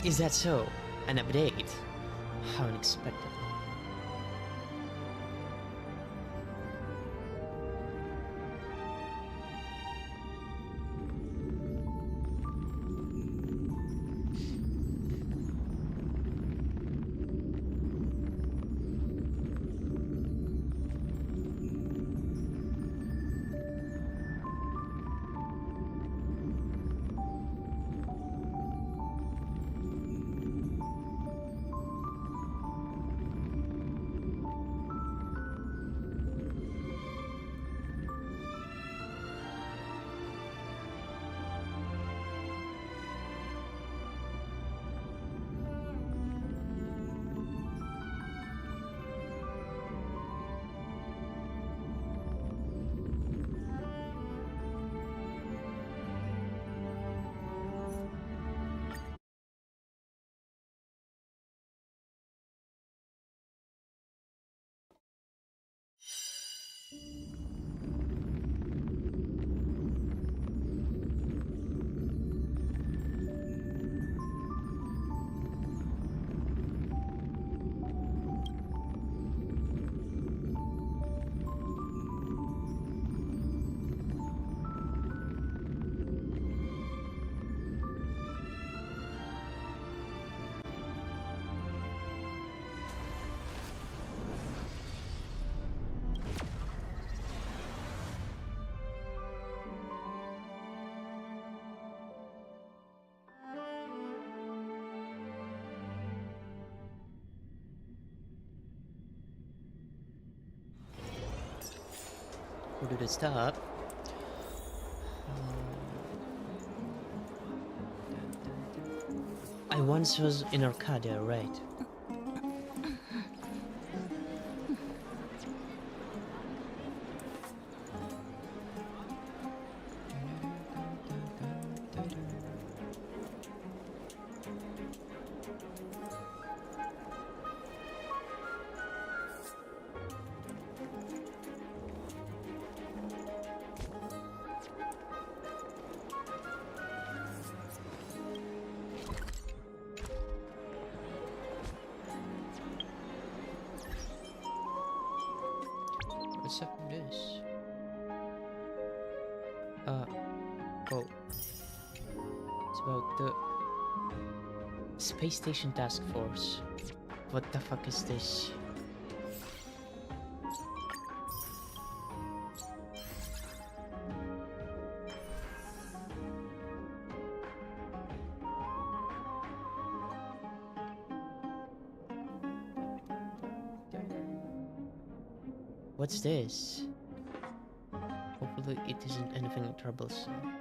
Is that so? An update? How unexpected. Where did it stop? I once was in Arcadia, right? What's up with this? Oh. It's about the Space Station Task Force. What the fuck is this? What's this? Hopefully it isn't anything troublesome.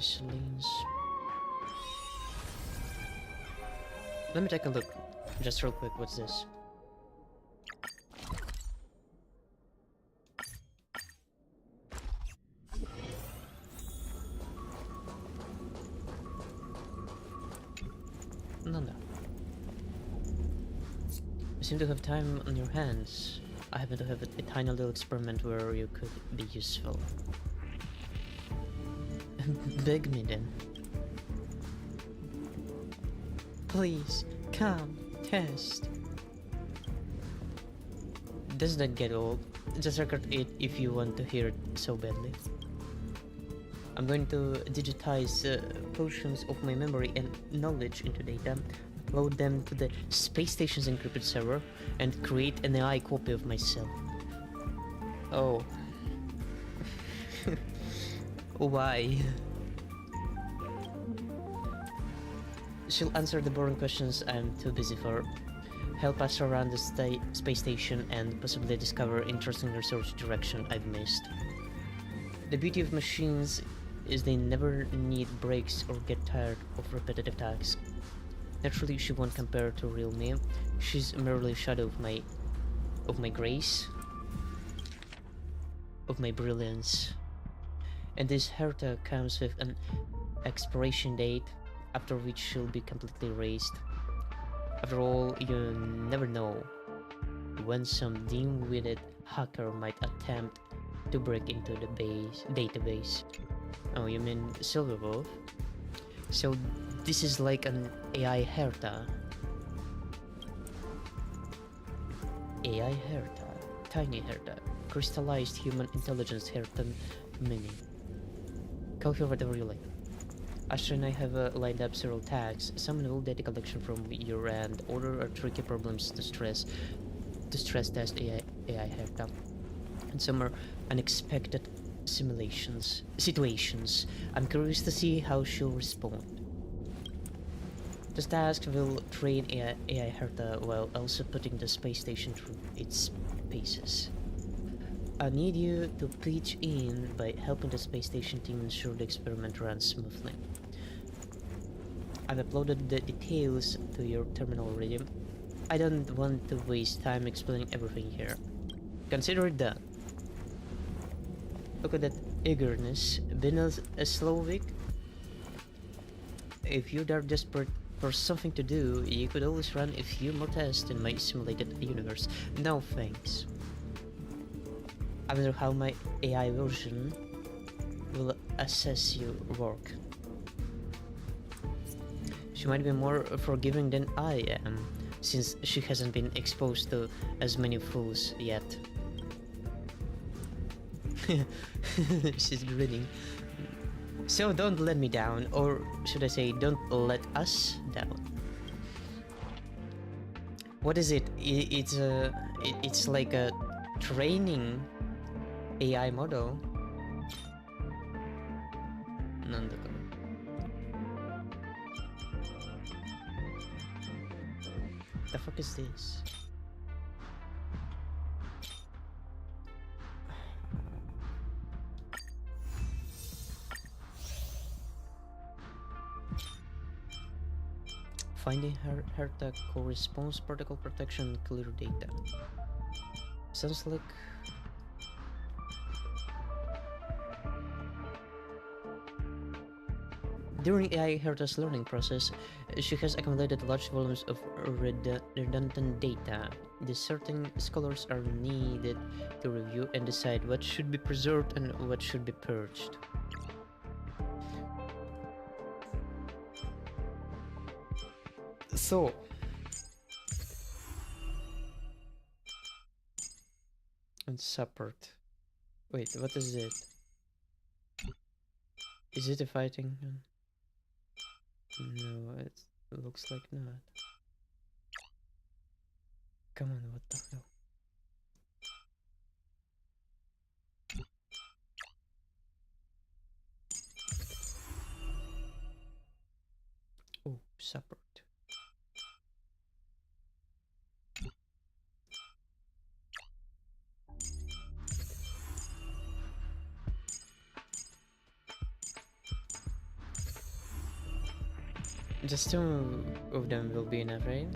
Celine's. Let me take a look. Just real quick, what's this? Nanda. You seem to have time on your hands. I happen to have a tiny little experiment where you could be useful. Beg me then. Please, come, test. Does that get old? Just record it if you want to hear it so badly. I'm going to digitize portions of my memory and knowledge into data, upload them to the space station's encrypted server, and create an AI copy of myself. Oh. Why? She'll answer the boring questions I'm too busy for. Help us around the space station and possibly discover interesting research direction I've missed. The beauty of machines is they never need breaks or get tired of repetitive tasks. Naturally, she won't compare to real me. She's merely a shadow of my grace, of my brilliance. And this Herta comes with an expiration date, after which she'll be completely erased. After all, you never know when some dim-witted hacker might attempt to break into the database. Oh, you mean Silverwolf? So this is like an AI Herta. AI Herta, tiny Herta, crystallized human intelligence Herta mini. Call her whatever you like. Astra and I have lined up several tags. Some will data collection from your end, other are tricky problems to stress test AI Herta, and some are unexpected situations. I'm curious to see how she'll respond. This task will train AI Herta while also putting the space station through its paces. I need you to pitch in by helping the space station team ensure the experiment runs smoothly. I've uploaded the details to your terminal already. I don't want to waste time explaining everything here. Consider it done. Look at that eagerness. Been a slow week? If you are desperate for something to do, you could always run a few more tests in my simulated universe. No thanks. I wonder how my AI version will assess your work. She might be more forgiving than I am, since she hasn't been exposed to as many fools yet. She's grinning. So don't let me down, or should I say, don't let us down. What is it? It's like a training AI model. The fuck is this? Finding Herta corresponds protocol protection clear data. Sounds like during AI Herta's learning process, she has accumulated large volumes of redundant data. Discerning scholars are needed to review and decide what should be preserved and what should be purged. So, and support. Wait, what is it? Is it a fighting? No, it looks like not. Come on, what the hell? Oh, support. Just two of them will be enough, right?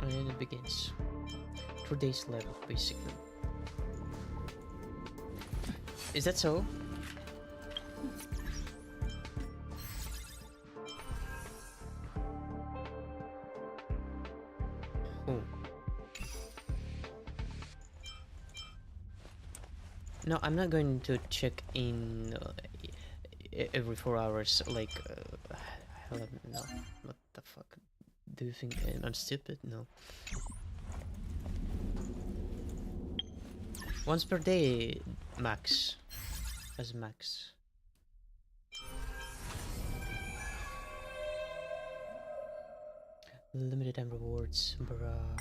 And it begins. 2 days left, basically. Is that so? Oh. No, I'm not going to check in every 4 hours. Like, hell, no. What the fuck? Do you think I'm stupid? No. Once per day, max. As max. Limited time rewards, bruh.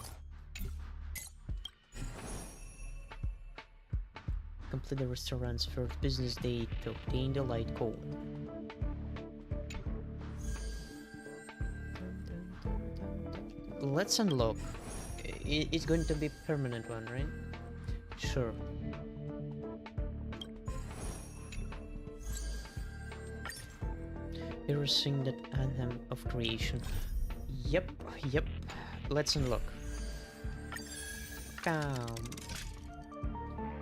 Complete the restaurant's first business day to obtain the light code. Let's unlock. It's going to be permanent one, right? Sure. You're sing that anthem of creation. Yep. Let's unlock.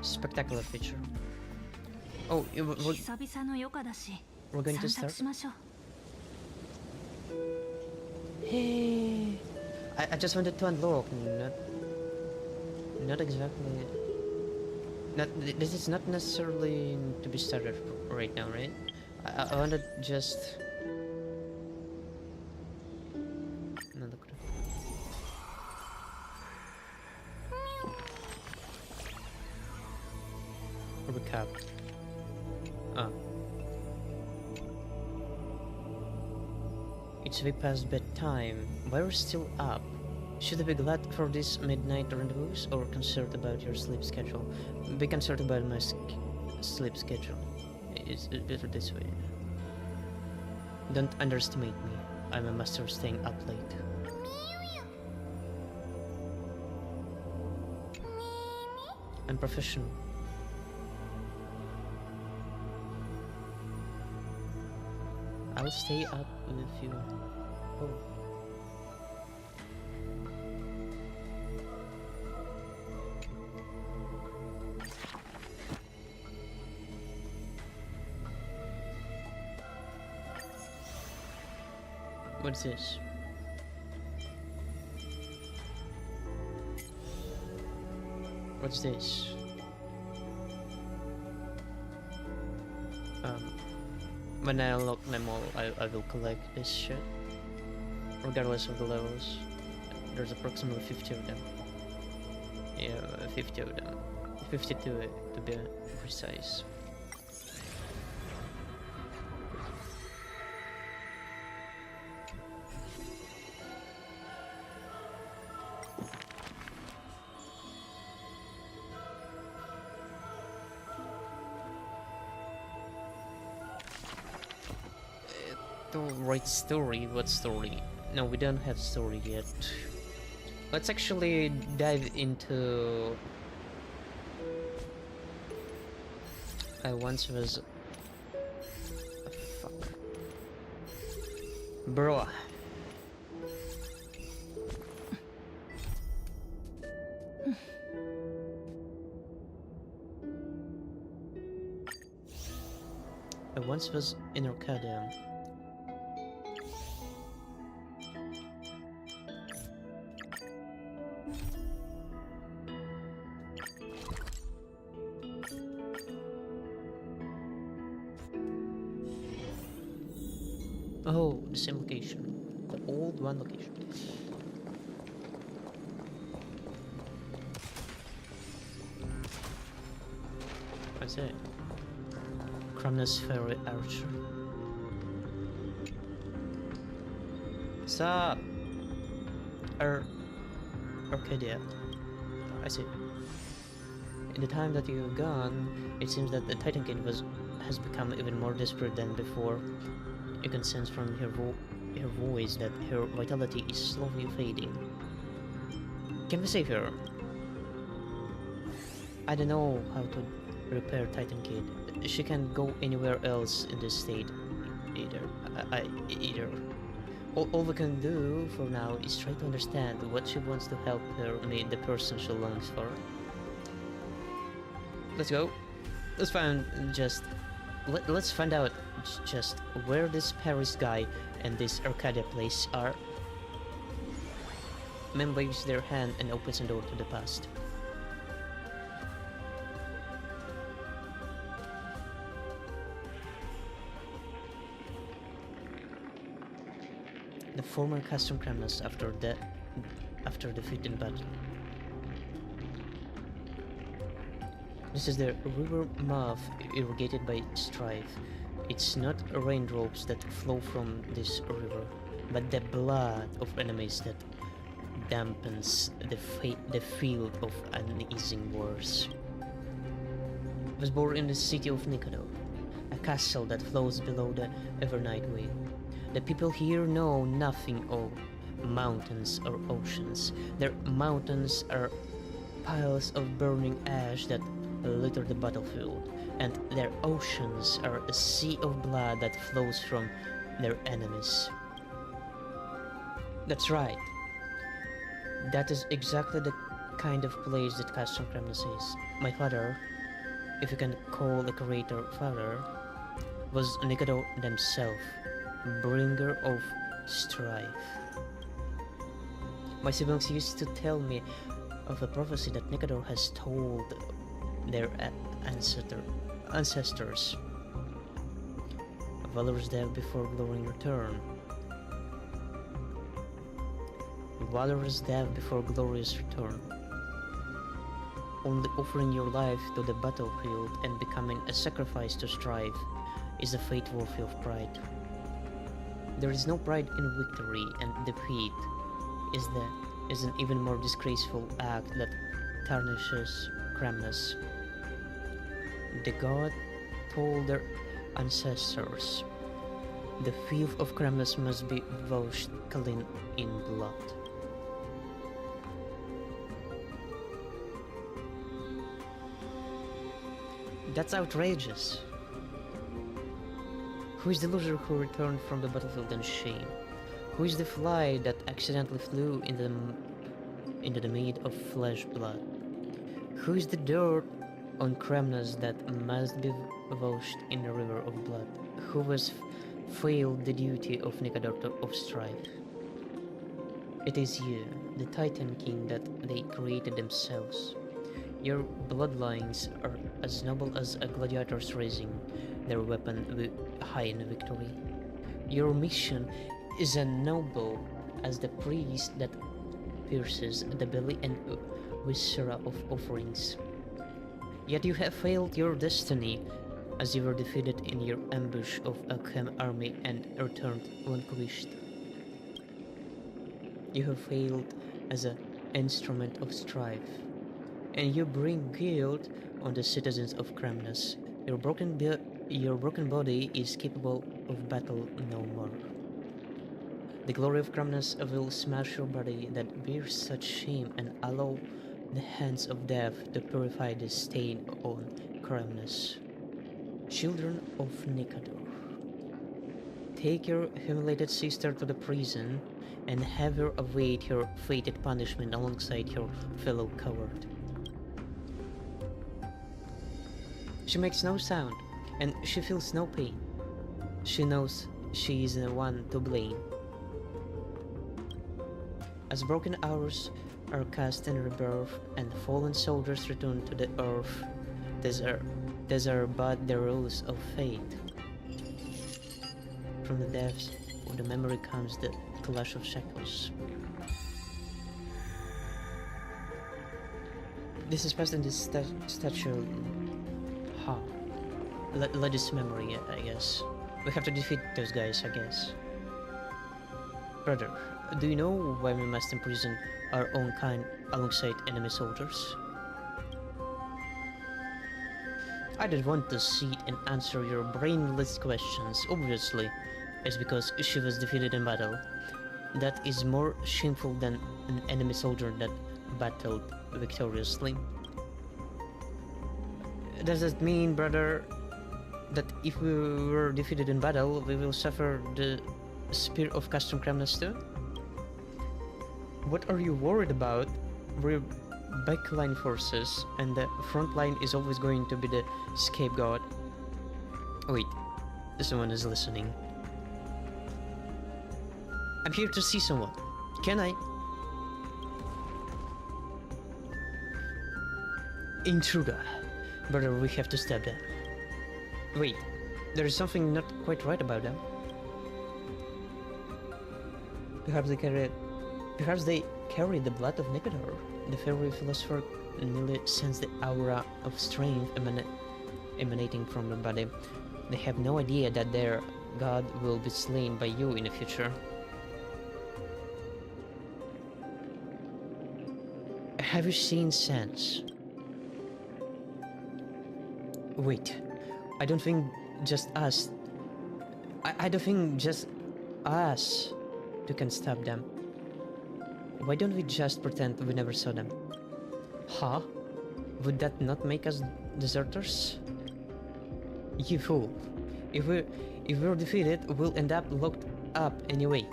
Spectacular feature. Oh, we're going to start? Hey! I just wanted to unlock, not exactly... this is not necessarily to be started right now, right? I wanted just... No, look. Recap. It's way past bedtime. Why are we still up? Should I be glad for this midnight rendezvous or concerned about your sleep schedule? Be concerned about my sleep schedule. It's better this way. Don't underestimate me. I'm a master of staying up late. I'm professional. I'll stay up with you. Oh. What's this? What's this? When I unlock them all, I will collect this shit. Regardless of the levels. There's approximately 50 of them. Yeah, 50 of them. 52 to be precise. Write story? What story? No, we don't have story yet. Let's actually dive into... I once was... Fuck. Bro. I once was in Arcadia. Oh, the same location. The old one location. What's it? Crumnus Fairy Archer. Sup? Arcadia. I see. In the time that you've gone, it seems that the Titan Kid has become even more desperate than before. You can sense from her voice that her vitality is slowly fading. Can we save her? I don't know how to repair Titan Kid. She can't go anywhere else in this state either. All we can do for now is try to understand what she wants to help her meet the person she longs for. Let's go. Let's find out just where this Paris guy and this Arcadia place are. Man waves their hand and opens a door to the past. the former custom Kremnas after defeat in battle. This is the river mouth irrigated by strife. It's not raindrops that flow from this river, but the blood of enemies that dampens the field of unceasing wars. I was born in the city of Nikado, a castle that flows below the Evernight Whale. The people here know nothing of mountains or oceans. Their mountains are piles of burning ash that litter the battlefield, and their oceans are a sea of blood that flows from their enemies. That's right. That is exactly the kind of place that Custom Kremnas is. My father, if you can call the creator father, was Nikado themselves, bringer of strife. My siblings used to tell me of a prophecy that Nikado has told their ancestors. Valor's death before glory return. Valor's death before glorious return. Only offering your life to the battlefield and becoming a sacrifice to strive is a fate worthy of pride. There is no pride in victory, and defeat is an even more disgraceful act that tarnishes Kremnas. The god told their ancestors, the field of Kremnas must be washed clean in blood. That's outrageous. Who is the loser who returned from the battlefield in shame? Who is the fly that accidentally flew into the mead of flesh blood? Who is the dirt on Kremnas that must be washed in a river of blood? Who has failed the duty of Nikador of strife? It is you, the Titan King that they created themselves. Your bloodlines are as noble as a gladiator's raising their weapon high in victory. Your mission is as noble as the priest that pierces the belly and viscera of offerings. Yet you have failed your destiny, as you were defeated in your ambush of a Chem army and returned vanquished. You have failed as an instrument of strife, and you bring guilt on the citizens of Kremnas. Your broken body is capable of battle no more. The glory of Kremnas will smash your body that bears such shame and allow the hands of death to purify the stain on Kremnas. Children of Nikador, take your humiliated sister to the prison and have her await her fated punishment alongside your fellow coward. She makes no sound, and she feels no pain. She knows she is the one to blame. As broken hours are cast in rebirth and fallen soldiers return to the earth, these are but the rules of fate. From the depths of the memory comes the clash of shackles. This is present in this statue. Ledger's memory, I guess. We have to defeat those guys, I guess. Brother, do you know why we must imprison our own kind alongside enemy soldiers? I don't want to sit and answer your brainless questions. Obviously, it's because she was defeated in battle. That is more shameful than an enemy soldier that battled victoriously. Does that mean, brother, that if we were defeated in battle, we will suffer the spear of custom Kremnas too? What are you worried about? We're backline forces, and the front line is always going to be the scapegoat. Wait, someone is listening. I'm here to see someone. Can I? Intruder. Brother, we have to stop that. Wait, there is something not quite right about them. Perhaps they carry Perhaps they carry the blood of Nicator. The fairy philosopher nearly sensed the aura of strength emanating from their body. They have no idea that their god will be slain by you in the future. Have you seen Sans? Wait, I don't think just us. I don't think just us two can stop them. Why don't we just pretend we never saw them? Huh? Would that not make us deserters? You fool. If we're defeated, we'll end up locked up anyway.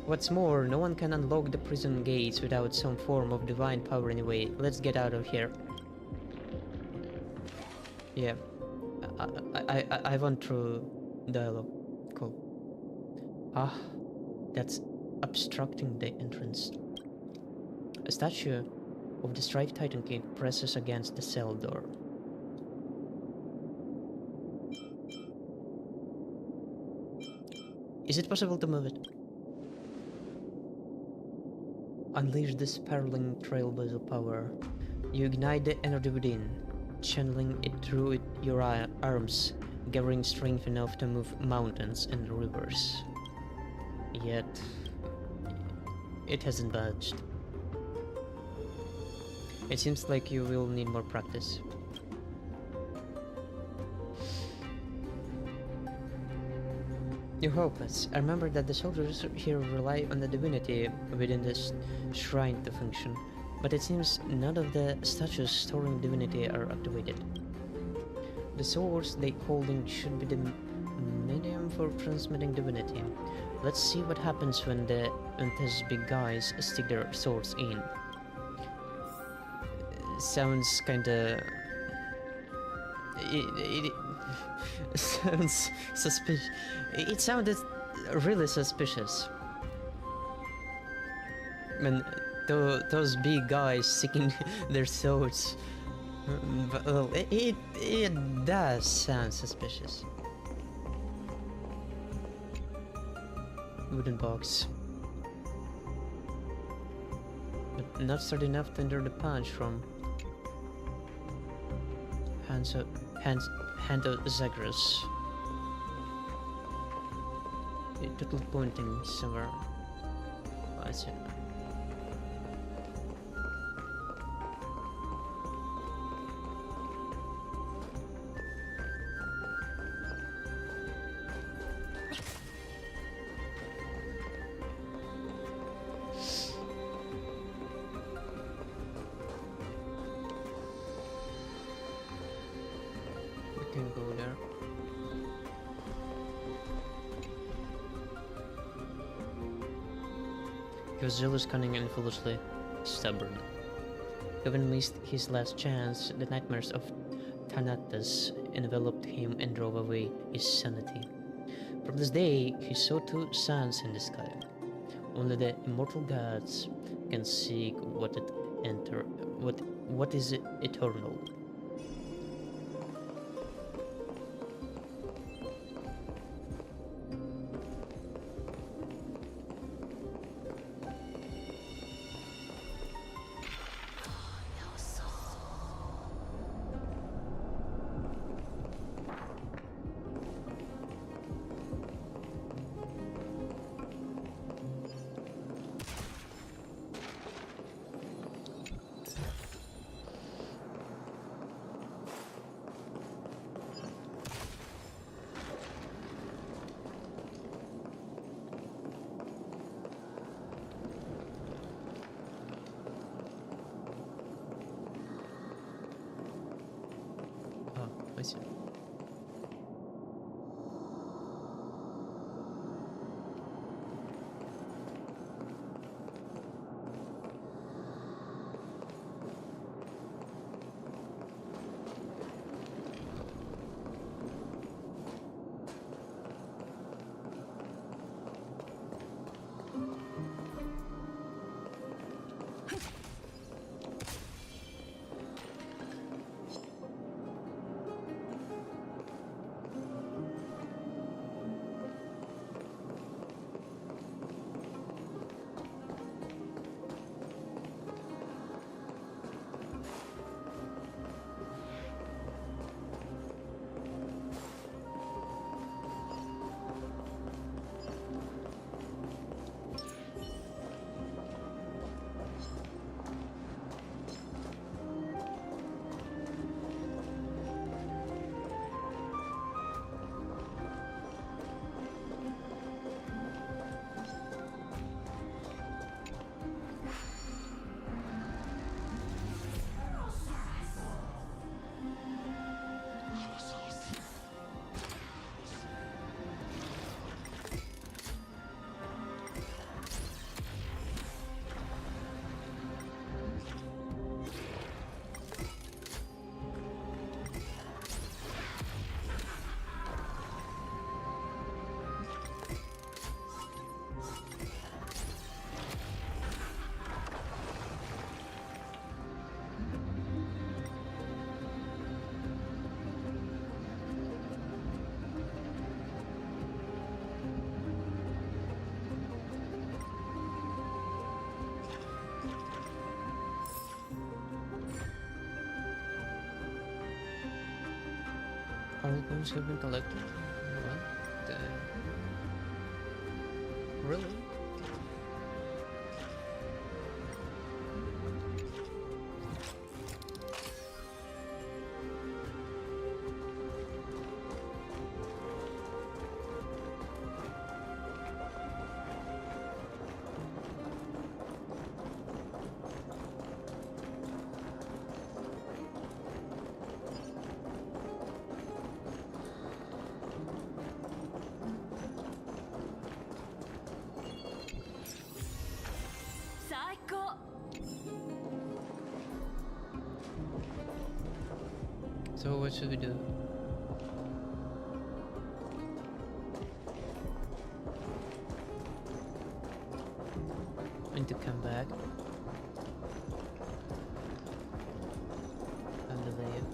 What's more, no one can unlock the prison gates without some form of divine power anyway. Let's get out of here. Yeah. I went through dialogue. Cool. Ah, that's obstructing the entrance. A statue of the Strife Titan King presses against the cell door. Is it possible to move it? Unleash the spiraling trailblazer power. You ignite the energy within, channeling it through your arms, gathering strength enough to move mountains and rivers. Yet, it hasn't budged. It seems like you will need more practice. You're hopeless. I remember that the soldiers here rely on the divinity within this shrine to function, but it seems none of the statues storing divinity are activated. The swords they holding should be the medium for transmitting divinity. Let's see what happens when these big guys stick their swords in. Sounds kinda... It sounds suspicious. It sounded really suspicious. When those big guys sticking their swords... Well, it does sound suspicious. Wooden box. But not sturdy enough to endure the punch from... Hand of Zagreus. Total pointing somewhere. I see. Can go there. He was jealous, cunning, and foolishly stubborn. Having missed his last chance, the nightmares of Thanatos enveloped him and drove away his sanity. From this day, he saw two suns in the sky. Only the immortal gods can seek what is eternal. I see. All bones have been collected? What the... Really? So what should we do? I need to come back. And leave.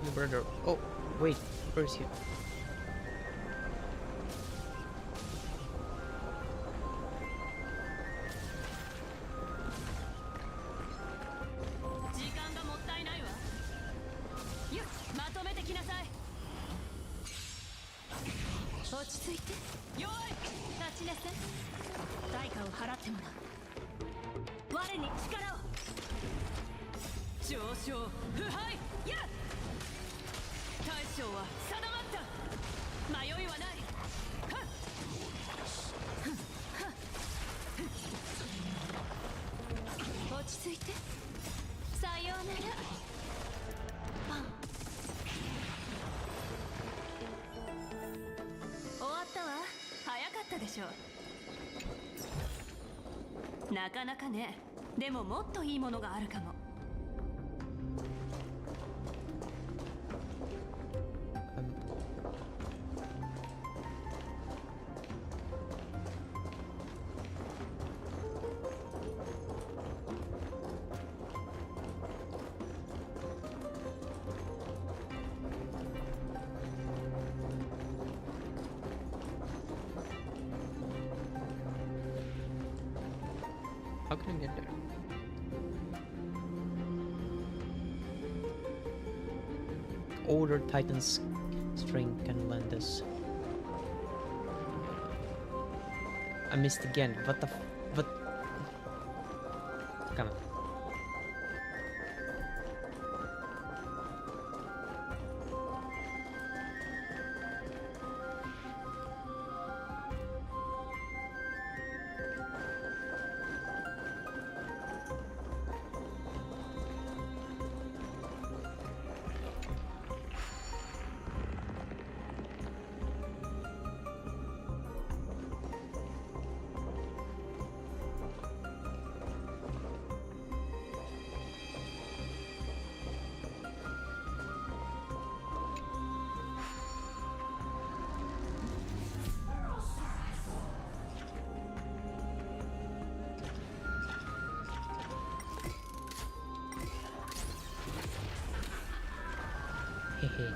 My brother. Oh, wait. Where is he? Oh. なかなかね。でももっといいものがあるかも。How can I get there? Older Titan's string can lend us. I missed again. What the but come on. Hehe.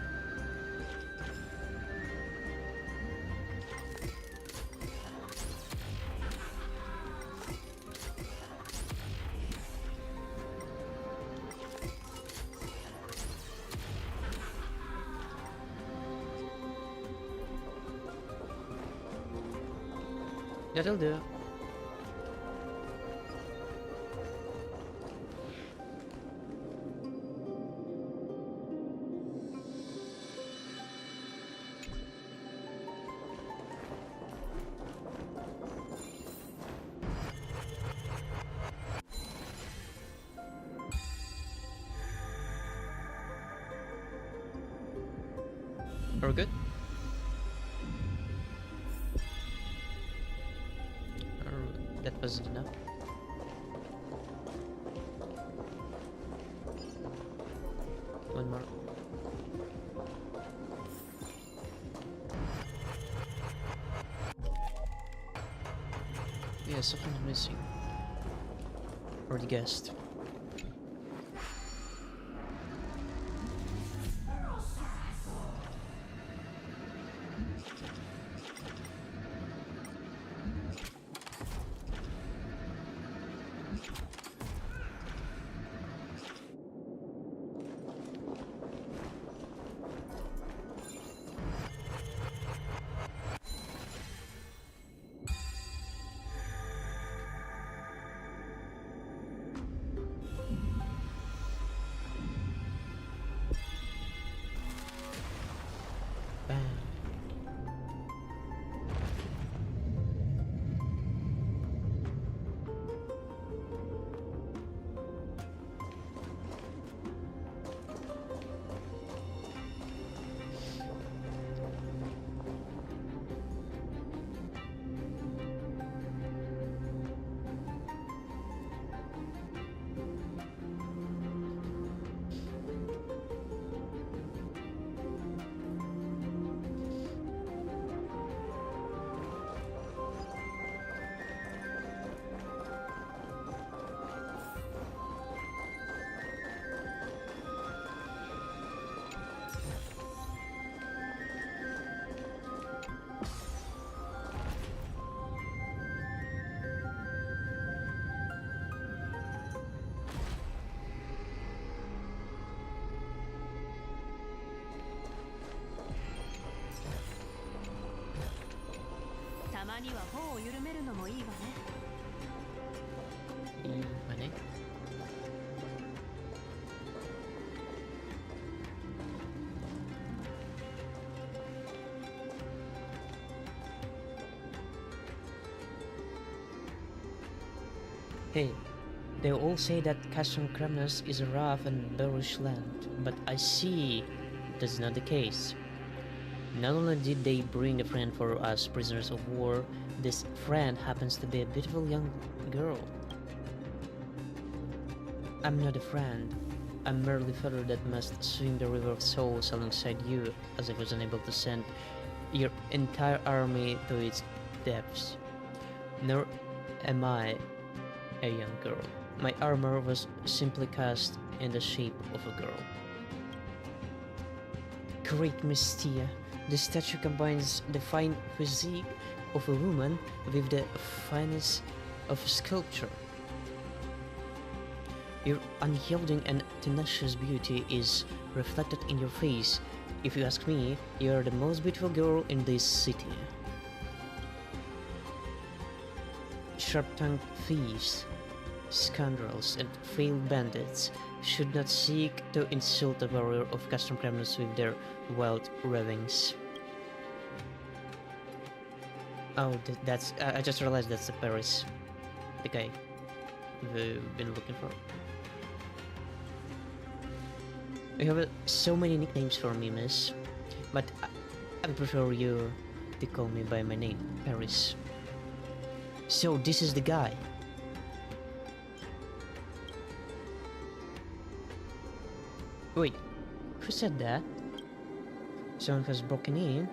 That'll do. We're good? That wasn't enough. One more. Yeah, something's missing. Already guessed. Bam. Money? Hey, they all say that Castrum Kremnas is a rough and bearish land, but I see that's not the case. Not only did they bring a friend for us prisoners of war, this friend happens to be a beautiful young girl. I'm not a friend. I'm merely fodder that must swim the river of souls alongside you, as I was unable to send your entire army to its depths. Nor am I a young girl. My armor was simply cast in the shape of a girl. Great Mystia, the statue combines the fine physique of a woman with the finesse of sculpture. Your unyielding and tenacious beauty is reflected in your face. If you ask me, you are the most beautiful girl in this city. Sharp-tongued thieves, scoundrels, and failed bandits should not seek to insult the warrior of Castrum Kremnas with their wild ravings. Oh, that's... I just realized that's the Paris. The guy we've been looking for. You have so many nicknames for me, miss. But I prefer you to call me by my name, Paris. So this is the guy. Wait, who said that? Someone has broken in?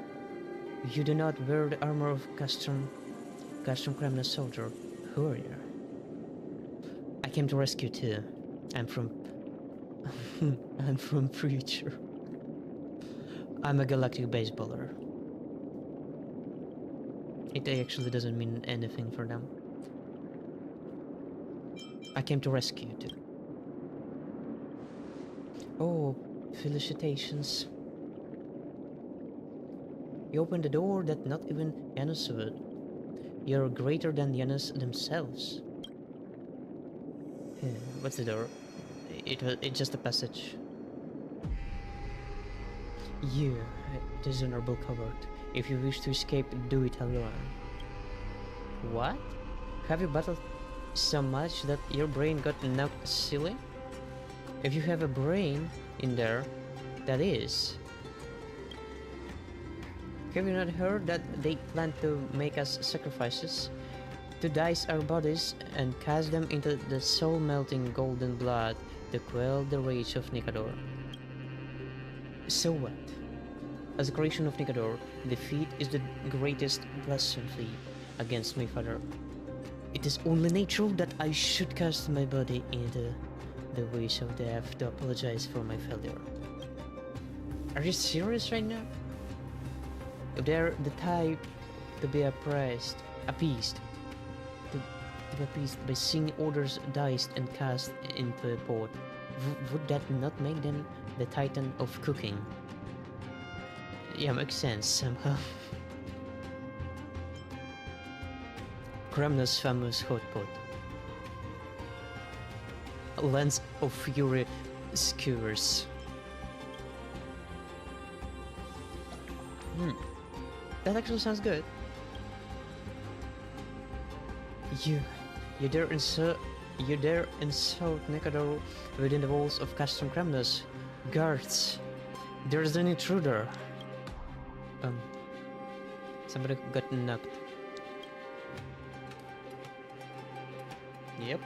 You do not wear the armor of Castrum Kremnas soldier. Who are you? I came to rescue too. I'm from... I'm from Future. I'm a galactic baseballer. It actually doesn't mean anything for them. I came to rescue you too. Oh, felicitations. You opened the door that not even Janus would. You're greater than Janus themselves. What's the door? It's just a passage. You, dishonorable coward. If you wish to escape, do it alone. What? Have you battled so much that your brain got knocked silly? If you have a brain in there, that is. Have you not heard that they plan to make us sacrifices? To dice our bodies and cast them into the soul-melting golden blood to quell the rage of Nikador. So what? As a creation of Nikador, defeat is the greatest blasphemy against my father. It is only natural that I should cast my body into the ways of death to apologize for my failure. Are you serious right now? If they're the type to be appeased by seeing orders diced and cast into a pot, would that not make them the titan of cooking? Yeah, makes sense somehow. Kremna's famous hot pot. A lens of fury skewers. That actually sounds good. You dare insult Nikador within the walls of Castrum Kremnas. Guards, there's an intruder. Somebody got knocked. Yep.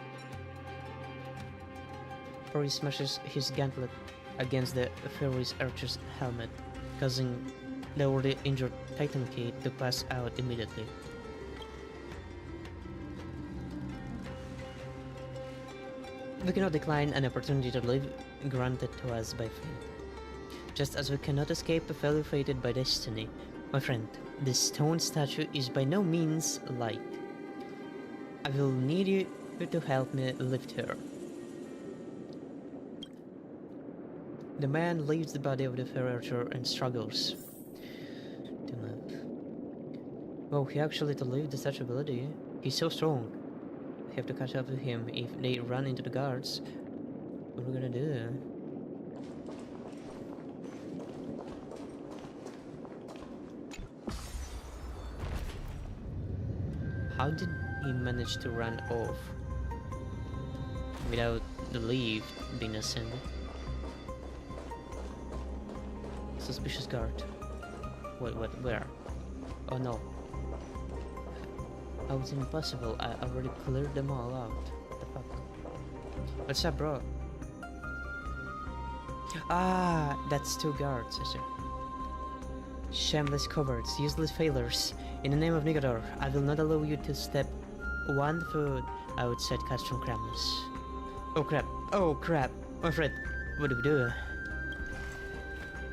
Or he smashes his gauntlet against the Fairy's archer's helmet, causing the already injured Titan Kate to pass out immediately. We cannot decline an opportunity to live granted to us by fate, just as we cannot escape a failure fated by destiny. My friend, this stone statue is by no means light. I will need you to help me lift her. The man leaves the body of the fair archer and struggles to move. Oh, he actually to leave the statue ability. He's so strong. We have to catch up with him. If they run into the guards, what are we gonna do? How did he manage to run off without the leaf being ascended? Suspicious guard. Wait, what? Where? Oh no. How is it impossible? I already cleared them all out. What the fuck? What's up, bro? Ah, that's two guards, I see. Shameless cowards, useless failures. In the name of Nikador, I will not allow you to step one foot outside Castrum Kramus. Oh crap, oh crap, my friend, what do we do?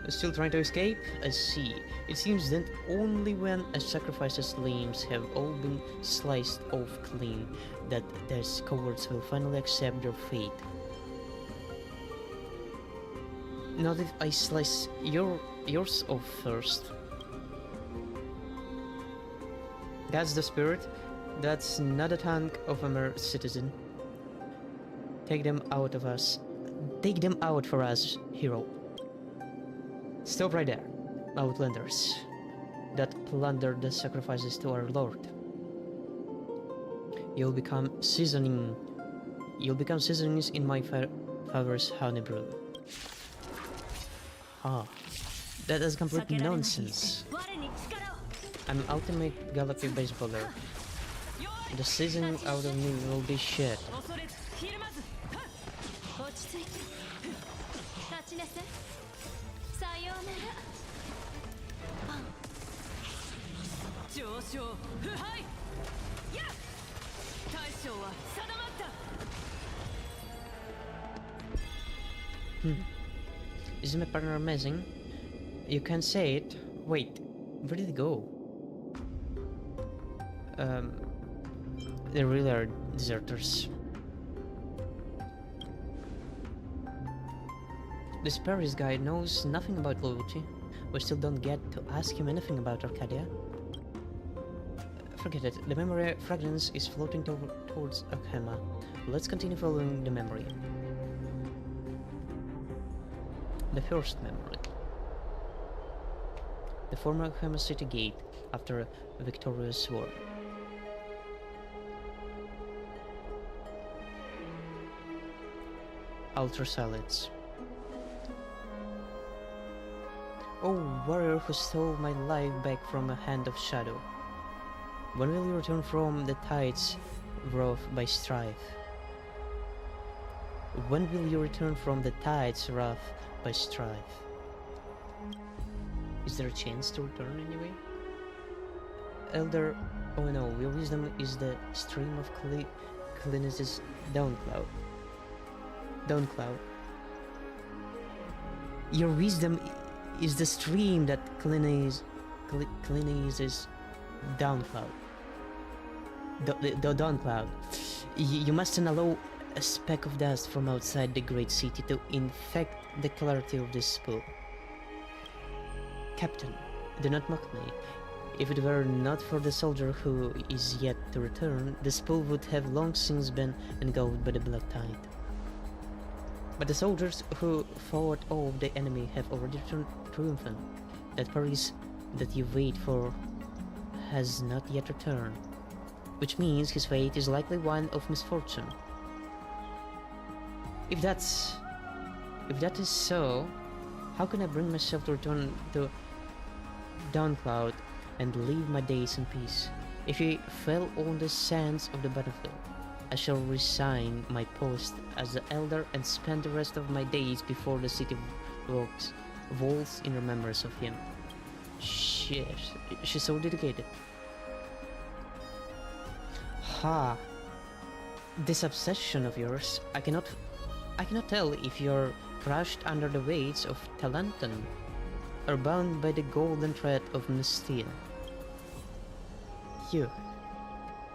Still trying to escape? I see. It seems that only when a sacrifice's limbs have all been sliced off clean that these cowards will finally accept their fate. Not if I slice yours off first. That's the spirit. That's not a tank of a mere citizen. Take them out of us. Take them out for us, hero. Stop right there, outlanders that plundered the sacrifices to our lord. You'll become seasonings in my father's honey brew. Ah, that is complete nonsense. I'm ultimate gallopy baseballer. The seasoning out of me will be shit. Isn't my partner amazing? You can say it. Wait, where did it go? They really are deserters. This Paris guy knows nothing about loyalty. We still don't get to ask him anything about Arcadia. Forget it, the memory fragrance is floating towards Akhema. Let's continue following the memory. The first memory. The former Akhema city gate after a victorious war. Ultra silence. Oh, warrior who stole my life back from a hand of shadow. When will you return from the tides wrought by strife? When will you return from the tides wrought by strife? Is there a chance to return anyway? Elder, oh no, your wisdom is the stream of cleanliness Dawncloud. Dawncloud. Your wisdom is the stream that cleanses Dawncloud. The Dawncloud. You mustn't allow a speck of dust from outside the great city to infect the clarity of this pool. Captain, do not mock me. If it were not for the soldier who is yet to return, the spool would have long since been engulfed by the black tide. But the soldiers who fought off the enemy have already returned triumphant. That Paris that you wait for has not yet returned, which means his fate is likely one of misfortune. If that is so, how can I bring myself to return to Dawncloud and live my days in peace? If he fell on the sands of the battlefield, I shall resign my post as the elder and spend the rest of my days before the city walls in remembrance of him. Shit, she's so dedicated. Ha! This obsession of yours, I cannot tell if you're crushed under the weights of Talantan or bound by the golden thread of Mystia. You,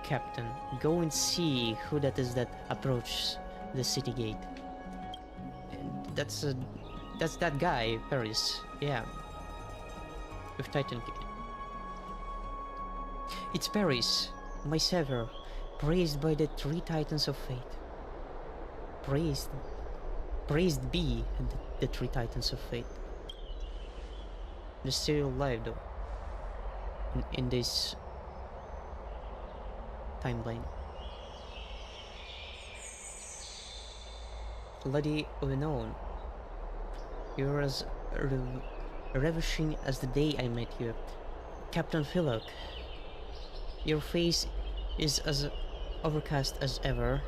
Captain, go and see who that is that approaches the city gate. That's that guy, Paris. Yeah. With Titan Kid. It's Paris, my savior, praised by the three titans of fate. Praised be the three titans of fate. They're still alive though. In this timeline. Lady unknown, you're as ravishing as the day I met you. Captain Philok, your face is as overcast as ever.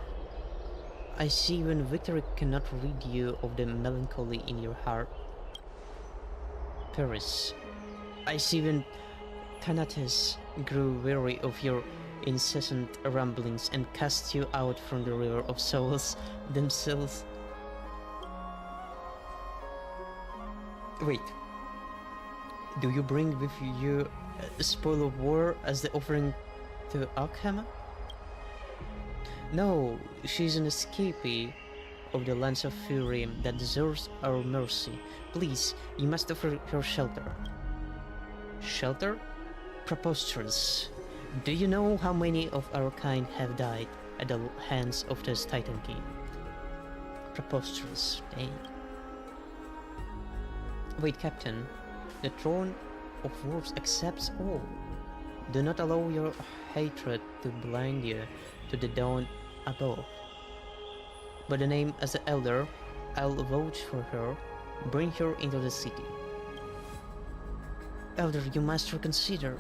I see when victory cannot rid you of the melancholy in your heart. Paris, I see when Thanates grew weary of your incessant ramblings and cast you out from the river of souls themselves. Wait, do you bring with you a spoil of war as the offering to Arkham? No, she's an escapee of the lands of fury that deserves our mercy. Please, you must offer her shelter. Shelter? Preposterous. Do you know how many of our kind have died at the hands of this Titan King? Preposterous, eh? Wait, Captain. The throne of wolves accepts all. Do not allow your hatred to blind you to the dawn above. By the name as the elder, I'll vouch for her. Bring her into the city. Elder, you must reconsider.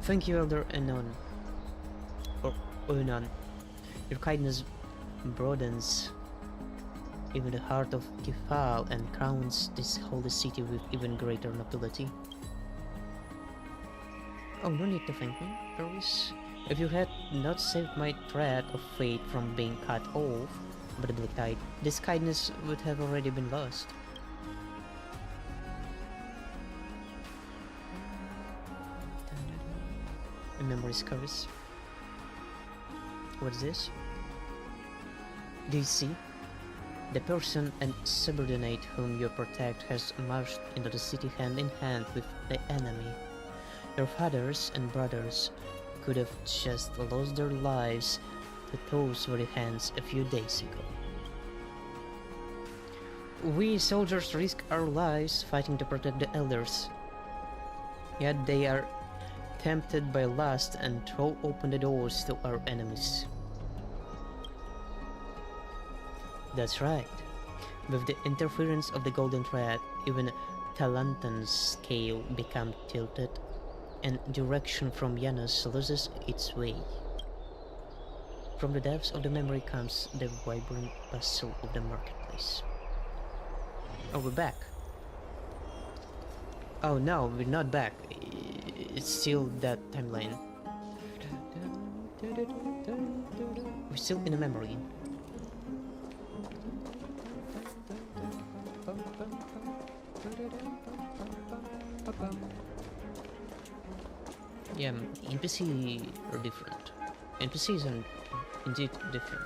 Thank you, Elder Anon. Or Unan. Your kindness broadens even the heart of Kefal and crowns this holy city with even greater nobility. Oh, no need to thank me, Paris. If you had not saved my thread of fate from being cut off by the black tide, this kindness would have already been lost. A memory's curse. What's this? Do you see? The person and subordinate whom you protect has marched into the city hand in hand with the enemy. Your fathers and brothers could have just lost their lives to those very hands a few days ago. We soldiers risk our lives fighting to protect the elders. Yet they are tempted by lust and throw open the doors to our enemies. That's right. With the interference of the golden thread, even Talantan's scale become tilted, and direction from Janus loses its way. From the depths of the memory comes the vibrant bustle of the marketplace. Oh, we're back. Oh no, we're not back. It's still that timeline. We're still in a memory. Yeah, NPC are different. NPCs are indeed different.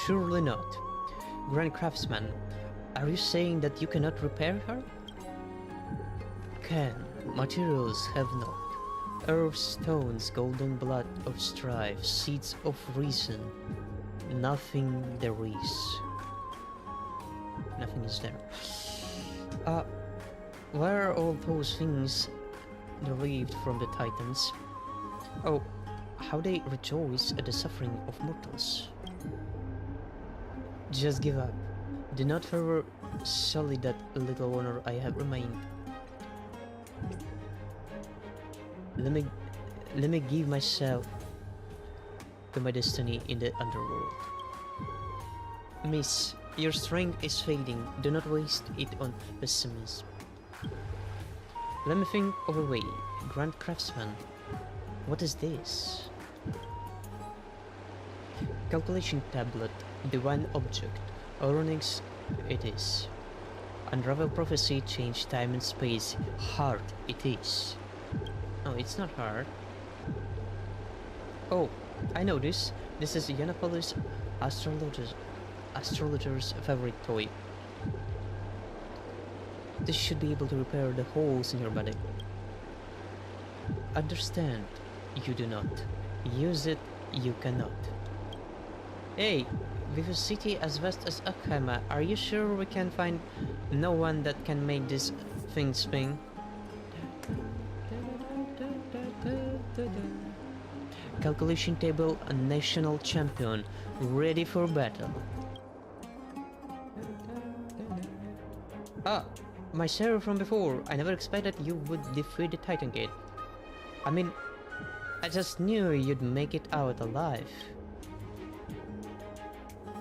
Surely not. Grand Craftsman, are you saying that you cannot repair her? Can. Materials have not. Earth stones, golden blood of strife, seeds of reason. Nothing there is. Nothing is there. Where are all those things derived from the Titans? Oh, how they rejoice at the suffering of mortals. Just give up. Do not further sully that little honor I have remained. Let me give myself to my destiny in the underworld. Miss, your strength is fading. Do not waste it on pessimism. Let me think of a way. Grand Craftsman, what is this? Calculation tablet, divine object, Oronix it is. Unravel prophecy, change time and space, hard it is. No, it's not hard. Oh, I know this. This is Yiannopoulos' astrologer's favorite toy. This should be able to repair the holes in your body. Understand, you do not. Use it, you cannot. Hey, with a city as vast as Akhama, are you sure we can find no one that can make this thing spin? Calculation table, a national champion, ready for battle. Ah, my Sarah from before. I never expected you would defeat the Titan Gate. I mean, I just knew you'd make it out alive.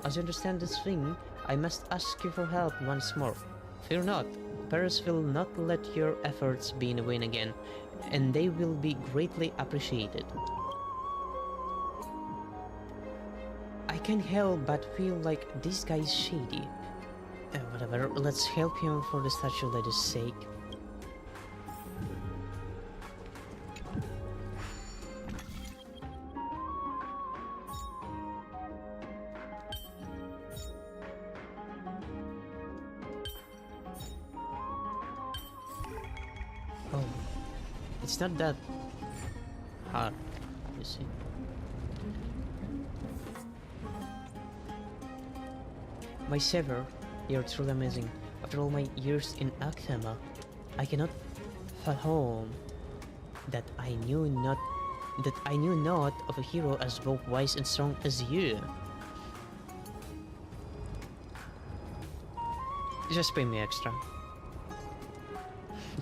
As you understand this thing, I must ask you for help once more. Fear not, Paris will not let your efforts be in vain again, and they will be greatly appreciated. I can't help but feel like this guy is shady. Whatever, let's help him for the statue lady's sake. Oh, it's not that hard, you see. My Sever, you're truly amazing. After all my years in Akhama, I cannot fathom that I knew not of a hero as both wise and strong as you. Just pay me extra.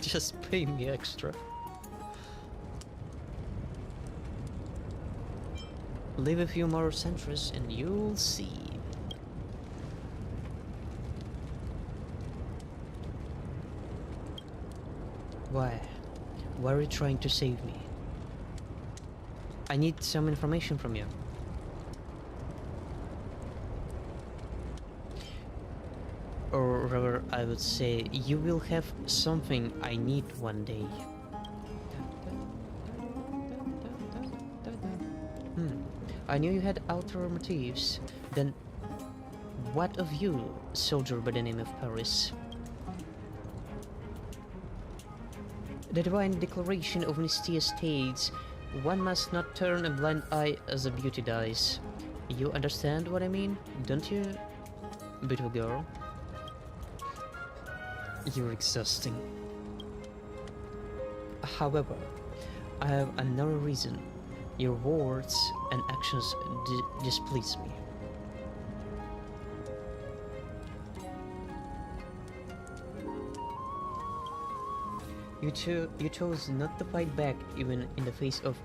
Just pay me extra. Live a few more centuries and you'll see. Why? Why are you trying to save me? I need some information from you. Or rather, I would say, you will have something I need one day. I knew you had outer motives. Then, what of you, soldier by the name of Paris? The divine declaration of Mystia states, one must not turn a blind eye as a beauty dies. You understand what I mean, don't you, beautiful girl? You're exhausting. However, I have another reason. Your words and actions displease me. You chose not to fight back even in the face of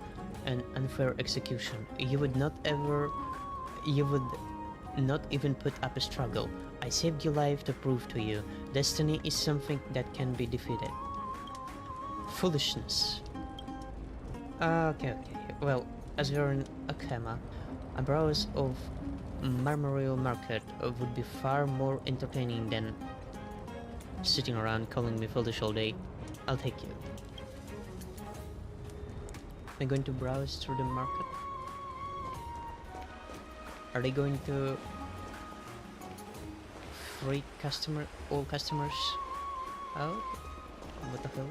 an unfair execution. You would not even put up a struggle. I saved your life to prove to you, destiny is something that can be defeated. Foolishness. Okay. Well, as you're in Akema, a browse of Marmoreal Market would be far more entertaining than sitting around calling me foolish all day. I'll take you. I'm going to browse through the market. Are they going to free all customers out? What the hell?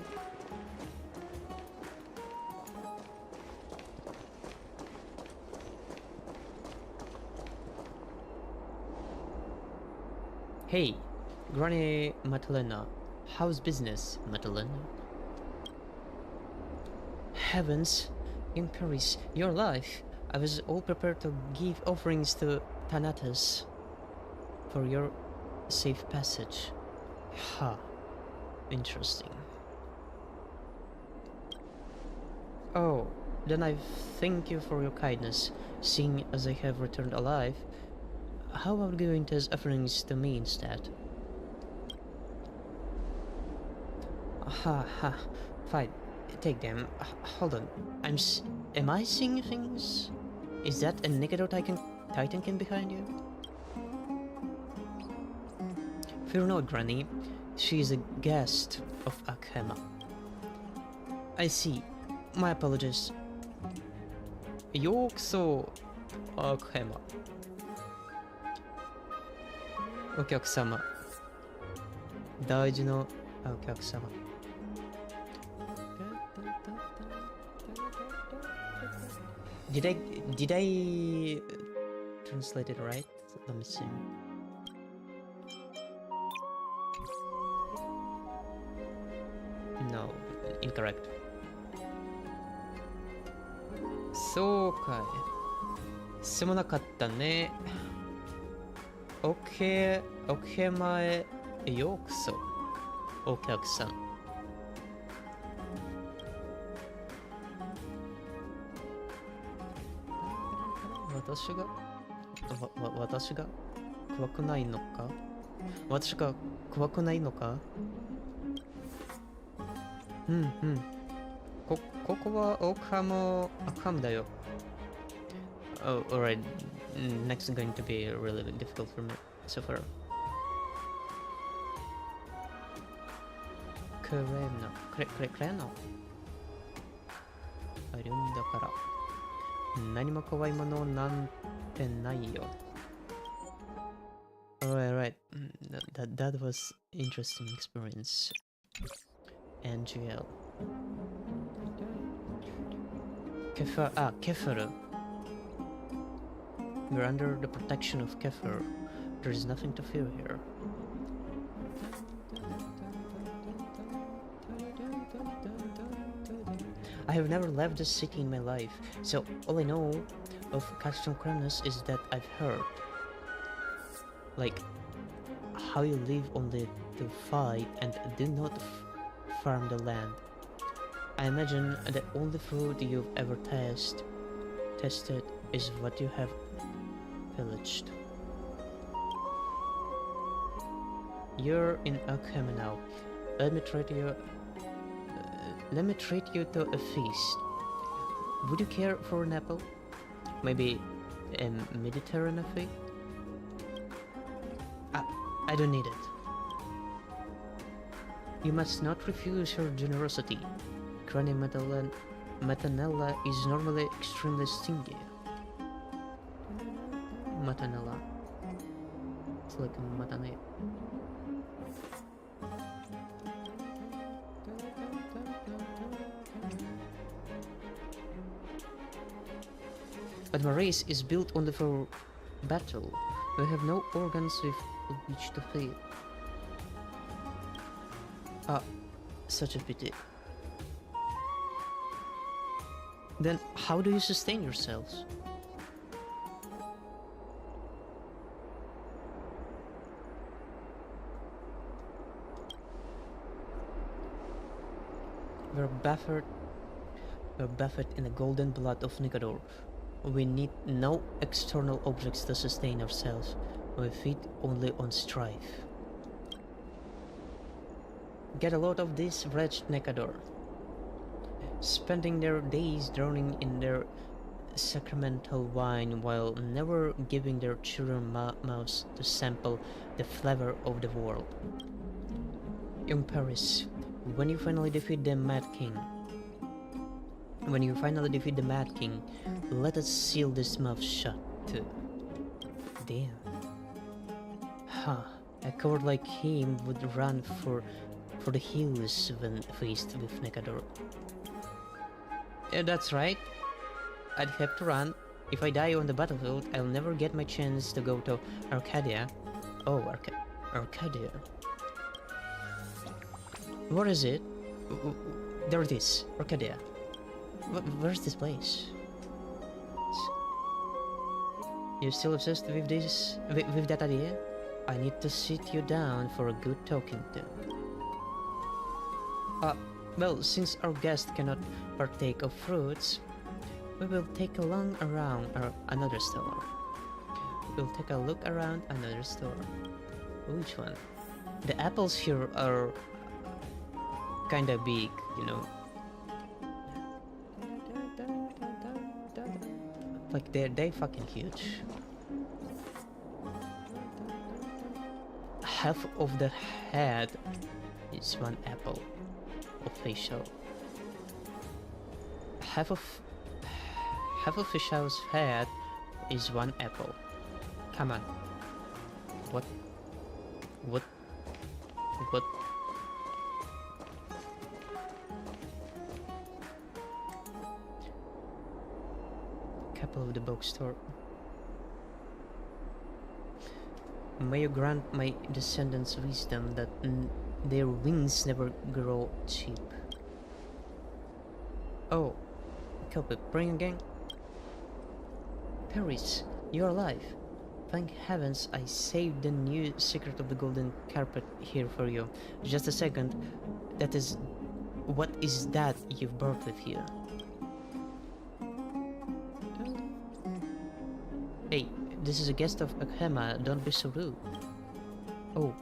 Hey, Granny Matalena. How's business, Matalena? Heavens, in Paris, your life. I was all prepared to give offerings to Thanatos for your safe passage. Ha, interesting. Oh, then I thank you for your kindness, seeing as I have returned alive. How about giving those offerings to me instead? Ha, fine, take them. Hold on, am I seeing things? Is that a Negado Titankin behind you? Fear not, Granny. She is a guest of Akema. I see. My apologies. Yokuso, Akema. お客様。大事なお客様。Did I translate it right? Let me see. No, incorrect. そうかい。すまなかったね。おけまへようこそ、お客さん。私が怖くないのか？私が怖くないのか？ここはオカムだよ。Oh, alright. Next is going to be really difficult for me so far. Kreno. あるんだから。何も怖いものなんてないよ。Alright. That was interesting experience. NGL. Kefir. We're under the protection of Kefir. There is nothing to fear here. I have never left the city in my life, so all I know of Custom Kremnus is that I've heard. Like, how you live only to fight and do not farm the land. I imagine the only food you've ever tested is what you have pillaged. You're in Akema now. Let me treat you to a feast. Would you care for an apple? Maybe a Mediterranean fig? I don't need it. You must not refuse her generosity. Granny Matanella is normally extremely stingy. Matanella. It's like a matane. But my race is built only for battle. We have no organs with which to feed. Ah, such a pity. Then how do you sustain yourselves? We're bathed in the golden blood of Nicodor. We need no external objects to sustain ourselves. We feed only on strife. Get a load of this wretched Nicodor, spending their days drowning in their sacramental wine while never giving their children mouths to sample the flavor of the world. Young Paris, when you finally defeat the Mad King, let us seal this mouth shut too. Damn. Huh. A coward like him would run for the hills when faced with Nicodor. Yeah, that's right. I'd have to run. If I die on the battlefield, I'll never get my chance to go to Arcadia. Oh, Arcadia. What is it? There it is, Arcadia. Where's this place? You still obsessed with this? With that idea? I need to sit you down for a good talking to. Well, since our guest cannot partake of fruits, we will take a long around another store. We'll take a look around another store. Which one? The apples here are kinda big, you know. Like they're fucking huge. Half of the head is one apple of facial. Half of Fishal's head is one apple. Come on. What? Couple of the bookstore. May you grant my descendants wisdom that their wings never grow cheap. Oh, culprit, bring again. Paris, you're alive. Thank heavens I saved the new secret of the golden carpet here for you. Just a second. What is that you've brought with you? Hey, this is a guest of Akhema, don't be so rude. Oh,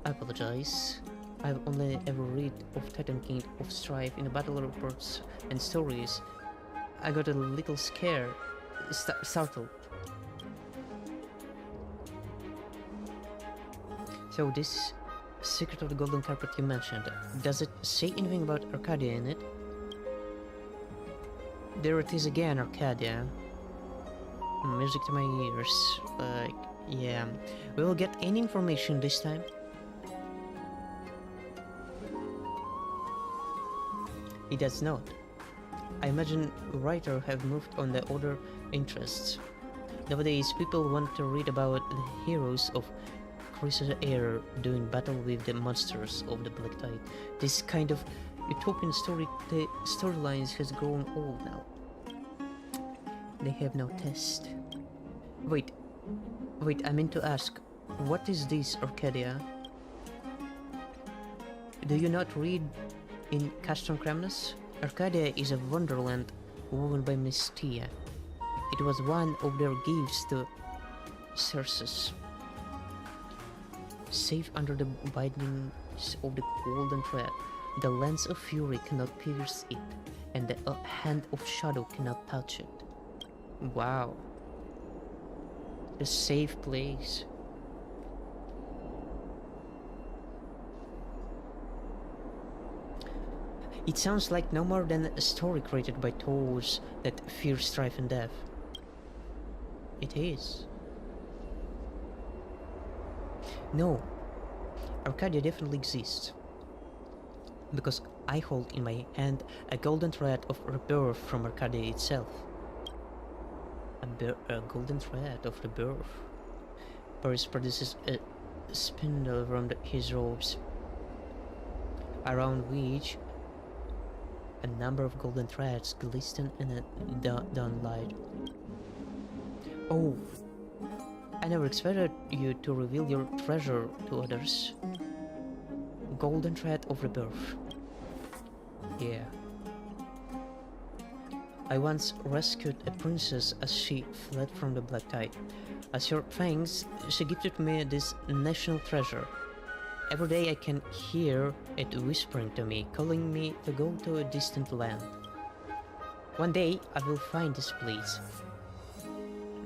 I apologize. I've only ever read of Titan King of Strife in the battle reports and stories. I got a little scared, startled. So this secret of the golden carpet you mentioned, does it say anything about Arcadia in it? There it is again, Arcadia. Music to my ears. Like, yeah. We will get any information this time. It does not. I imagine writers have moved on the other interests. Nowadays, people want to read about the heroes of Chrysa's era doing battle with the monsters of the Black Tide. This kind of utopian storylines has grown old now. They have no taste. Wait, I meant to ask, what is this, Arcadia? Do you not read in Castron Cramnus? Arcadia is a wonderland woven by Mystia. It was one of their gifts to Circe. Safe under the bindings of the golden thread, the lens of fury cannot pierce it, and the hand of shadow cannot touch it. Wow. A safe place. It sounds like no more than a story created by those that fear strife and death. It is. No, Arcadia definitely exists. Because I hold in my hand a golden thread of rebirth from Arcadia itself. A golden thread of rebirth. Paris produces a spindle around his robes, around which A number of golden threads glisten in the dawnlight. Oh, I never expected you to reveal your treasure to others. Golden thread of rebirth. Yeah. I once rescued a princess as she fled from the Black Tide. As your thanks, she gifted me this national treasure. Every day I can hear it whispering to me, calling me to go to a distant land. One day I will find this place.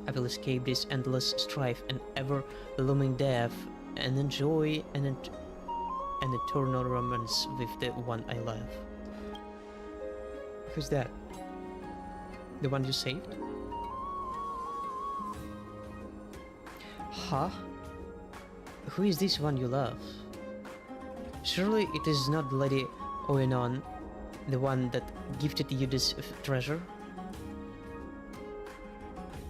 I will escape this endless strife and ever-looming death and enjoy an eternal romance with the one I love. Who's that? The one you saved? Huh? Who is this one you love? Surely it is not Lady Oenon, the one that gifted you this treasure?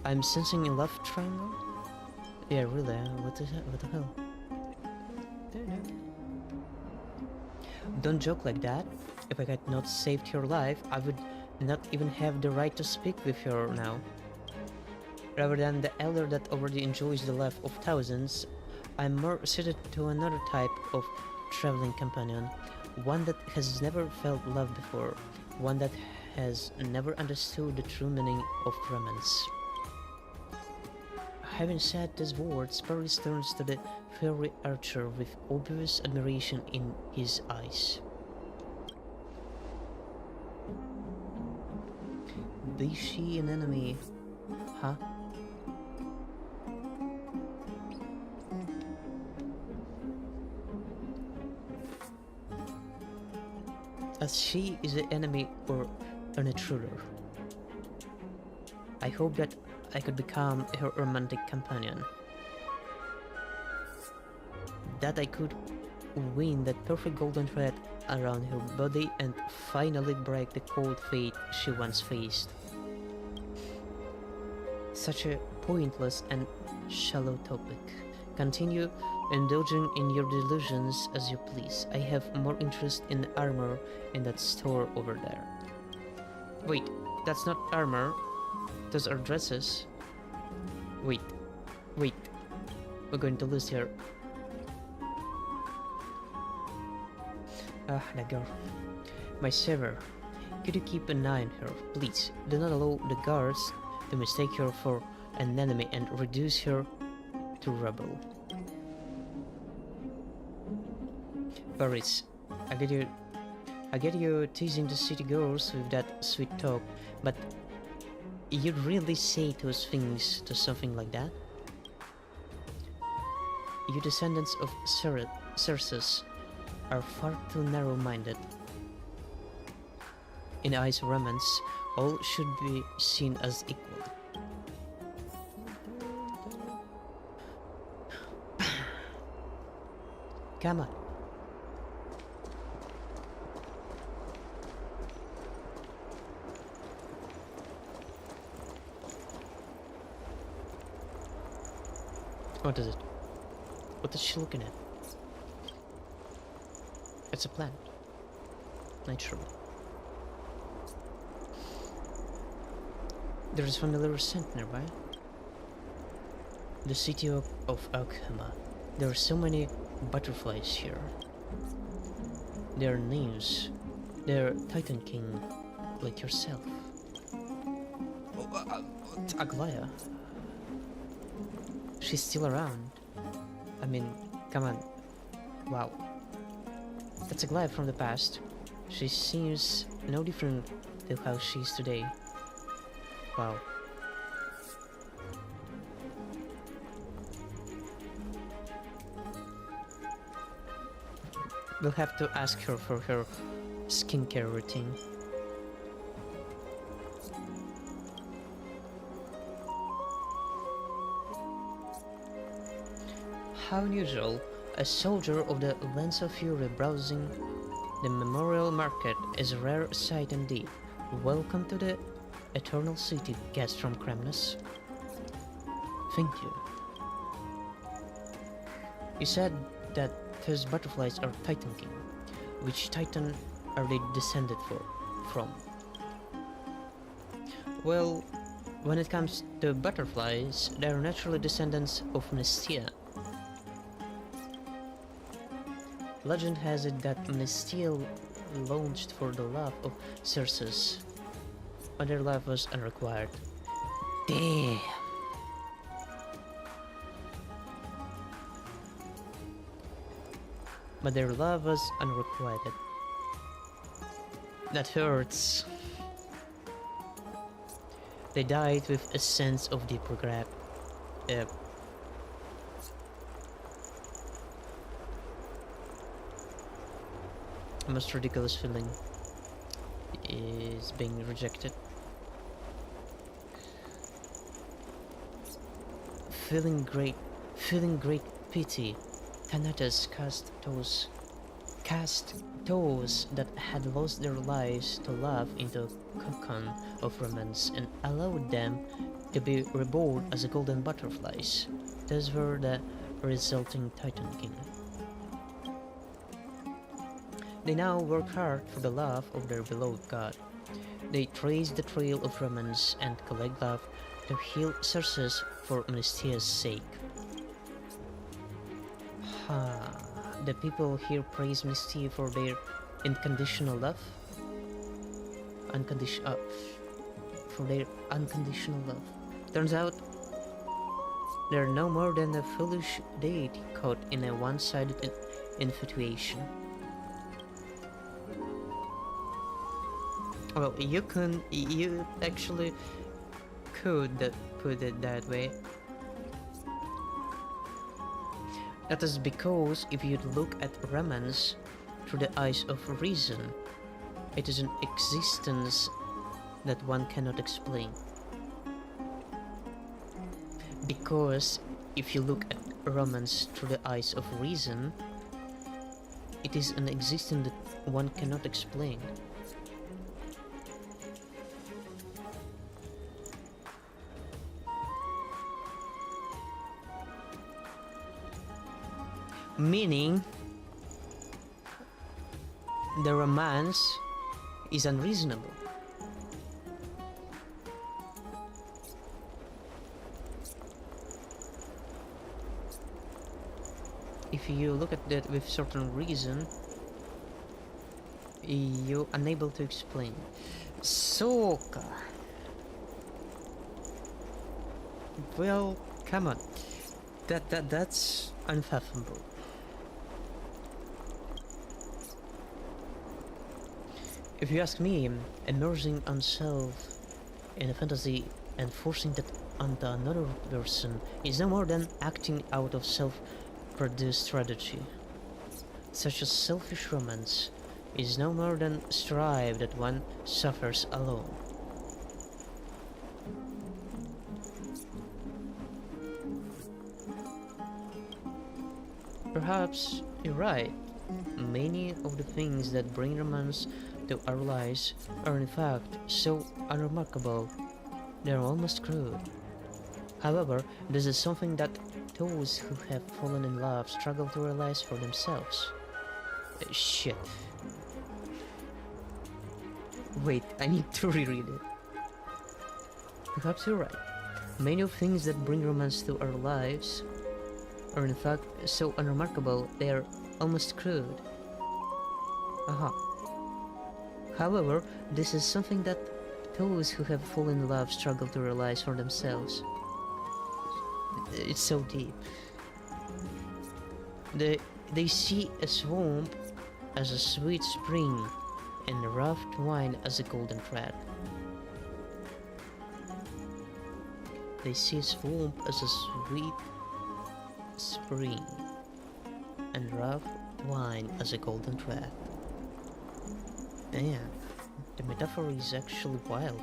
I'm sensing a love triangle? Yeah, really, what the hell? Don't joke like that. If I had not saved your life, I would not even have the right to speak with her now. Rather than the elder that already enjoys the love of thousands, I'm more suited to another type of traveling companion, one that has never felt love before, one that has never understood the true meaning of romance. Having said these words, Paris turns to the fiery archer with obvious admiration in his eyes. Is she an enemy? Huh? As she is an enemy or an intruder. I hope that I could become her romantic companion. That I could win that perfect golden thread around her body and finally break the cold fate she once faced. Such a pointless and shallow topic. Continue indulging in your delusions as you please. I have more interest in armor in that store over there. Wait, that's not armor. Those are dresses. Wait. We're going to lose here. Ah, that girl. My savior, could you keep an eye on her, please? Do not allow the guards to mistake her for an enemy and reduce her to rubble. Paris, I get you teasing the city girls with that sweet talk, but you'd really say those things to something like that? You descendants of Circes are far too narrow-minded. In eyes of romance, all should be seen as equal. Come on. What is it? What is she looking at? It's a plant. Naturally. There is a familiar scent nearby. The city of Alchema. There are so many butterflies here. Their names. They're Titan King, like yourself. Aglaya. She's still around. I mean, come on. Wow. That's Aglaya from the past. She seems no different to how she is today. Wow. We'll have to ask her for her skincare routine. How unusual, a soldier of the Lance of Fury browsing the Memorial Market is a rare sight indeed. Welcome to the Eternal City, guest from Kremnus. Thank you. You said that those butterflies are Titan King. Which Titan are they descended from? Well, when it comes to butterflies, they are naturally descendants of Mnestia. Legend has it that Mnestia launched for the love of Circe, but their love was unrequired. Damn! But their love was unrequited. That hurts. They died with a sense of deep regret. A most ridiculous feeling is being rejected. Feeling great pity, Thanatos cast those that had lost their lives to love into a cocoon of romance and allowed them to be reborn as golden butterflies. Those were the resulting Titan King. They now work hard for the love of their beloved god. They trace the trail of romance and collect love to heal Circe for Mnestia's sake. The people here praise Mnestia for their unconditional love. For their unconditional love. Turns out, they're no more than a foolish deity caught in a one-sided infatuation. Well, you actually could put it that way. That is because if you look at romance through the eyes of reason, it is an existence that one cannot explain. Because if you look at romance through the eyes of reason, it is an existence that one cannot explain. Meaning, the romance is unreasonable. If you look at that with certain reason, you're unable to explain. Soka. Well, come on. That's unfathomable. If you ask me, immersing oneself in a fantasy and forcing that onto another person is no more than acting out of self-produced strategy. Such a selfish romance is no more than strife that one suffers alone. Perhaps you're right. Many of the things that bring romance to our lives are in fact so unremarkable they're almost crude. However, this is something that those who have fallen in love struggle to realize for themselves. Shit. Wait, I need to reread it. Perhaps you're right. Many of things that bring romance to our lives are in fact so unremarkable they are almost crude. However, this is something that those who have fallen in love struggle to realize for themselves. It's so deep. They see a swamp as a sweet spring and rough wine as a golden thread. They see a swamp as a sweet spring and rough wine as a golden thread. Damn, the metaphor is actually wild.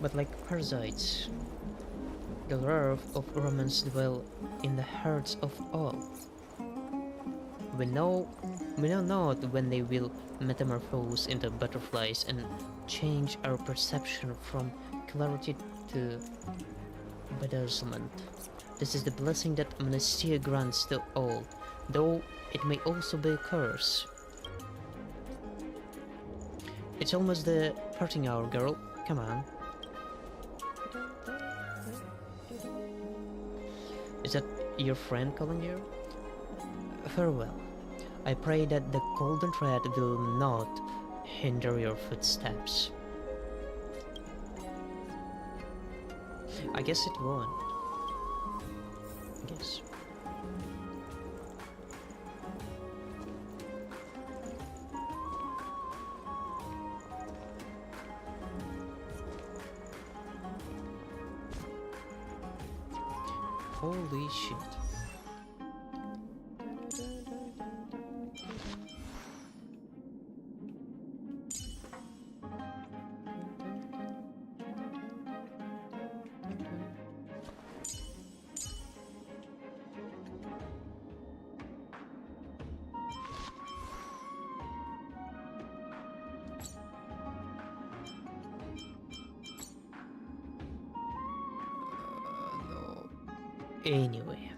But like parasites, the larvae of romance dwell in the hearts of all. We know not when they will metamorphose into butterflies and change our perception from clarity to bedazzlement. This is the blessing that amnesty grants to all, though it may also be a curse. It's almost the parting hour, girl. Come on. Is that your friend calling you? Farewell. I pray that the golden thread will not hinder your footsteps. I guess it won't. I guess. Holy shit. Anyway.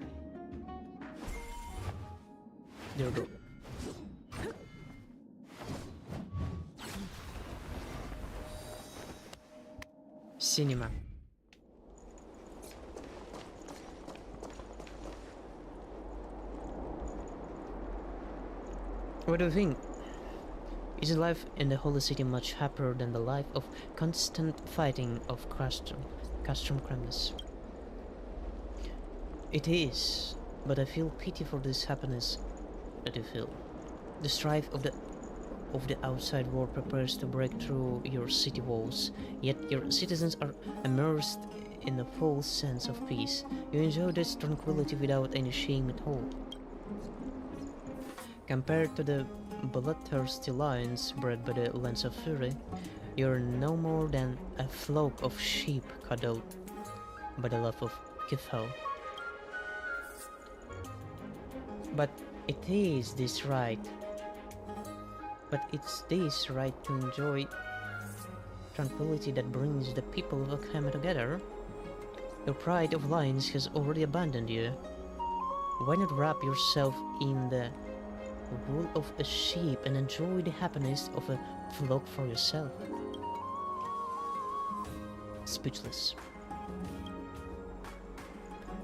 There we go. Cinema. What do you think? Is life in the Holy City much happier than the life of constant fighting of custom criminals? It is, but I feel pity for this happiness that you feel. The strife of the outside world prepares to break through your city walls, yet your citizens are immersed in a full sense of peace. You enjoy this tranquility without any shame at all. Compared to the bloodthirsty lions bred by the lens of fury, you're no more than a flock of sheep cuddled by the love of Kithel. But it's this right to enjoy tranquility that brings the people of Okhama together. Your pride of lions has already abandoned you. Why not wrap yourself in the wool of a sheep and enjoy the happiness of a flock for yourself? Speechless.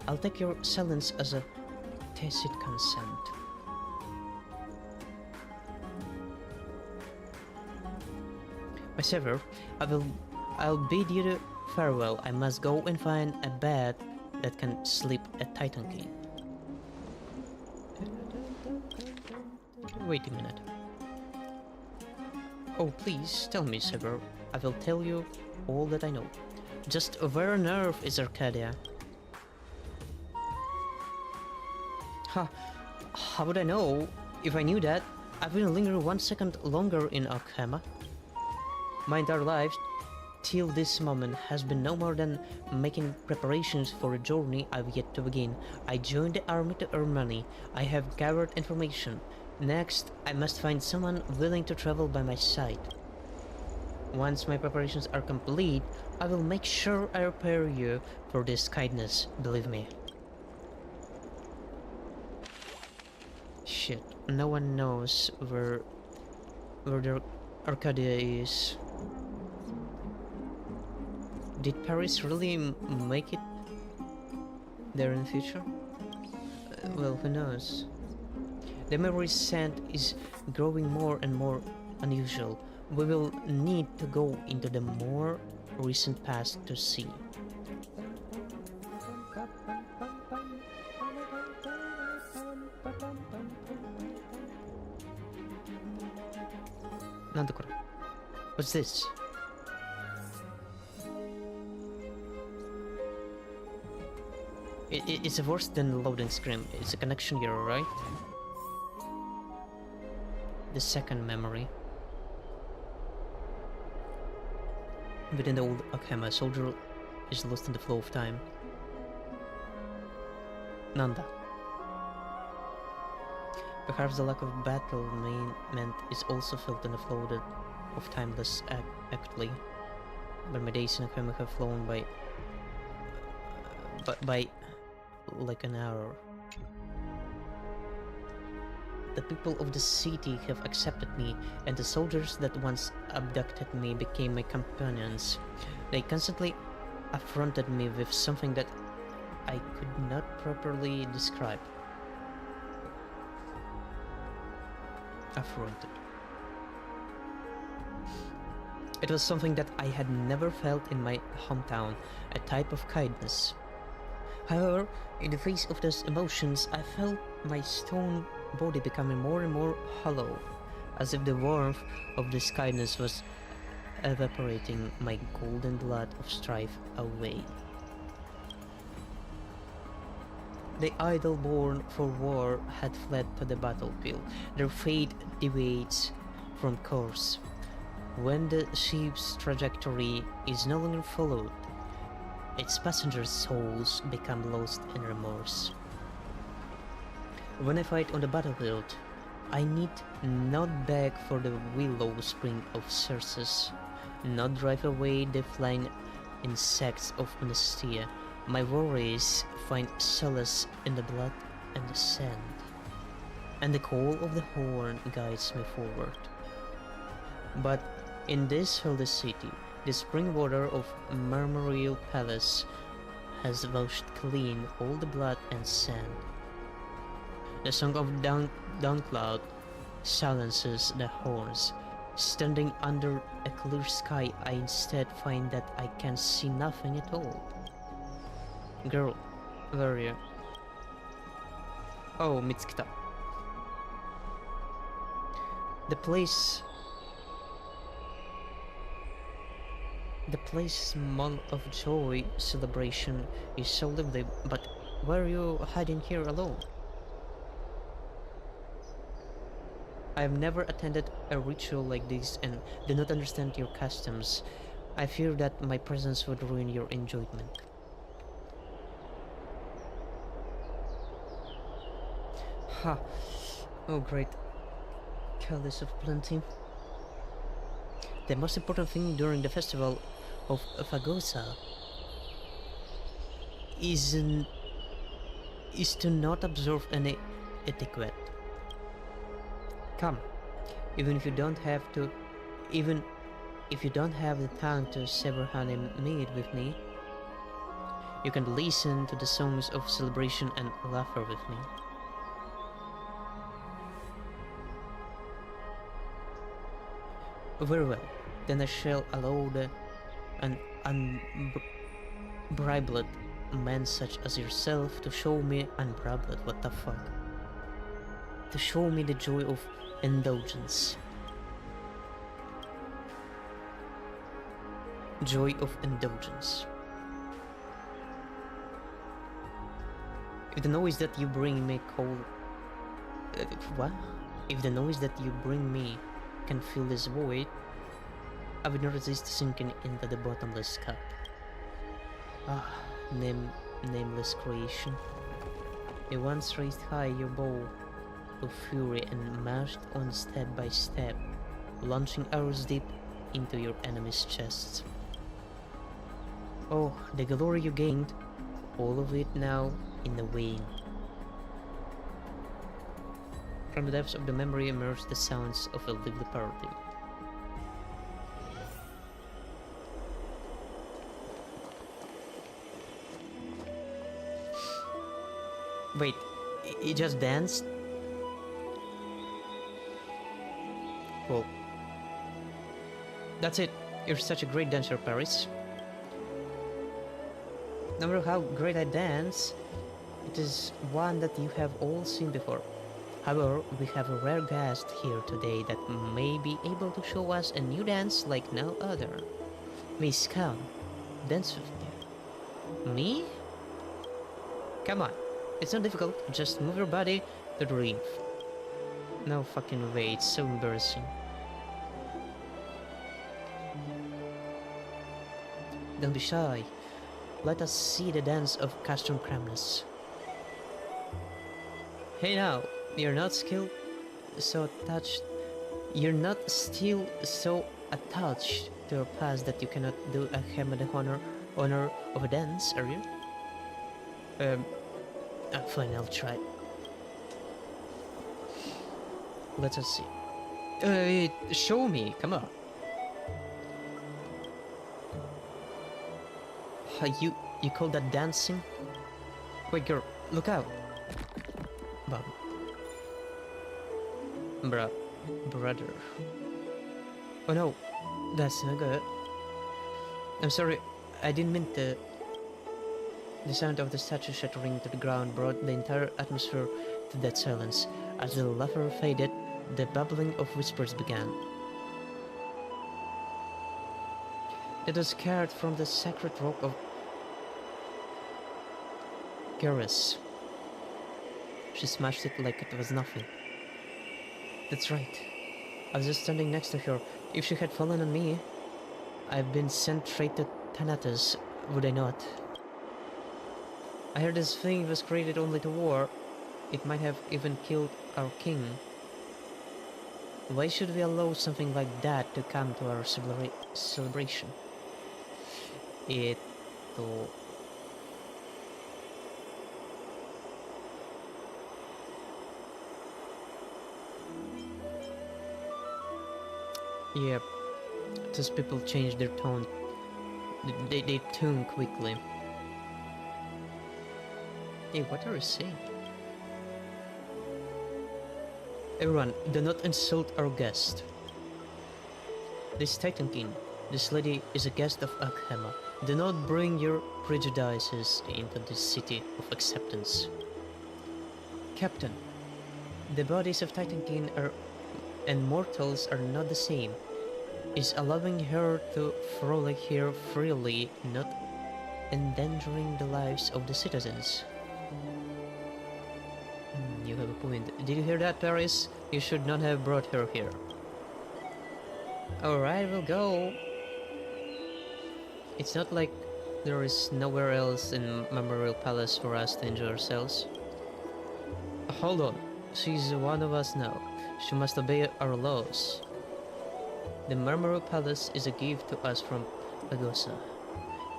I'll take your silence as a tacit consent. My savior, I'll bid you to farewell. I must go and find a bed that can sleep a Titan King. Wait a minute. Oh, please tell me, savior. I will tell you all that I know. Just where on earth is Arcadia? How would I know? If I knew that, I wouldn't linger 1 second longer in Okhama. My entire life, till this moment, has been no more than making preparations for a journey I've yet to begin. I joined the army to earn money. I have gathered information. Next, I must find someone willing to travel by my side. Once my preparations are complete, I will make sure I repay you for this kindness, believe me. Shit, no one knows where the Arcadia is. Did Paris really make it there in the future? Well, who knows? The memory sand is growing more and more unusual. We will need to go into the more recent past to see. なんだこれ? What's this? It's worse than the loading screen. It's a connection error, right? The second memory. Within the old Akhema, a soldier is lost in the flow of time. Nanda. Perhaps the lack of battlement is also felt in the flow of timeless actually. But my days in Akhema have flown by like an hour. The people of the city have accepted me, and the soldiers that once abducted me became my companions. They constantly affronted me with something that I could not properly describe. Affronted. It was something that I had never felt in my hometown, a type of kindness. However, in the face of those emotions, I felt my stone body becoming more and more hollow, as if the warmth of this kindness was evaporating my golden blood of strife away. The idol born for war had fled to the battlefield. Their fate deviates from course. When the ship's trajectory is no longer followed, its passengers' souls become lost in remorse. When I fight on the battlefield, I need not beg for the willow spring of Circes, not drive away the flying insects of Anestia. My worries find solace in the blood and the sand, and the call of the horn guides me forward. But in this holy city, the spring water of Marmoreal Palace has washed clean all the blood and sand. The song of Downcloud silences the horns. Standing under a clear sky, I instead find that I can see nothing at all. Girl, where are you? Oh, Mitsuki. The place small of joy celebration is so lively, but why are you hiding here alone? I have never attended a ritual like this and do not understand your customs. I fear that my presence would ruin your enjoyment. Ha! Oh great. Chalice of plenty. The most important thing during the festival of Fagosa is to not observe any etiquette. Come, even if you don't have the tongue to sever honey mead with me, you can listen to the songs of celebration and laughter with me. Very well, then I shall allow an unbridled man such as yourself to show me unbridled, what the fuck? To show me the joy of indulgence. Joy of indulgence. If the noise that you bring me what? If the noise that you bring me can fill this void, I would not resist sinking into the bottomless cup. Ah, nameless creation. You once raised high your bow of fury and marched on step by step, launching arrows deep into your enemy's chests. Oh, the glory you gained, all of it now in the wane. From the depths of the memory emerged the sounds of a lively party. Wait, he just danced? Well, that's it. You're such a great dancer, Paris. No matter how great I dance, it is one that you have all seen before. However, we have a rare guest here today that may be able to show us a new dance like no other. Miss, come, dance with me. Me? Come on, it's not difficult, just move your body to the rhythm. No fucking way, it's so embarrassing. Don't be shy. Let us see the dance of custom cramness. Hey now, you're not skilled so attached. You're not still so attached to your past that you cannot do a hema the honor of a dance, are you? Fine, I'll try. Let us see. Show me, come on. You call that dancing? Wait, girl, look out. Bob. Brother. Oh no, that's not good. I'm sorry, I didn't mean to. The sound of the statue shattering to the ground brought the entire atmosphere to dead silence. As the laughter faded, the babbling of whispers began. It was carried from the sacred rock of Geras. She smashed it like it was nothing. That's right. I was just standing next to her. If she had fallen on me, I've been sent straight to Thanatos, would I not? I heard this thing was created only to war. It might have even killed our king. Why should we allow something like that to come to our celebration? Yeah, those people change their tone. They tune quickly. Hey, what are you saying? Everyone, do not insult our guest. This Titan King, this lady is a guest of Akhema. Do not bring your prejudices into this city of acceptance. Captain, the bodies of Titan King and mortals are not the same. Is allowing her to frolic here freely not endangering the lives of the citizens? You have a point. Did you hear that, Paris? You should not have brought her here. Alright, we'll go. It's not like there is nowhere else in Memorial Palace for us to enjoy ourselves. Hold on. She's one of us now. She must obey our laws. The Memorial Palace is a gift to us from Agosa,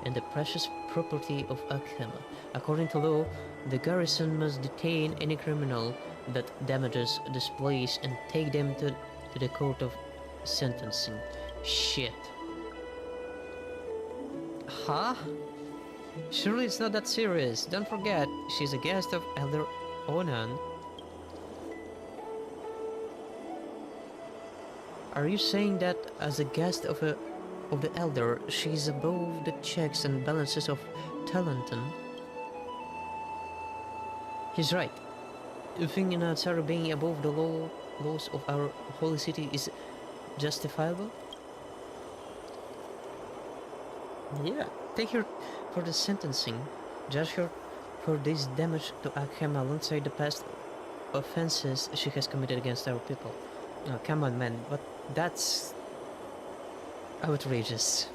and the precious property of Akhema. According to law, the garrison must detain any criminal that damages this place and take them to the court of sentencing. Shit. Huh? Surely it's not that serious. Don't forget, she's a guest of Elder Onan. Are you saying that as a guest of the Elder, she's above the checks and balances of Talenton? He's right. You think an outsider being above the laws of our holy city is justifiable? Yeah, take her for the sentencing. Judge her for this damage to Akhema alongside the past offenses she has committed against our people. Oh, come on, man, but that's outrageous.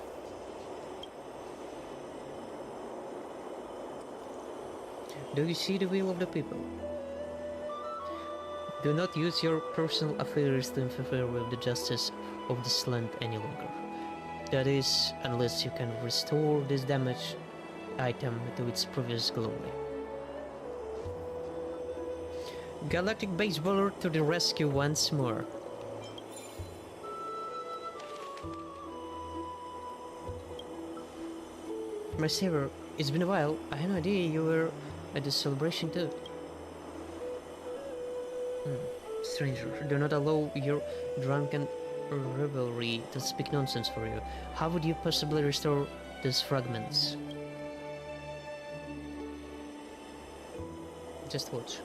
Do you see the will of the people? Do not use your personal affairs to interfere with the justice of this land any longer. That is, unless you can restore this damaged item to its previous glory. Galactic Baseballer to the rescue once more. My savior, it's been a while. I had no idea you were at the celebration too. Stranger, do not allow your drunken revelry to speak nonsense for you. How would you possibly restore these fragments? Just watch.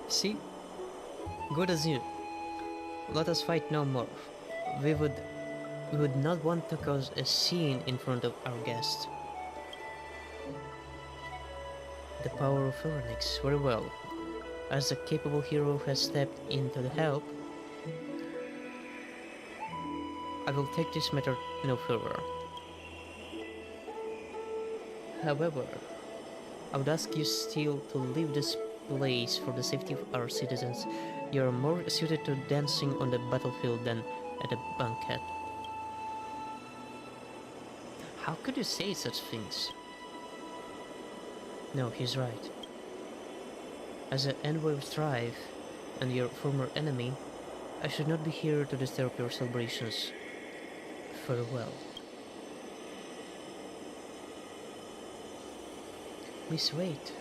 See? Good as you. Let us fight no more. We would not want to cause a scene in front of our guests. The power of Phoenix, very well. As a capable hero who has stepped in to help, I will take this matter no further. However, I would ask you still to leave this place for the safety of our citizens. You are more suited to dancing on the battlefield than at a banquet. How could you say such things? No, he's right. As an envoy of strife and your former enemy, I should not be here to disturb your celebrations. Farewell. Please wait.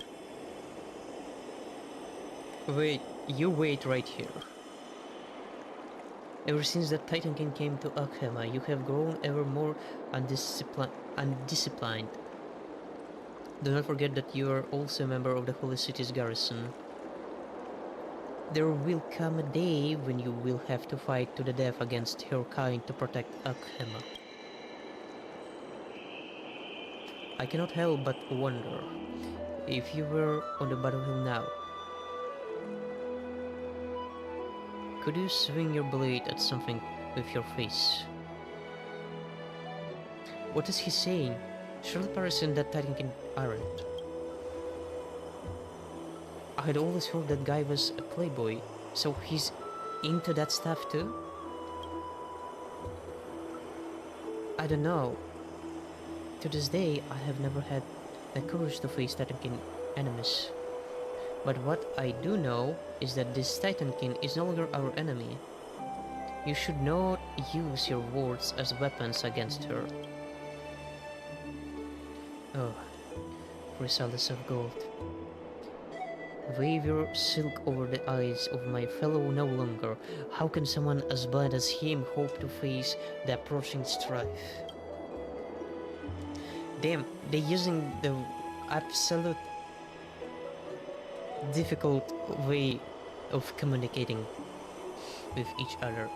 Wait, you wait right here. Ever since the Titan King came to Akhema, you have grown ever more undisciplined. Do not forget that you are also a member of the Holy City's garrison. There will come a day when you will have to fight to the death against her kind to protect Akhema. I cannot help but wonder, if you were on the battlefield now, could you swing your blade at something with your face? What is he saying? Surely Paris and that Titan King aren't. I had always heard that guy was a playboy, so he's into that stuff too? I don't know. To this day, I have never had the courage to face Titan King enemies. But what I do know is that this Titan King is no longer our enemy. You should not use your words as weapons against her. Oh, chrysalis of gold. Wave your silk over the eyes of my fellow no longer. How can someone as blind as him hope to face the approaching strife? Damn, they're using the absolute difficult way of communicating with each other.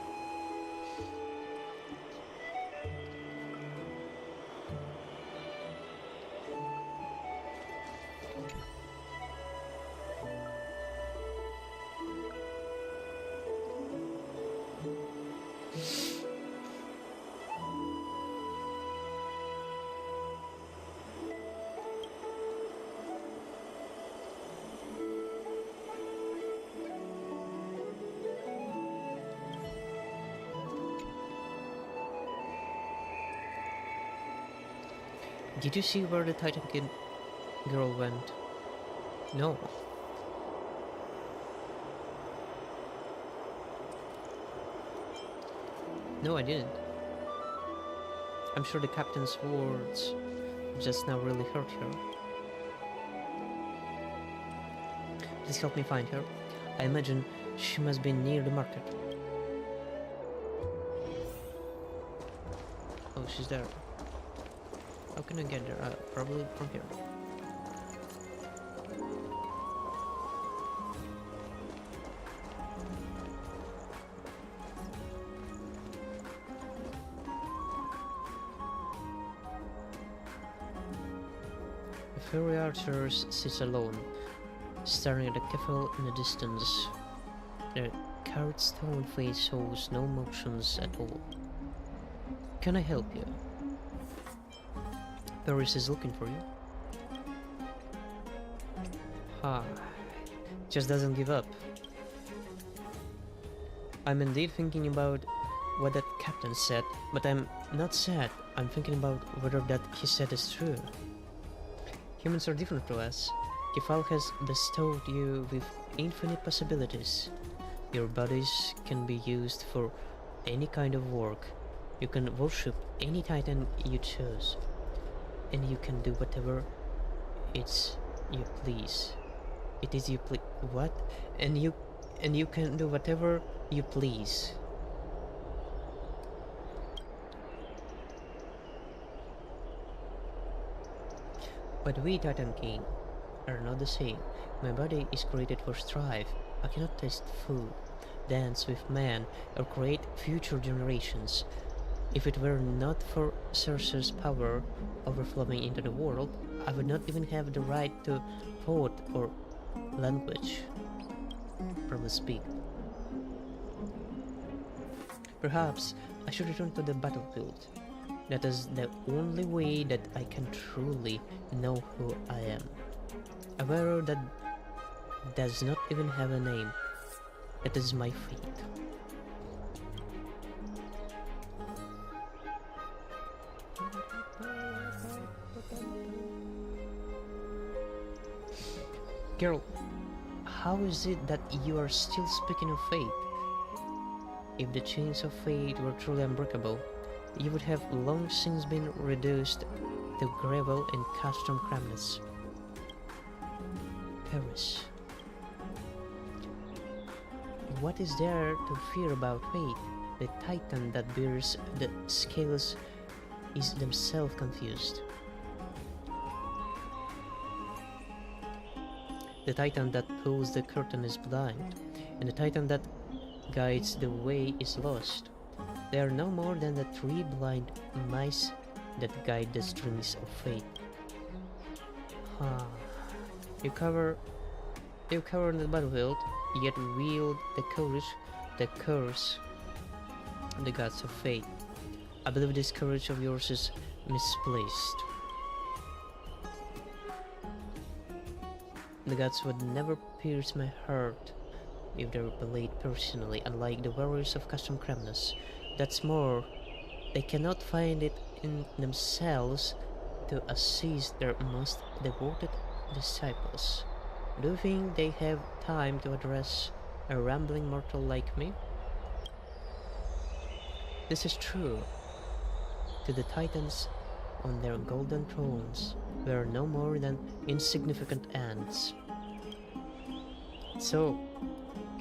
Did you see where the Titan King girl went? No. No, I didn't. I'm sure the captain's words just now really hurt her. Please help me find her. I imagine she must be near the market. Oh, she's there. How can I get there? Probably from here. The fairy archer sits alone, staring at the castle in the distance. Their carved stone face shows no motions at all. Can I help you? Paris is looking for you. Ha, just doesn't give up. I'm indeed thinking about what that captain said, but I'm not sad. I'm thinking about whether that he said is true. Humans are different to us. Kefal has bestowed you with infinite possibilities. Your bodies can be used for any kind of work. You can worship any titan you choose. And you can do whatever it's you please. It is you please. What? And you can do whatever you please. But we, Titan King, are not the same. My body is created for strife. I cannot taste food. dance with man or create future generations. If it were not for Cersei's power overflowing into the world, I would not even have the right to vote or language. Probably speak. Perhaps I should return to the battlefield. That is the only way that I can truly know who I am. A warrior that does not even have a name. That is my fate. Girl, how is it that you are still speaking of fate? If the chains of fate were truly unbreakable, you would have long since been reduced to gravel and custom cramness. Paris. What is there to fear about fate? The titan that bears the scales is themselves confused. The titan that pulls the curtain is blind, and the titan that guides the way is lost. They are no more than the three blind mice that guide the strings of fate. You cover the battlefield, yet wield the courage, the curse, the gods of fate. I believe this courage of yours is misplaced. The gods would never pierce my heart if they were belayed personally, unlike the warriors of custom cramness. That's more, they cannot find it in themselves to assist their most devoted disciples. Do you think they have time to address a rambling mortal like me? This is true. To the titans on their golden thrones, we are no more than insignificant ants. So,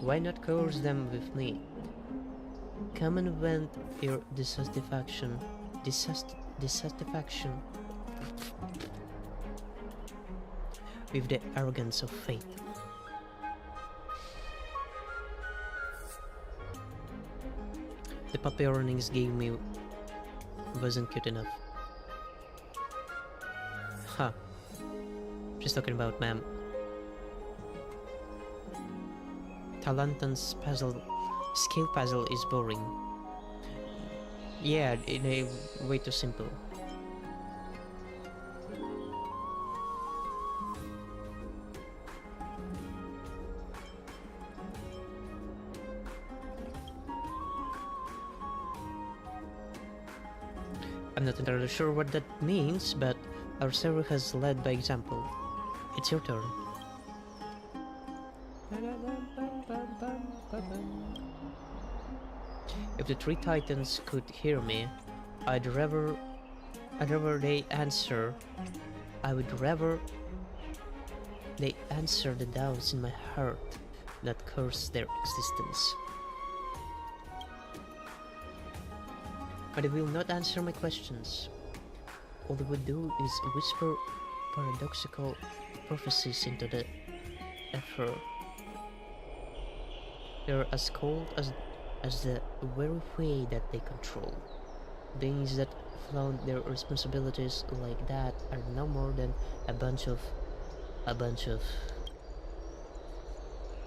why not coerce them with me? Come and vent your dissatisfaction with the arrogance of fate. The puppy earnings gave me wasn't cute enough. Huh. She's talking about ma'am. Talantan's skill puzzle is boring. Yeah, in a way too simple. I'm not entirely sure what that means, but our server has led by example. It's your turn. If the three titans could hear me, I'd rather they answer. I would rather they answer the doubts in my heart that curse their existence. But they will not answer my questions. All they would do is whisper paradoxical prophecies into the ether. They're as cold as the very way that they control. Beings that flaunt their responsibilities like that are no more than a bunch of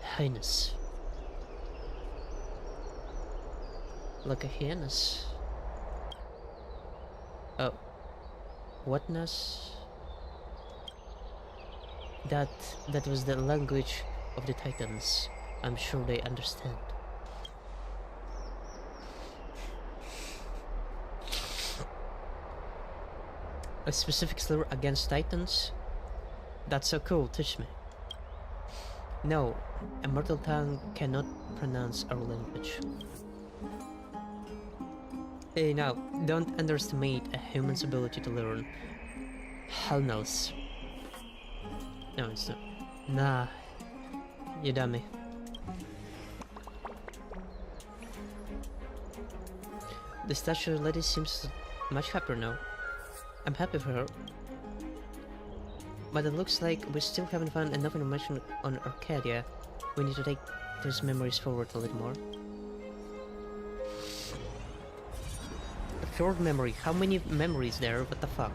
hyenas. Like a hyenas. Oh, whatness? That was the language of the titans. I'm sure they understand. A specific slur against titans? That's so cool, teach me. No, a mortal tongue cannot pronounce our language. Hey now, don't underestimate a human's ability to learn. Hell knows. No, it's not. Nah, you dummy. The statue lady seems much happier now. I'm happy for her. But it looks like we still haven't found enough information on Arcadia. We need to take these memories forward a little more. A third memory. How many memories there? What the fuck?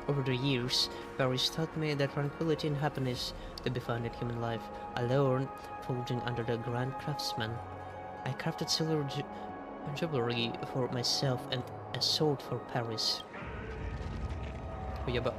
Over the years, Paris taught me that tranquility and happiness to be found in human life. I learned folding under the grand craftsman. I crafted silver jewelry for myself and a sword for Paris. Oh yeah, but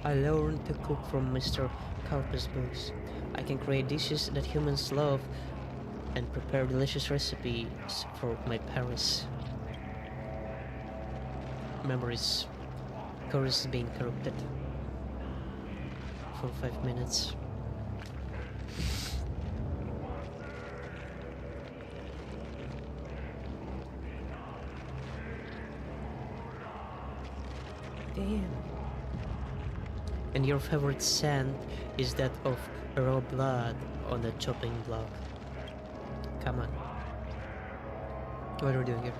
I learned to cook from Mr. Cowper's books. I can create dishes that humans love and prepare delicious recipes for my Paris. Memories. Chorus being corrupted. For 5 minutes. Damn. And your favorite scent is that of raw blood on the chopping block. Come on. What are we doing here?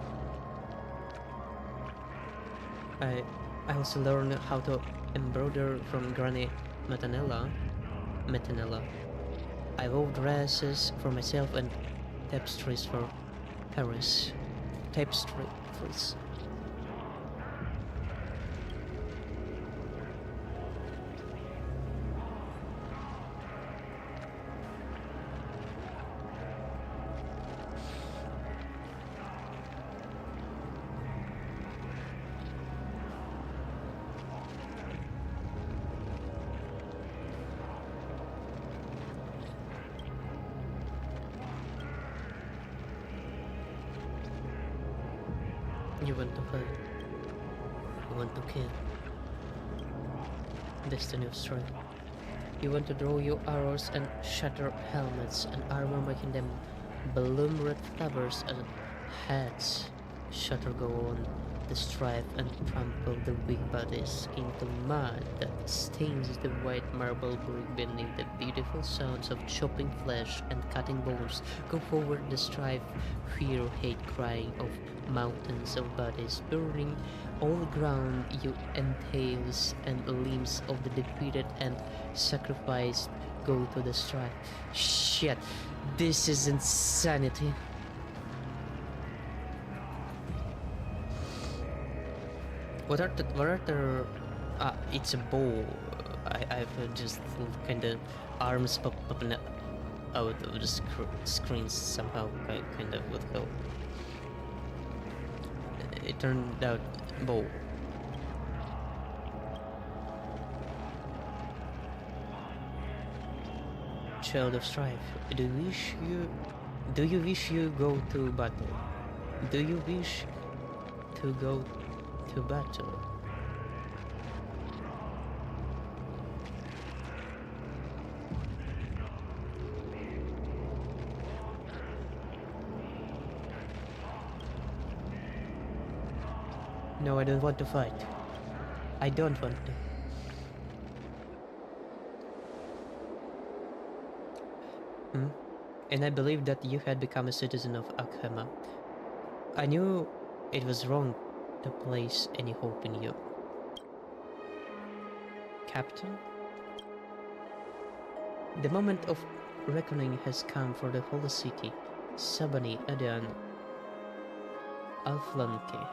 I also learned how to embroider from Granny Matanella. I wove dresses for myself and tapestries for Paris. Tapestries. You want to fight. You want to kill. Destiny of strength. You want to draw your arrows and shatter helmets and armor, making them bloom red flowers and heads. Shatter go on the strife and trample the weak bodies into mud that stains the white marble brick beneath the beautiful sounds of chopping flesh and cutting bones. Go forward the strife, fear, hate, crying of mountains of bodies burning all the ground you entails and limbs of the defeated and sacrificed go to the strife. Shit, this is insanity. What are the it's a bow. I've just kind of arms popping out of the screens somehow, kind of. What the hell? It turned out bow. Child of strife, do you wish you go to battle? Do you wish to go to battle? No, I don't want to fight. I don't want to. And I believed that you had become a citizen of Akhema. I knew it was wrong to place any hope in you. Captain? The moment of reckoning has come for the whole city. Sabani, Adan, Alflanke.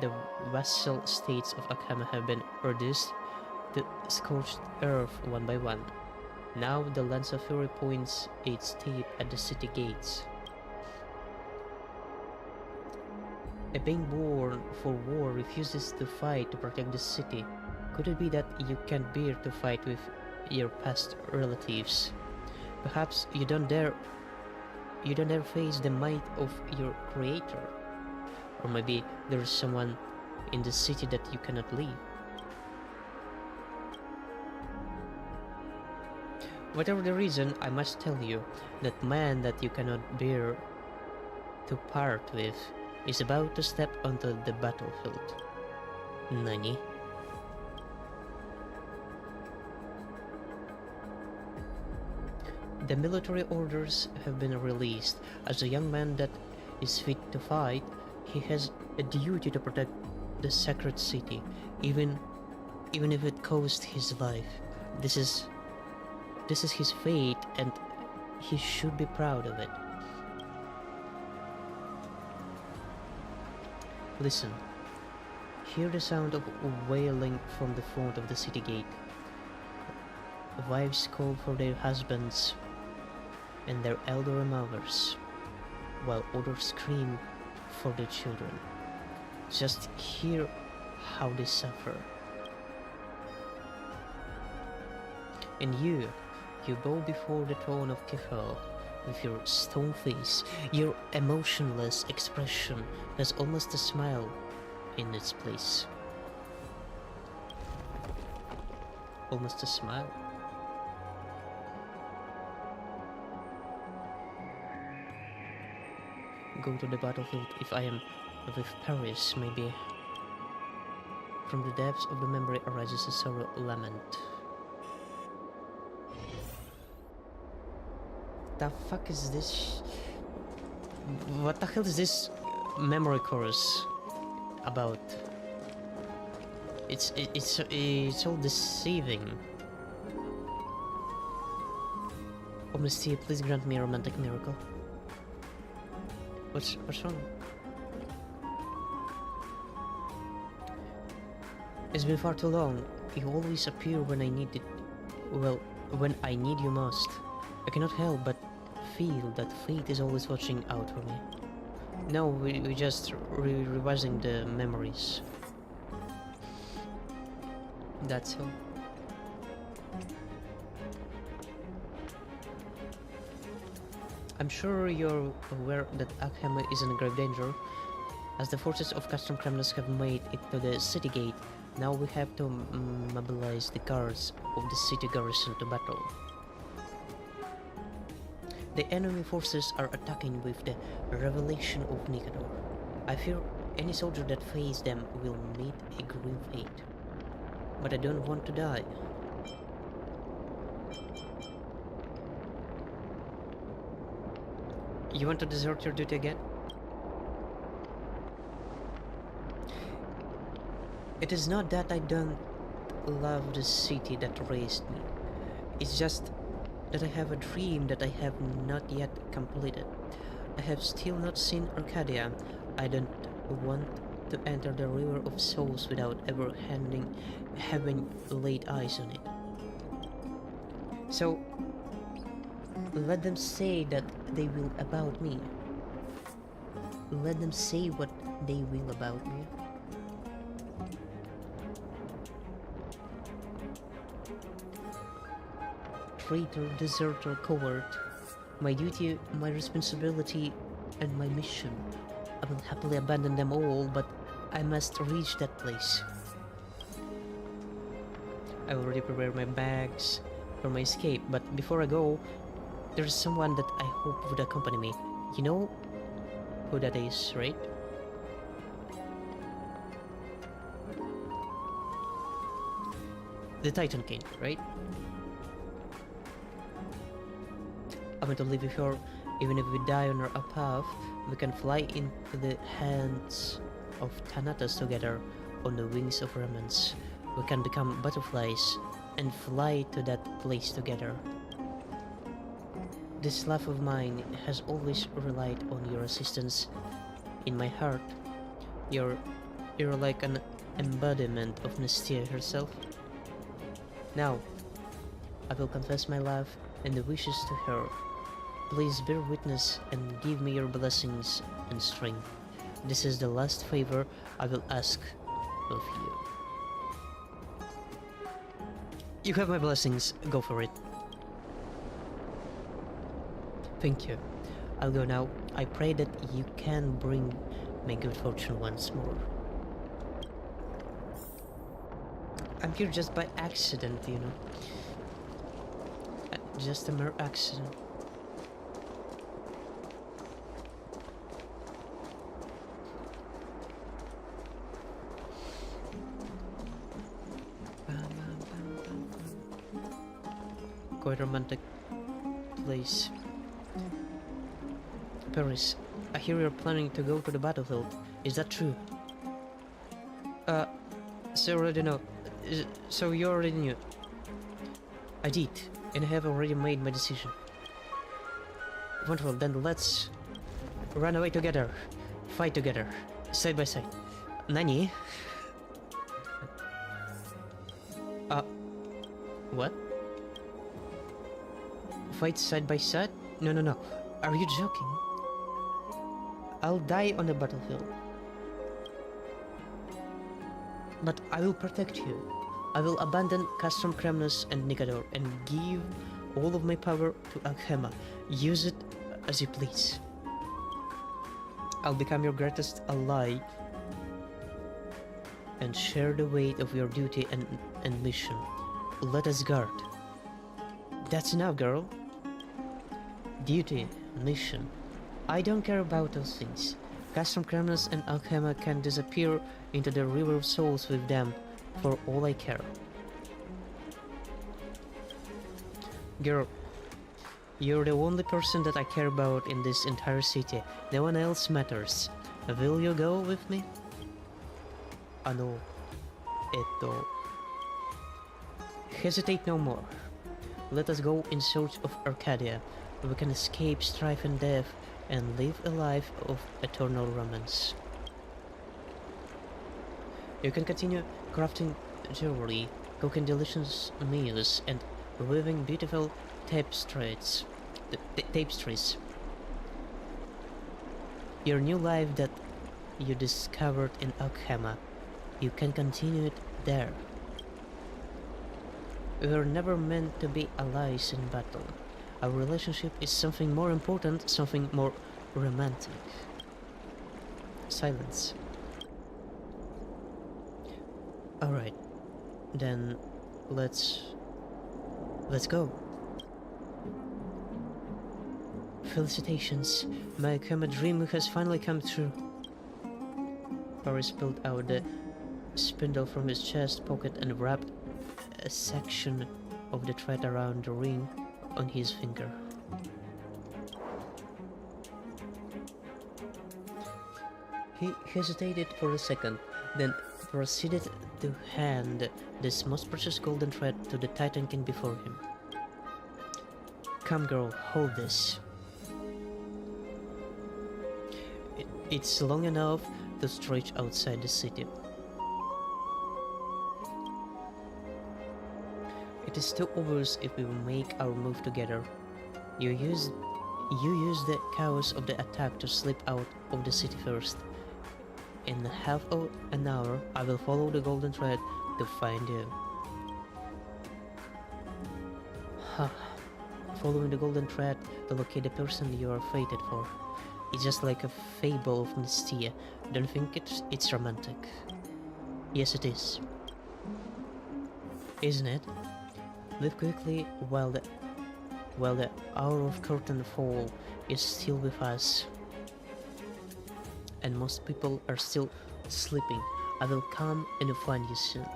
The vassal states of Akhema have been reduced to scorched earth one by one. Now the lance of fury points its teeth at the city gates. A being born for war refuses to fight to protect the city. Could it be that you can't bear to fight with your past relatives? Perhaps you don't dare face the might of your creator. Or maybe there is someone in the city that you cannot leave. Whatever the reason, I must tell you, that man that you cannot bear to part with is about to step onto the battlefield. Nani? The military orders have been released. As a young man that is fit to fight, he has a duty to protect the sacred city, even if it cost his life. This is his fate, and he should be proud of it. Listen. Hear the sound of wailing from the front of the city gate. Wives call for their husbands and their elderly mothers, while others scream for their children. Just hear how they suffer. And you bow before the throne of Kefal with your stone face. Your emotionless expression has almost a smile in its place. Almost a smile. Go to the battlefield if I am with Paris, maybe. From the depths of the memory arises a sorrow lament. The fuck is this? What the hell is this memory chorus about? It's so deceiving. Oh, Mystia, please grant me a romantic miracle. What's wrong? It's been far too long. You always appear when I need it. Well, when I need you most. I cannot help but feel that fate is always watching out for me. No, we just revising the memories. That's all. I'm sure you're aware that Akhem is in grave danger. As the forces of Custom Kremlis have made it to the city gate, now we have to mobilize the guards of the city garrison to battle. The enemy forces are attacking with the revelation of Nikador. I fear any soldier that faces them will meet a grim fate. But I don't want to die. You want to desert your duty again? It is not that I don't love the city that raised me. It's just that I have a dream that I have not yet completed. I have still not seen Arcadia. I don't want to enter the river of souls without ever having laid eyes on it. So, let them say that they will about me. Let them say what they will about me. Traitor, deserter, coward. My duty, my responsibility, and my mission. I will happily abandon them all, but I must reach that place. I already prepared my bags for my escape, but before I go, there's someone that I hope would accompany me. You know who that is, right? The Titan King, right? I'm going to leave you here. Even if we die on our path, we can fly into the hands of Thanatos together on the wings of Ramans. We can become butterflies and fly to that place together. This love of mine has always relied on your assistance. In my heart, you're like an embodiment of Nestia herself. Now, I will confess my love and the wishes to her. Please bear witness and give me your blessings and strength. This is the last favor I will ask of you. You have my blessings. Go for it. Thank you. I'll go now. I pray that you can bring me good fortune once more. I'm here just by accident, you know. Just a mere accident. Quite romantic place. Paris, I hear you're planning to go to the battlefield. Is that true? So you already know. So you already knew. I did, and I have already made my decision. Wonderful, then let's run away together. Fight together. Side by side. Nani? What? Fight side by side? No. Are you joking? I'll die on the battlefield. But I will protect you. I will abandon Castrum Kremnus and Nicador and give all of my power to Alchema. Use it as you please. I'll become your greatest ally and share the weight of your duty and mission. Let us guard. That's enough, girl. Duty, mission. I don't care about those things. Castrum Kremnus and Alchema can disappear into the river of souls with them, for all I care. Girl, you're the only person that I care about in this entire city. No one else matters. Will you go with me? Hesitate no more. Let us go in search of Arcadia. We can escape strife and death and live a life of eternal romance. You can continue crafting jewelry, cooking delicious meals, and weaving beautiful tapestries. Your new life that you discovered in Alchema, you can continue it there. We were never meant to be allies in battle. Our relationship is something more important, something more romantic. Silence. Alright, then let's go. Felicitations, my Alchema dream has finally come true. Paris pulled out the spindle from his chest pocket and wrapped a section of the thread around the ring on his finger. He hesitated for a second, then proceeded to hand this most precious golden thread to the Titan King before him. Come girl, hold this. It's long enough to stretch outside the city. It is too obvious if we make our move together. You use the chaos of the attack to slip out of the city first. In half an hour, I will follow the golden thread to find you. Following the golden thread to locate the person you are fated for. It's just like a fable of Mystia. Don't think it's romantic. Yes, it is. Isn't it? Live quickly while the hour of curtain fall is still with us. And most people are still sleeping. I will come and find you soon.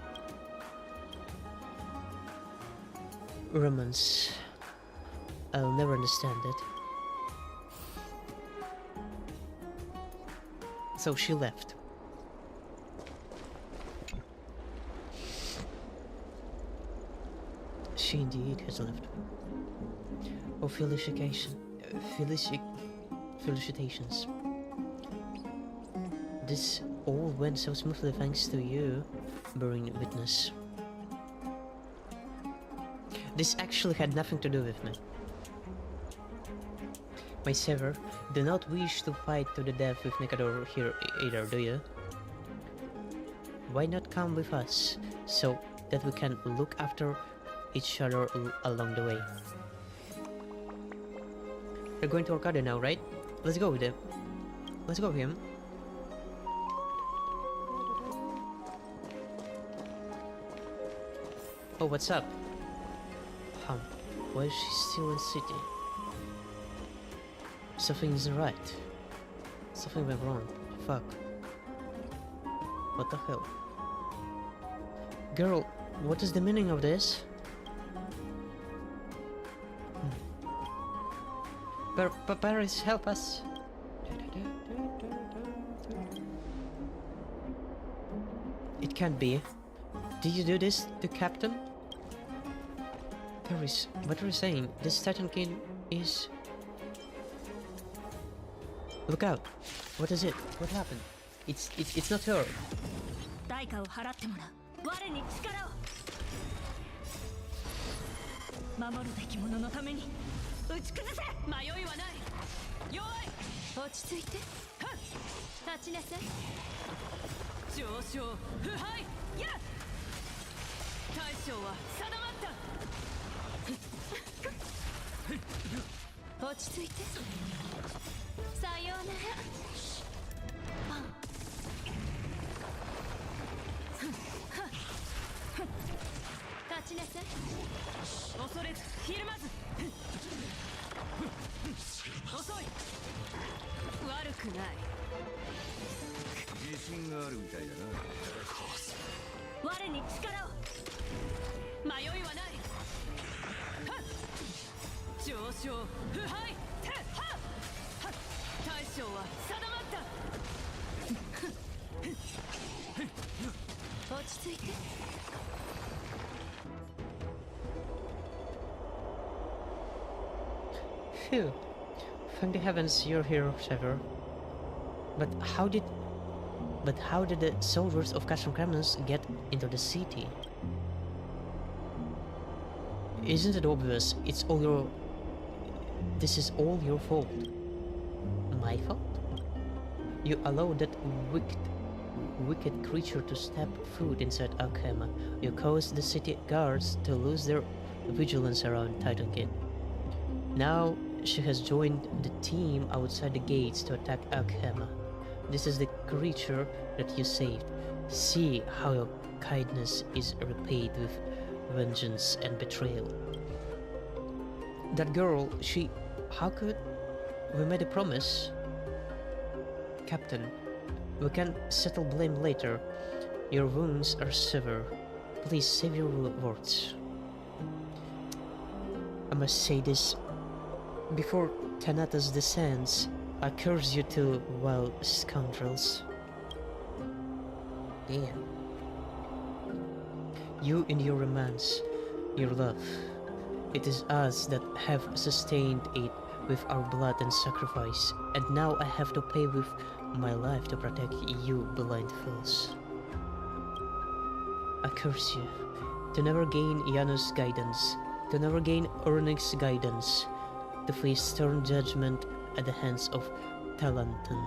Romance. I'll never understand it. So she left. She indeed has left. Oh, felicitations. This all went so smoothly thanks to you, bearing witness. This actually had nothing to do with me. My savior, do not wish to fight to the death with Nicador here either, do you? Why not come with us, so that we can look after each other along the way. We're going to Arcadia now, right? Let's go with him. Let's go with him. Oh, what's up? Why is she still in city? Something isn't right. Something went wrong. Fuck. What the hell? Girl, what is the meaning of this? Paris, help us! It can't be. Did you do this to Captain? Paris, what are you saying? This Titan King is... Look out! What is it? What happened? It's not her. 代価を払ってもらう。我に力を。守るべき者のために打ち崩せ。迷いはない。弱い。落ち着いて。立ちなさい。上昇腐敗や。大将は定まった。落ち着いて。さようなら。パン。立ちなさい。恐れずひるまず。遅い。悪くない。自信があるみたいだな。我に力を。迷いはない。上昇腐敗。大将は定まった。落ち着いて。Phew. Thank the heavens you're here, Trevor. But how did the soldiers of Castrum Kremlins get into the city? Isn't it obvious? This is all your fault. My fault? You allowed that wicked creature to step foot inside Alchema. You caused the city guards to lose their vigilance around Titankin. Now she has joined the team outside the gates to attack Alchema. This is the creature that you saved. See how your kindness is repaid with vengeance and betrayal. That girl, how could... We made a promise. Captain, we can settle blame later. Your wounds are severe. Please save your words. I must say this. Before Thanatos descends, I curse you two wild scoundrels. Damn. You and your romance, your love. It is us that have sustained it with our blood and sacrifice, and now I have to pay with my life to protect you blind fools. I curse you, to never gain Janus' guidance, to never gain Ornig's guidance, to face stern judgment at the hands of Talanton.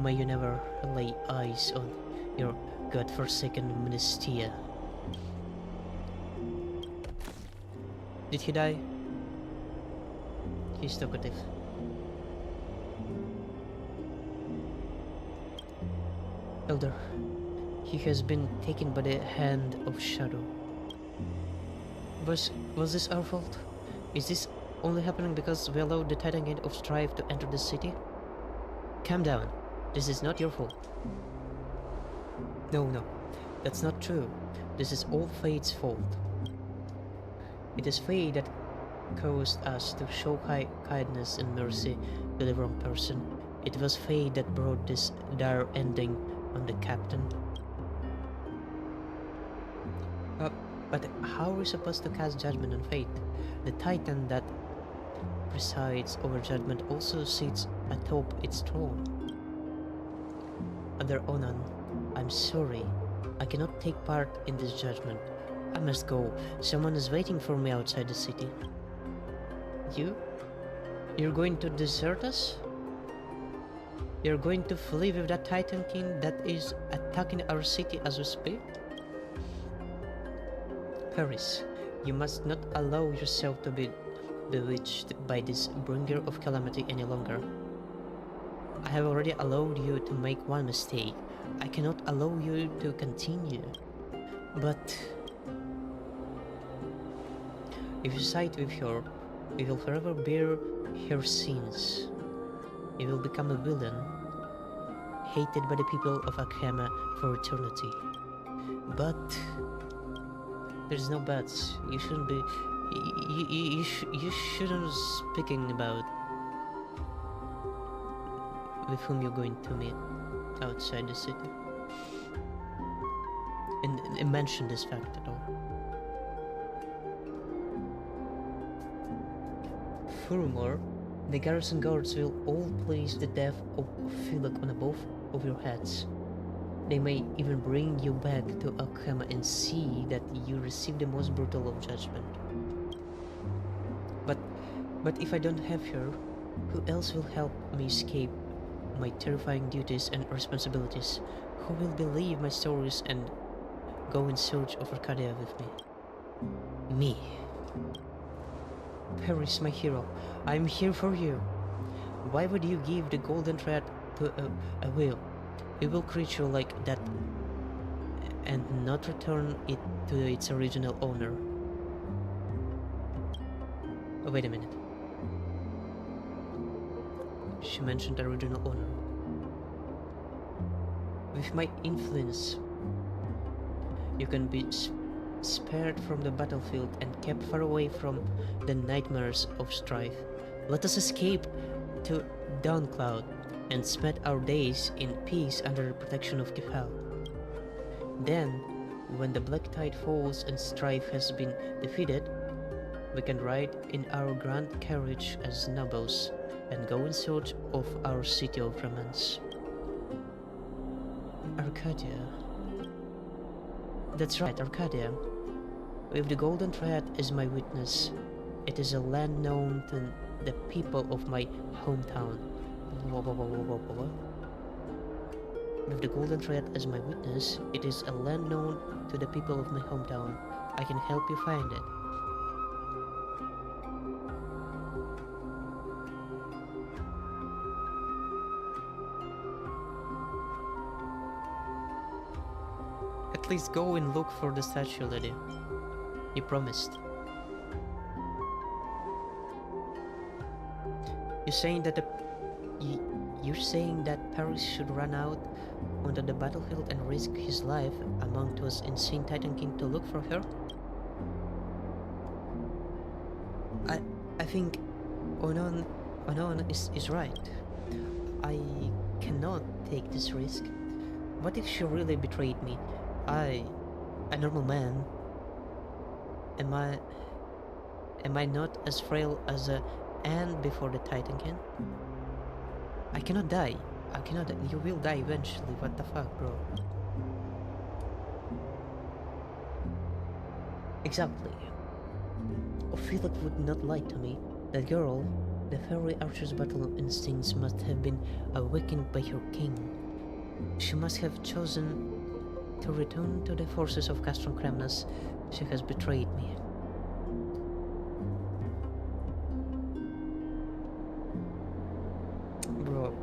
May you never lay eyes on your godforsaken Ministia. Did he die? He's talkative. Elder, he has been taken by the hand of Shadow. Was this our fault? Is this only happening because we allowed the Titan Gate of Strife to enter the city? Calm down. This is not your fault. No, that's not true. This is all Fate's fault. It is Fate that caused us to show kindness and mercy to the wrong person. It was Fate that brought this dire ending on the captain. But how are we supposed to cast judgment on Fate? The Titan that presides over judgment also sits atop its throne. Under Onan, I'm sorry. I cannot take part in this judgment. I must go. Someone is waiting for me outside the city. You? You're going to desert us? You're going to flee with that Titan King that is attacking our city as we speak? Paris, you must not allow yourself to be bewitched by this bringer of calamity any longer. I have already allowed you to make one mistake. I cannot allow you to continue. But if you side with her, you will forever bear her sins. You will become a villain, hated by the people of Akama for eternity. But there's no buts. You shouldn't be. You shouldn't speaking about with whom you're going to meet outside the city. And mention this fact at all. Furthermore, the garrison guards will all place the death of Philip on above of your heads. They may even bring you back to Akama and see that you receive the most brutal of judgment. But if I don't have her, who else will help me escape my terrifying duties and responsibilities? Who will believe my stories and go in search of Arcadia with me? Me. Paris, my hero, I'm here for you. Why would you give the golden thread to a whale, evil creature like that, and not return it to its original owner? Oh, wait a minute. She mentioned the original owner. With my influence, you can be spared from the battlefield and kept far away from the nightmares of strife. Let us escape to Dawncloud and spend our days in peace under the protection of Kifal. Then, when the black tide falls and strife has been defeated, we can ride in our grand carriage as nobles and go in search of our city of romance. Arcadia. That's right, Arcadia. With the golden thread as my witness, it is a land known to the people of my hometown. With the golden thread as my witness, it is a land known to the people of my hometown. I can help you find it. At least go and look for the statue, lady. You promised. You're saying that you're saying that Paris should run out onto the battlefield and risk his life among those insane Titan King to look for her? I think Onon is right. I cannot take this risk. What if she really betrayed me? A normal man, am I not as frail as a ant before the Titan King? I cannot die. You will die eventually. What the fuck, bro? Exactly. Philip would not lie to me. That girl, the fairy archer's battle instincts must have been awakened by her king. She must have chosen to return to the forces of Castron Kremnas. She has betrayed me. Bro,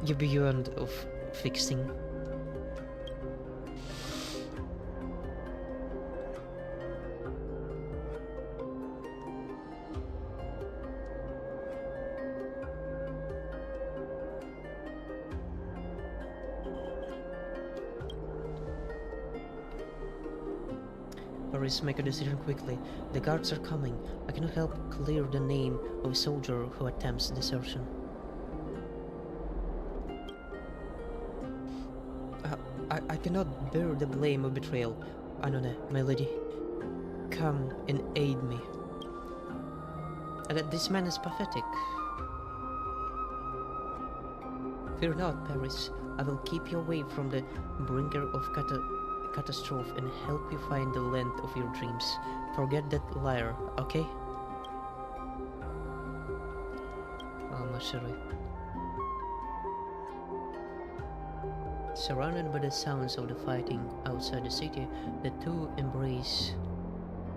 you're beyond of fixing. Paris, make a decision quickly. The guards are coming. I cannot help clear the name of a soldier who attempts desertion. I cannot bear the blame of betrayal. Anone, my lady, come and aid me. This man is pathetic. Fear not, Paris. I will keep you away from the bringer of catastrophe and help you find the land of your dreams. Forget that liar, okay? Surrounded by the sounds of the fighting outside the city, the two embrace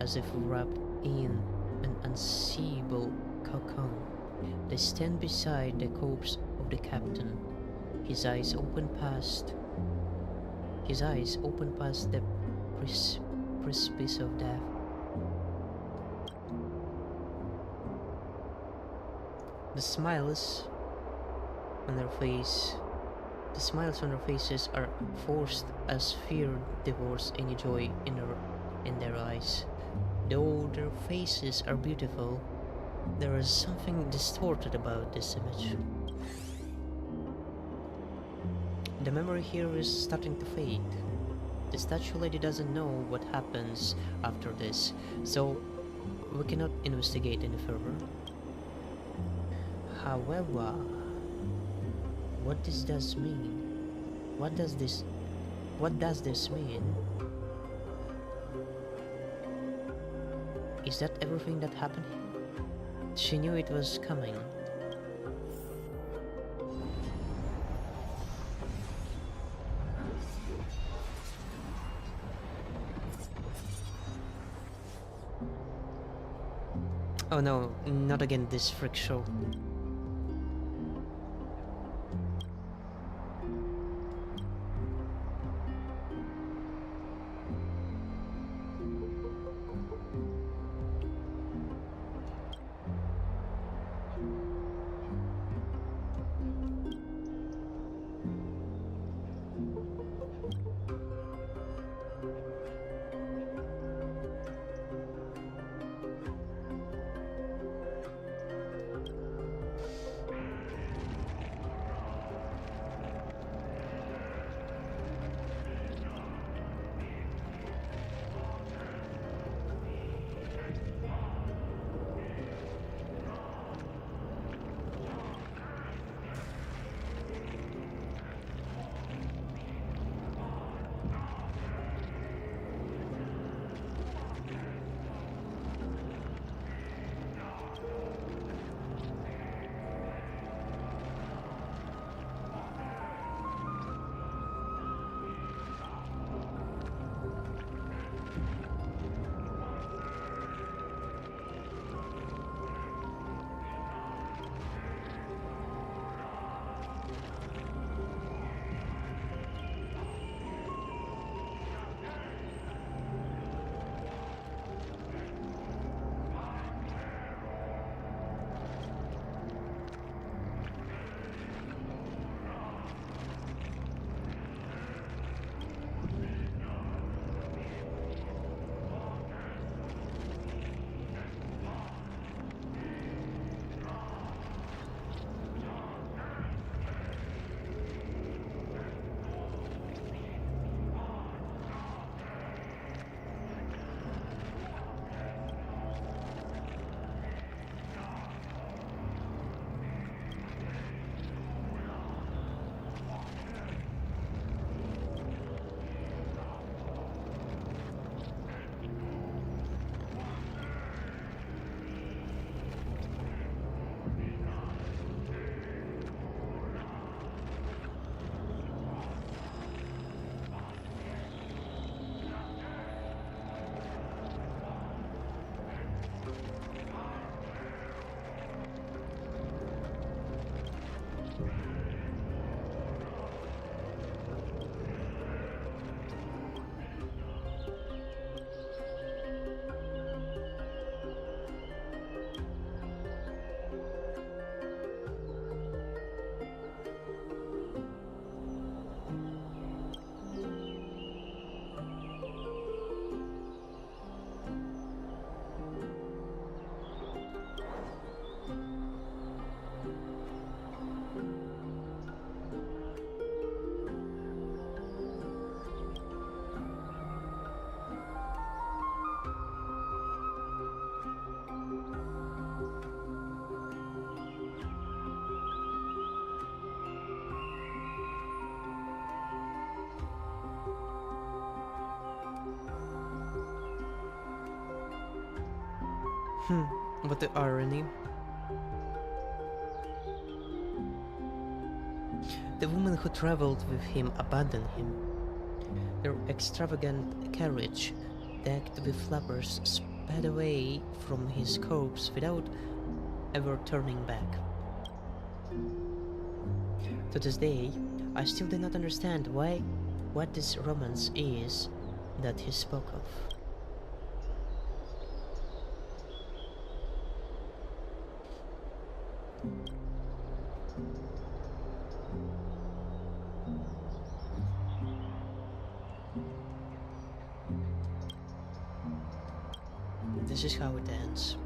as if wrapped in an unseeable cocoon. They stand beside the corpse of the captain, his eyes open past the precipice of death. The smiles on their faces are forced as fear devours any joy in their eyes. Though their faces are beautiful, there is something distorted about this image. The memory here is starting to fade. The statue lady doesn't know what happens after this, so we cannot investigate any further. However, what this does mean? What does this mean? Is that everything that happened? She knew it was coming. Oh no, not again this freak show. But the irony. The woman who traveled with him abandoned him. Their extravagant carriage, decked with flowers, sped away from his corpse without ever turning back. To this day, I still do not understand what this romance is that he spoke of. This is how it ends.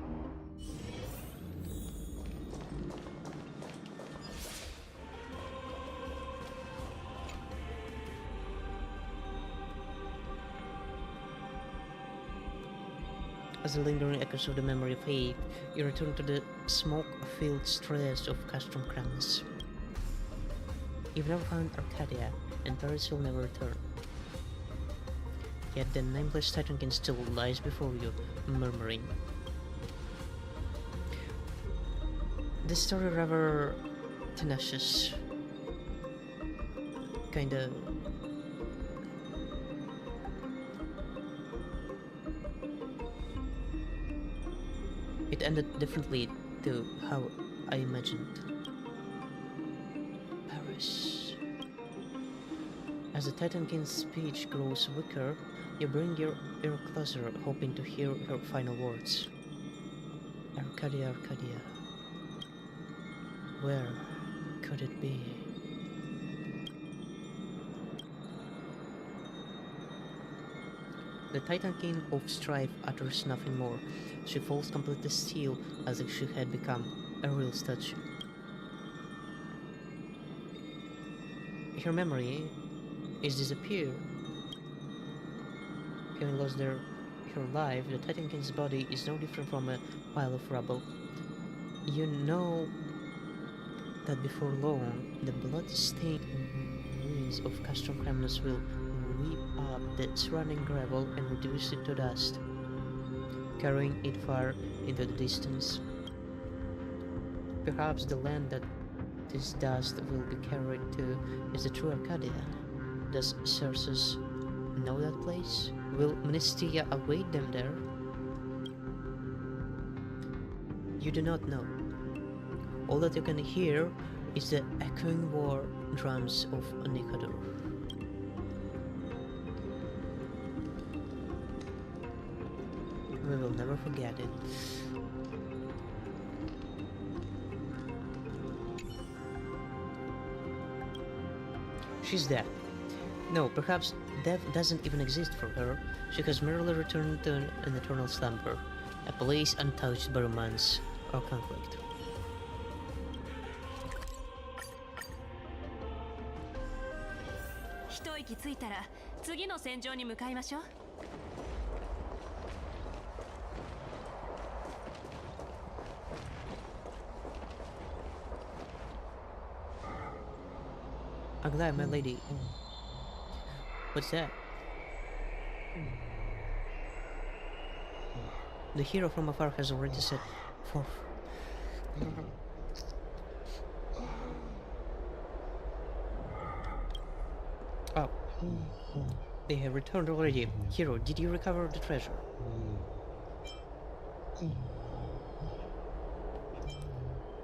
As the lingering echoes of the memory fade, you return to the smoke-filled stretch of Castrum Cramus. You've never found Arcadia, and Paris will never return. Yet the nameless Titankin still lies before you, murmuring. This story rather tenacious. Kinda... It ended differently to how I imagined. Paris. As the Titankin's speech grows weaker, you bring your ear closer, hoping to hear her final words. Arcadia, Arcadia. Where could it be? The Titankin of Strife utters nothing more. She falls completely still, as if she had become a real statue. Her memory is disappeared. Having lost her life, the Titankin's body is no different from a pile of rubble. You know that before long, the blood-stained ruins of Castrum Cramus will sweep up the surrounding gravel and reduce it to dust, carrying it far into the distance. Perhaps the land that this dust will be carried to is the true Arcadia. Does Cersus know that place? Will Mnestia await them there? You do not know. All that you can hear is the echoing war drums of Nikador. We will never forget it. She's dead. No, perhaps death doesn't even exist for her. She has merely returned to an eternal slumber, a place untouched by romance or conflict. Aglaia, my lady. What's that? The hero from afar has already set forth. Oh. They have returned already. Hero, did you recover the treasure?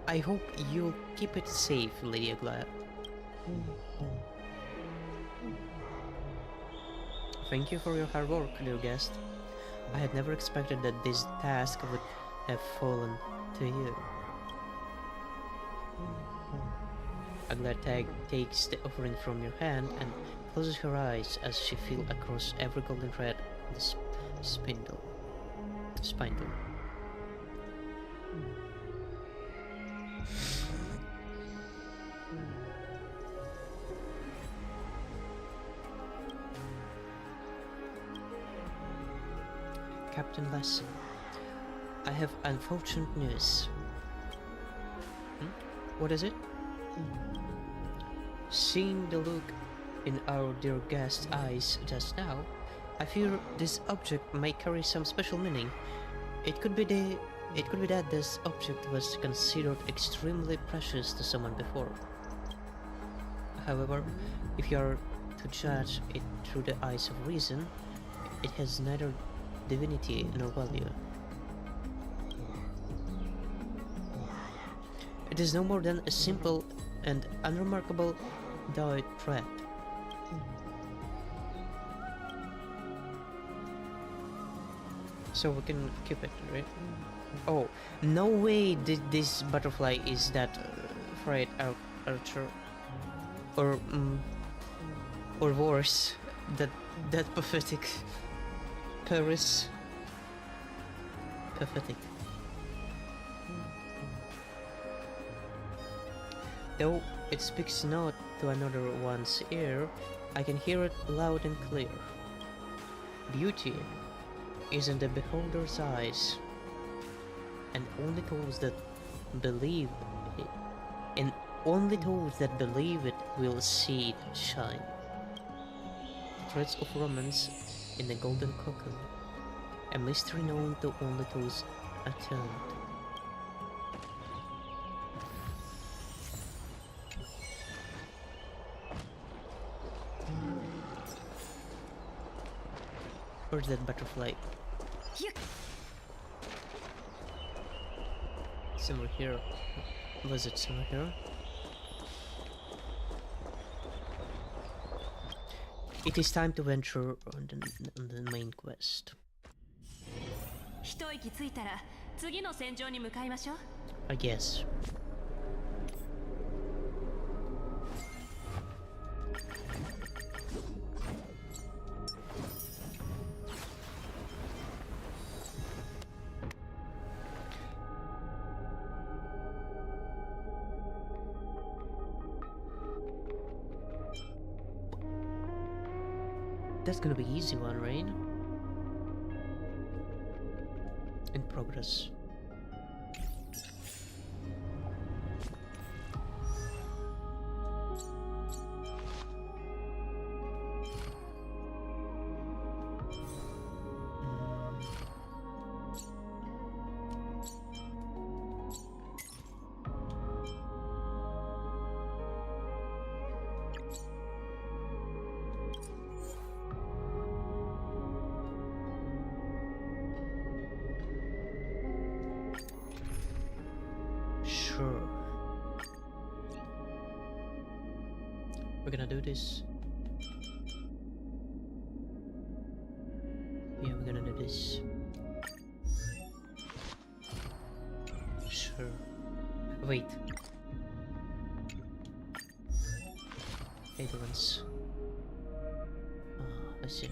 I hope you'll keep it safe, Lady Aglaia. Thank you for your hard work, dear guest. I had never expected that this task would have fallen to you. Aglaia takes the offering from your hand and closes her eyes as she feels across every golden thread of the spindle. Captain Lasson, I have unfortunate news. What is it? Seeing the look in our dear guest's eyes just now, I fear this object may carry some special meaning. It could be that this object was considered extremely precious to someone before. However, if you are to judge it through the eyes of reason, it has neither divinity nor value. It is no more than a simple and unremarkable Daoit thread. So we can keep it, right? Oh, no way this butterfly is that fried archer, or worse, that pathetic Paris. Pathetic. Though it speaks not to another one's ear, I can hear it loud and clear. Beauty is in the beholder's eyes, and only those that believe it, will see it shine. The threads of romance in the golden cocoon, a mystery known to only those attuned. Where's that butterfly? Somewhere here. Was it somewhere here? It is time to venture on the main quest. 一息ついたら次の戦場に向かいましょう。 I guess. That's gonna be easy one, right? In progress. Sure. We're gonna do this. Yeah, we're gonna do this. Sure. Wait. Evidence. I see.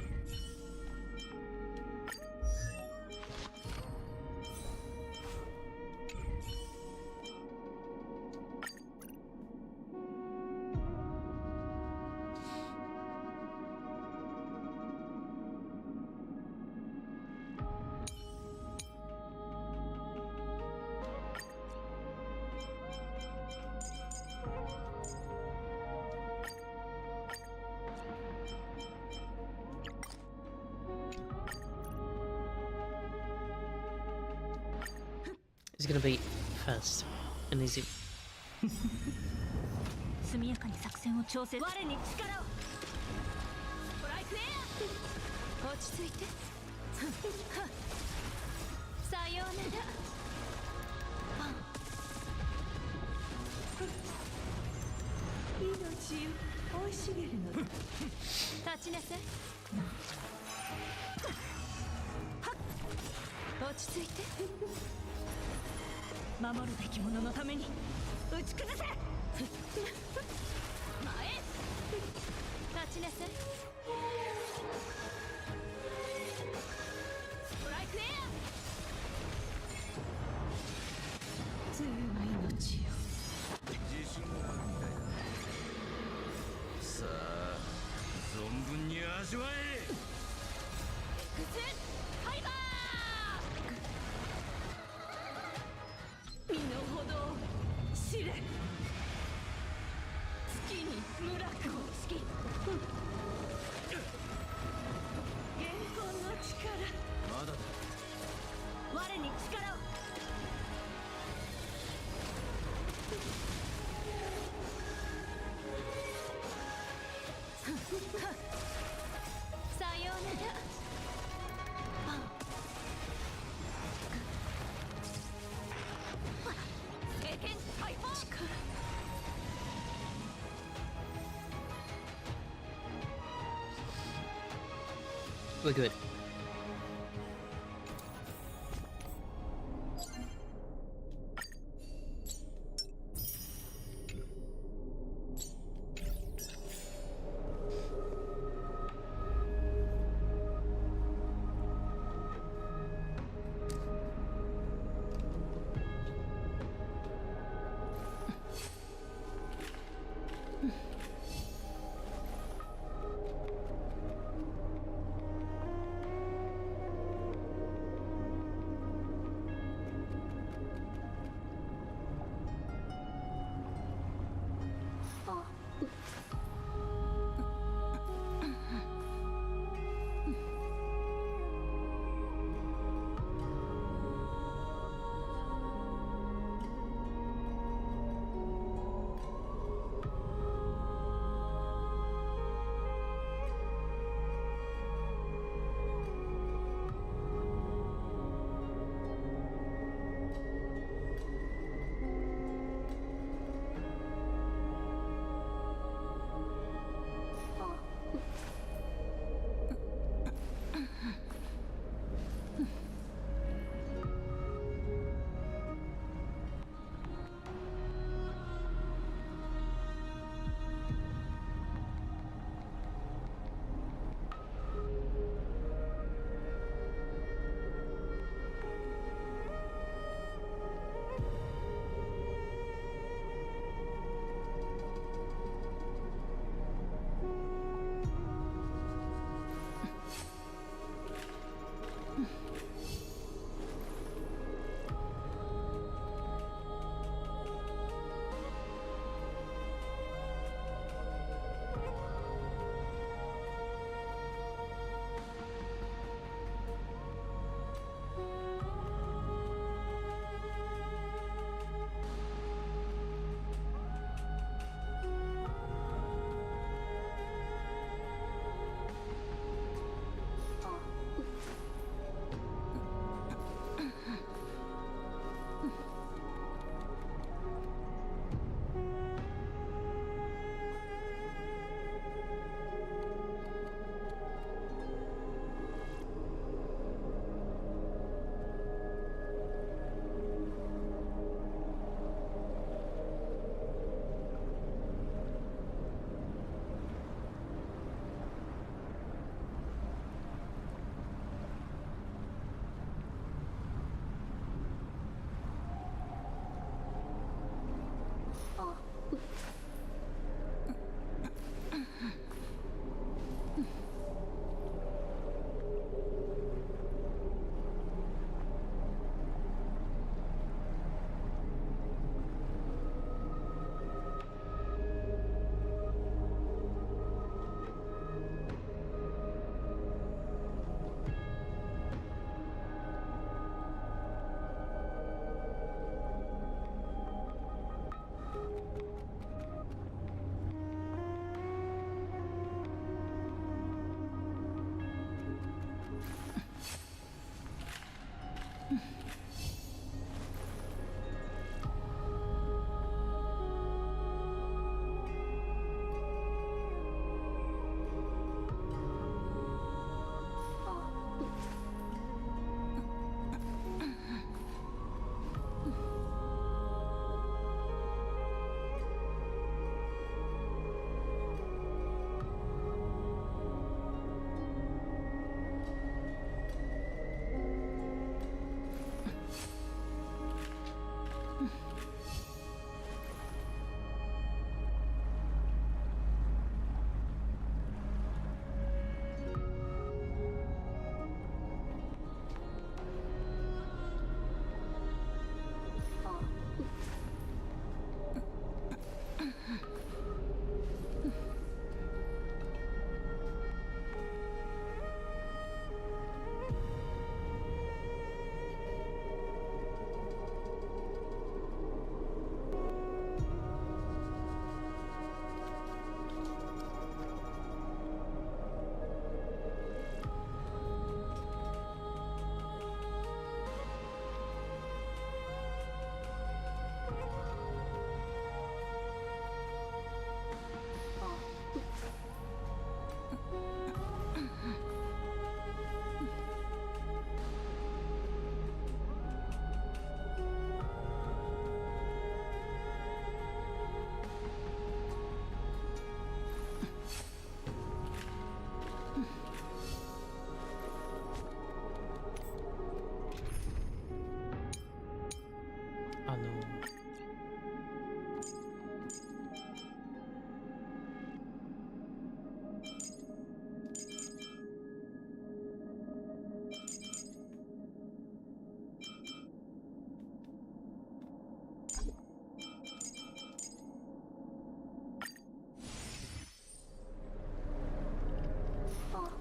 It's gonna be fast and easy. 速やかに作戦を調整。我に力を。ストライクエア。落ち着いて。さようなら。命生い茂るの。立ちなさい。落ち着いて。守るべき者のために打ち崩せ。前立ちなさい。ストライクエア。つゆの命よ。自信があるみたいだね。さあ存分に味わえ。グズファイバー。身の程を知れ。月に無楽をつき。現行の力。まだだ。我に力を。We're good.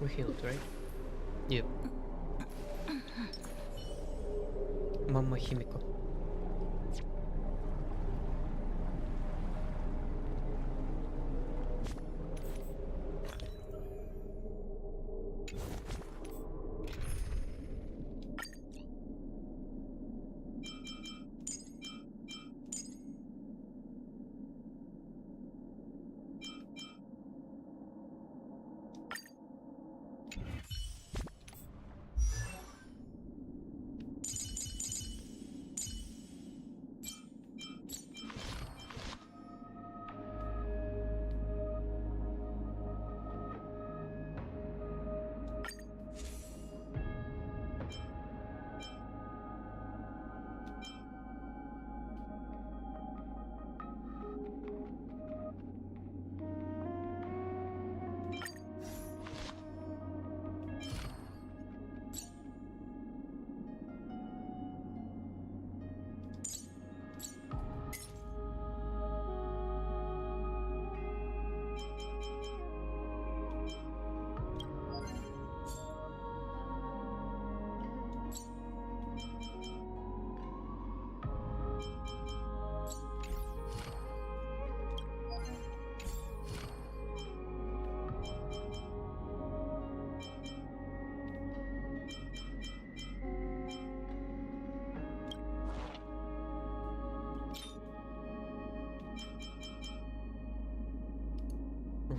We healed, right? Yep. Mama Himiko.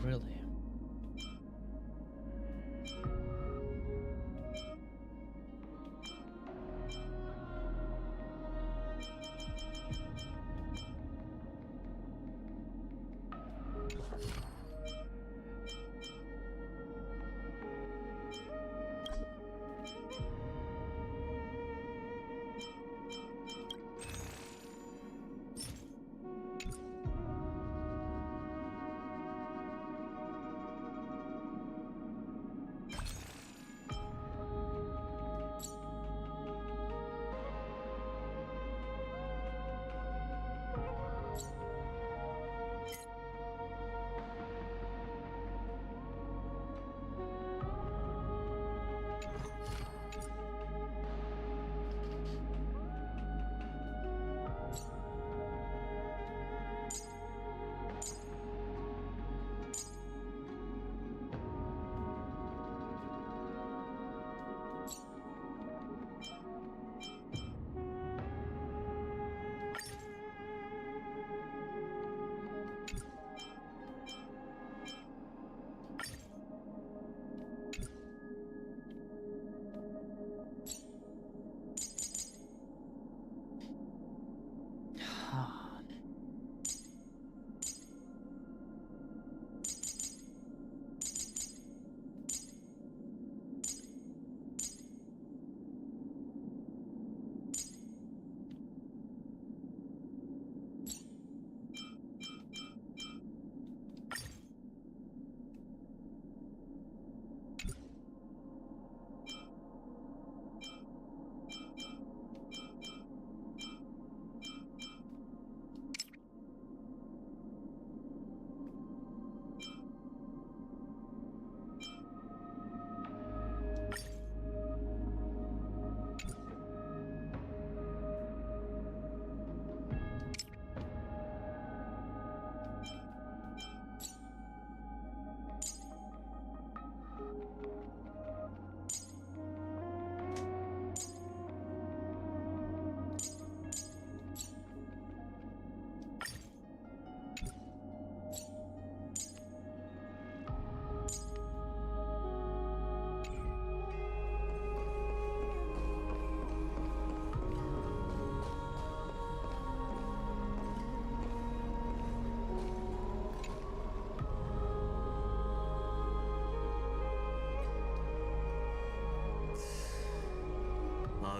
Really?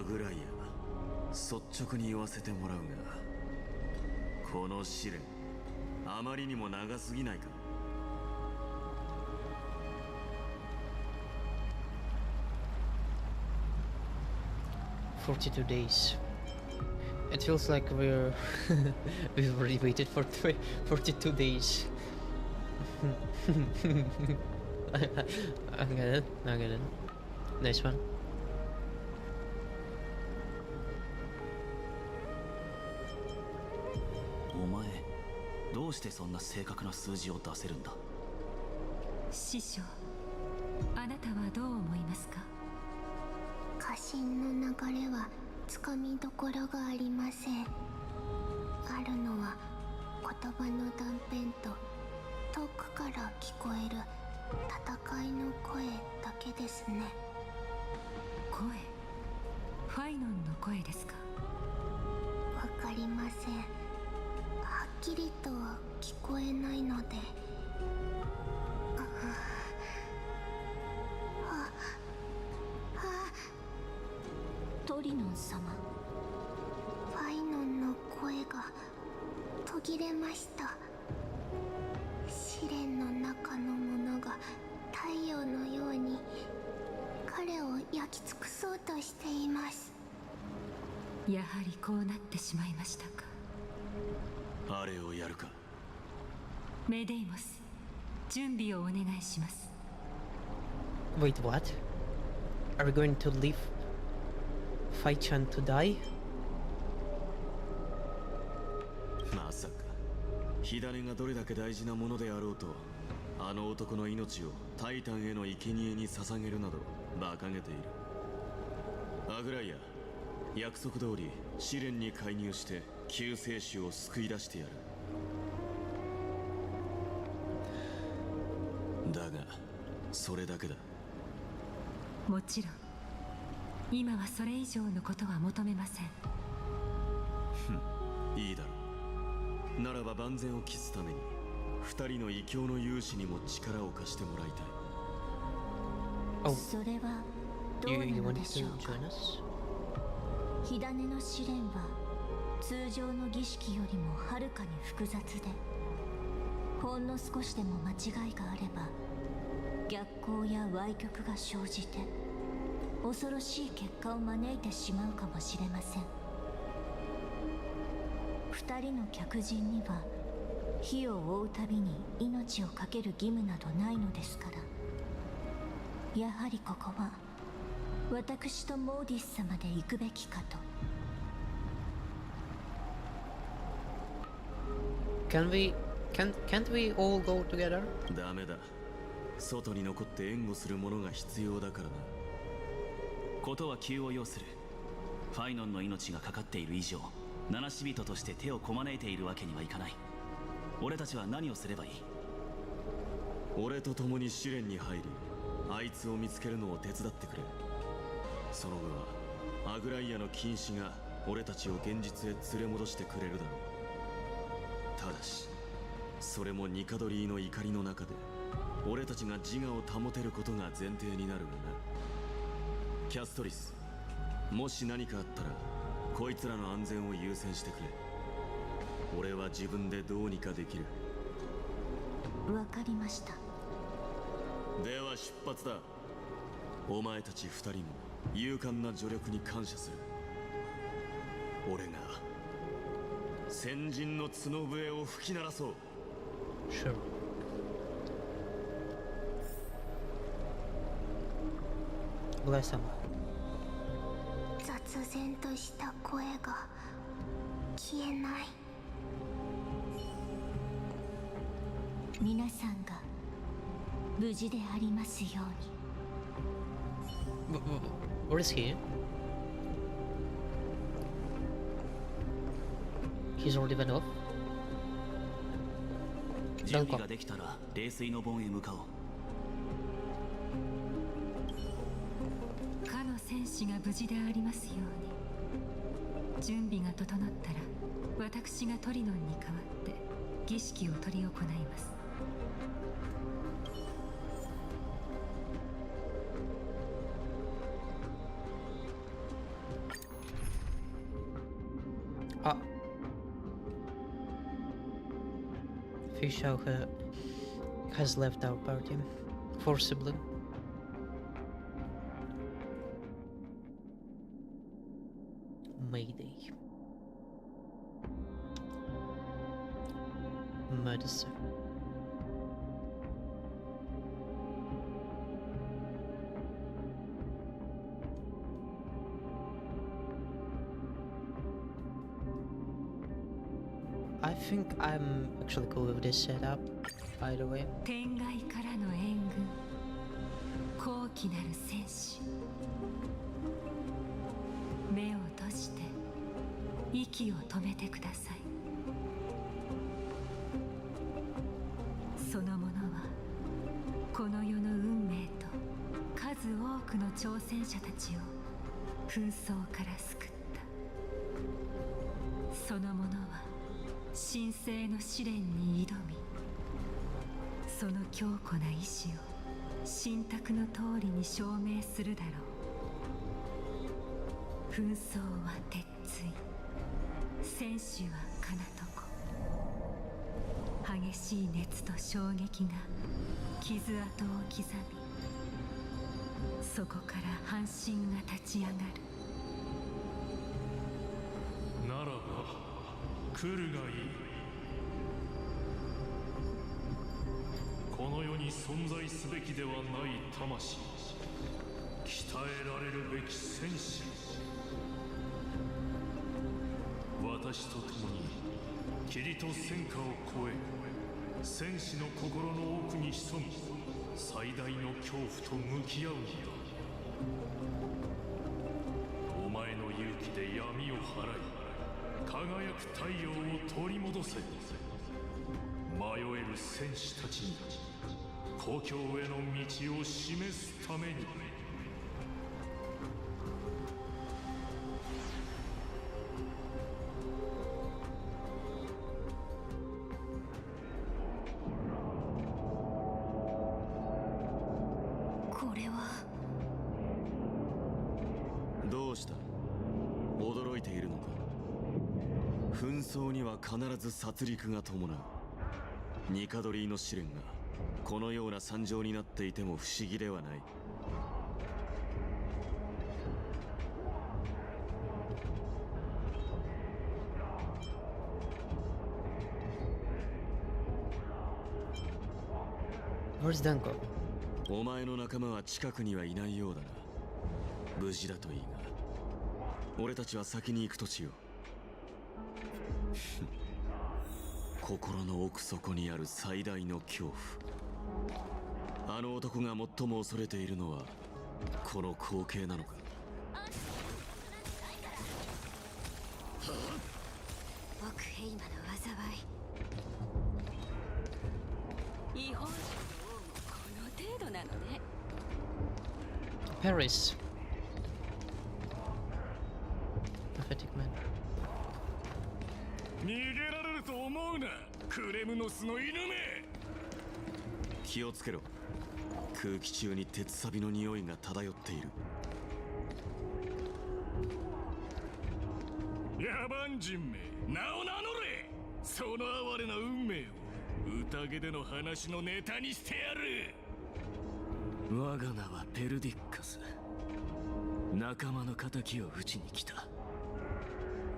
ぐらいや率直に言わせてもらうが、この試練あまりにも長すぎないか。42 days. It feels like we've already waited for 42 days. I get it. I get it. Nice one. お前どうしてそんな正確な数字を出せるんだ。師匠、あなたはどう思いますか？家臣の流れはつかみどころがありません。あるのは言葉の断片と遠くから聞こえる戦いの声だけですね。声？ファイノンの声ですか？わかりません。はっきりとは聞こえないので。トリノン様、ファイノンの声が途切れました。試練の中のものが太陽のように彼を焼き尽くそうとしています。やはりこうなってしまいましたか。あれをやるか。メデイモス、準備をお願いします。 Wait, what? Are we going to leave Fai-chan to die? まさか火種がどれだけ大事なものであろうと、あの男の命をタイタンへの生贄に捧げるなど馬鹿げている。アグライア、約束通り試練に介入して救世主を救い出してやる。だがそれだけだ。もちろん今はそれ以上のことは求めません。いいだろう。ならば万全を期すために二人の異教の勇士にも力を貸してもらいたい。 Oh, それはどう you な want の to でしょうか。 join us? 火種の試練は通常の儀式よりもはるかに複雑で、ほんの少しでも間違いがあれば逆行や歪曲が生じて恐ろしい結果を招いてしまうかもしれません。二人の客人には火を追うたびに命を懸ける義務などないのですから、やはりここは私とモーディス様で行くべきかと。 Can't we all go together? ダメだ。外に残って援護する者が必要だからな。ことは急を要する。ファイノンの命がかかっている以上、七死人として手をこまねいているわけにはいかない。俺たちは何をすればいい？俺と共に試練に入り、あいつを見つけるのを手伝ってくれ。その後はアグライアの禁止が俺たちを現実へ連れ戻してくれるだろう。ただしそれもニカドリーの怒りの中で俺たちが自我を保てることが前提になるがな。キャストリス、もし何かあったらこいつらの安全を優先してくれ。俺は自分でどうにかできる。わかりました。では出発だ。お前たち二人の勇敢な助力に感謝する。俺が先人の角笛を吹き鳴らそう。 Sure. Bless him. 雑然とした声が消えない。皆さんが無事でありますように。Where is he? He's already went off? 準備ができたら冷水の盆へ向かおう。かの戦士が無事でありますように。準備が整ったら私がトリノンに代わって儀式を執り行います。Ah. Fishao has left our party forcibly. Mayday. Medicine. I think I'm actually cool with this setup, by the way. 天外からの援軍、高貴なる戦士。目を閉じて息を止めてください。そのものはこの世の運命と数多くの挑戦者たちを紛争から救った。そのものは神聖の試練に挑み、その強固な意志を神託の通りに証明するだろう。紛争は鉄槌、戦士は金床。激しい熱と衝撃が傷跡を刻み、そこから半身が立ち上がる。ならば来るがいい。この世に存在すべきではない魂、鍛えられるべき戦士。私と共に霧と戦火を超え、戦士の心の奥に潜む最大の恐怖と向き合うのだ。お前の勇気で闇を払い、輝く太陽を取り戻せ。迷える戦士たちに故郷への道を示すために。これはどうした？驚いているのか？紛争には必ず殺戮が伴う。ニカドリーの試練がこのような惨状になっていても不思議ではない。Where's Danko? お前の仲間は近くにはいないようだな。無事だといいが、俺たちは先に行くとしよう。心の奥底にある最大の恐怖。あの男が最も恐れているのはこの光景なのか？奥ヘイマの災い。違法人の王もこの程度なのね。 Paris. Pathetic man. 逃げられると思うな、クレムノスの犬め。気をつけろ。空気中に鉄錆の匂いが漂っている。野蛮人め、名を名乗れ。その哀れな運命を宴での話のネタにしてやる。我が名はペルディッカス。仲間の仇を討ちに来た。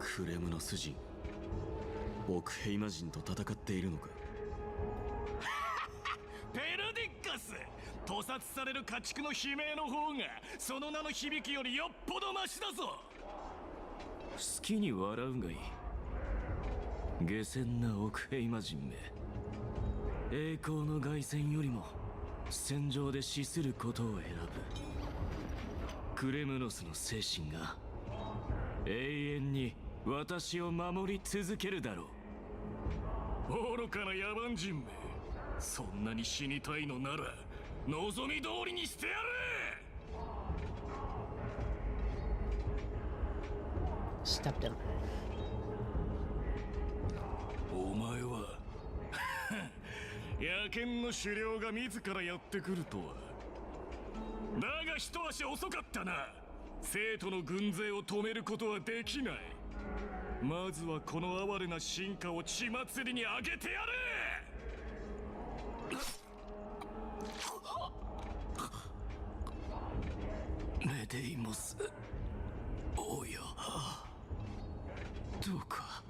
クレムノス人、オクヘイマ人と戦っているのか？ペルディッカス、屠殺される家畜の悲鳴の方がその名の響きよりよっぽどマシだぞ。好きに笑うがいい。下賤なオクヘイマ人め、栄光の凱旋よりも戦場で死することを選ぶ。クレムノスの精神が永遠に私を守り続けるだろう。愚かな野蛮人め、そんなに死にたいのなら望み通りにしてやれ。Stop them. お前は野犬の狩猟が自らやってくるとは。だが一足遅かったな。生徒の軍勢を止めることはできない。まずはこの哀れな進化を血祭りに上げてやれ。メデイモス王よ、どうか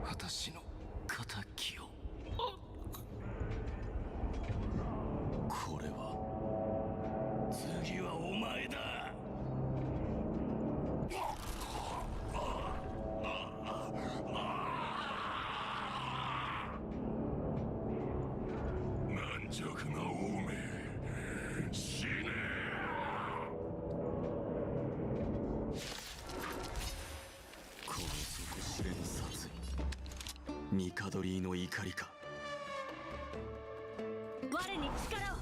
私の仇を。これは次はお前だ。ニカドリーの怒りか。我に力を。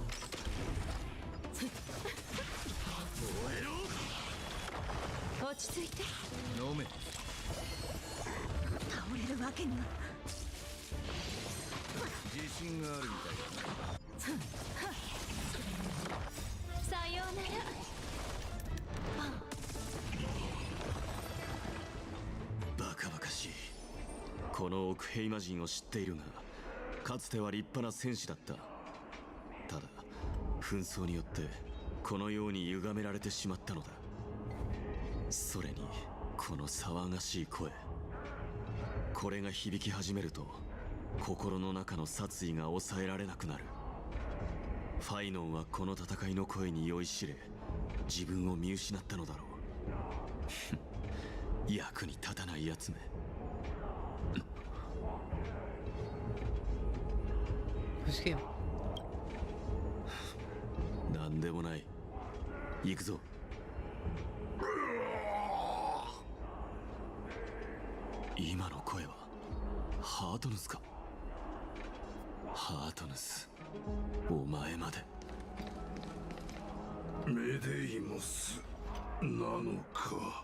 落ち着いて。飲め。倒れるわけには。自信があるみたいさようなら。バカバカしい。このオクヘイマ人を知っているが、かつては立派な戦士だった。ただ紛争によってこのように歪められてしまったのだ。それにこの騒がしい声、これが響き始めると心の中の殺意が抑えられなくなる。ファイノンはこの戦いの声に酔いしれ、自分を見失ったのだろう。役に立たないやつめ。Who's here? なんでもない。行くぞ。今の声はハートヌスか。ハートヌス、お前まで。メデイモスなのか。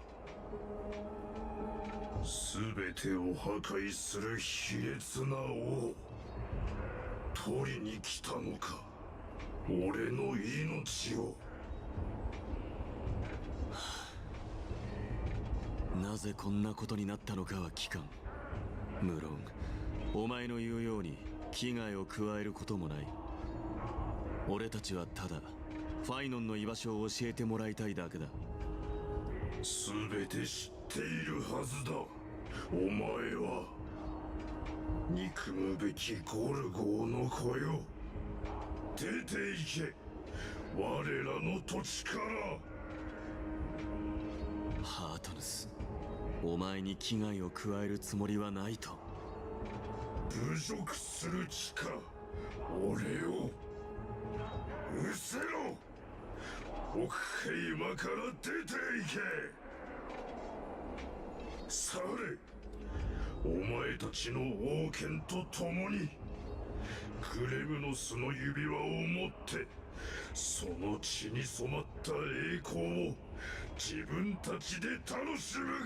全てを破壊する卑劣な王、取りに来たのか、俺の命を。なぜこんなことになったのかは聞かん。無論お前の言うように危害を加えることもない。俺たちはただファイノンの居場所を教えてもらいたいだけだ。全て知っているはずだ。お前は憎むべきゴルゴーの子よ。出て行け、我らの土地から。ハートヌス、お前に危害を加えるつもりはないと。侮辱する気か、俺を。失せろ。奥ヘイマから出て行け。され、お前たちの王権と共にクレムノスの指輪を持ってその血に染まった栄光を自分たちで楽しむがい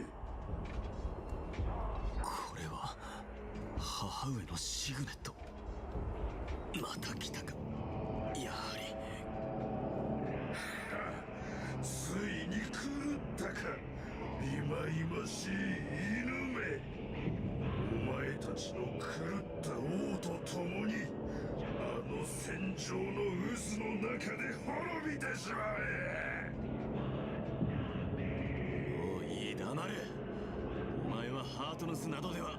い。これは母上のシグネット。また来たか。やはりついに狂ったか、忌々しい犬め。お前たちの狂った王と共にあの戦場の渦の中で滅びてしまえ。もういい、黙れ。お前はハートヌスなどでは。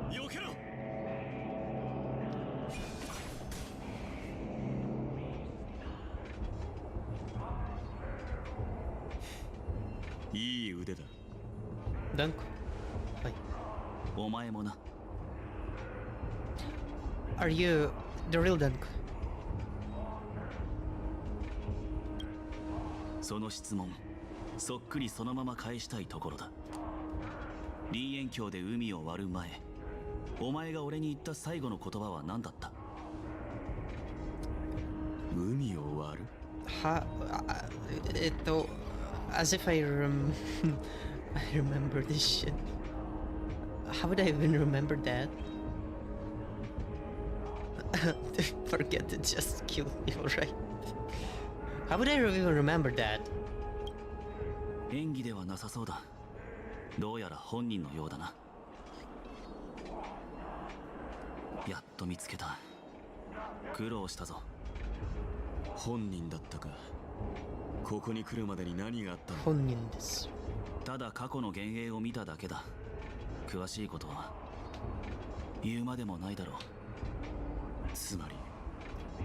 避けろ。いい腕だ。ダンク。はい。お前もな。Are you the real Dunk? その質問、そっくりそのまま返したいところだ。林縁橋で海を割る前、お前が俺に言った最後の言葉は何だった？海を割る？は、as if I I remember this shit. How would I even remember that? Forget it, just kill me, alright? How would I even remember that? 演技ではなさそうだ。どうやら本人のようだな。やっと見つけた。苦労したぞ。本人だったか。ここに来るまでに何があったの？本人です。ただ過去の幻影を見ただけだ。詳しいことは言うまでもないだろう。つまり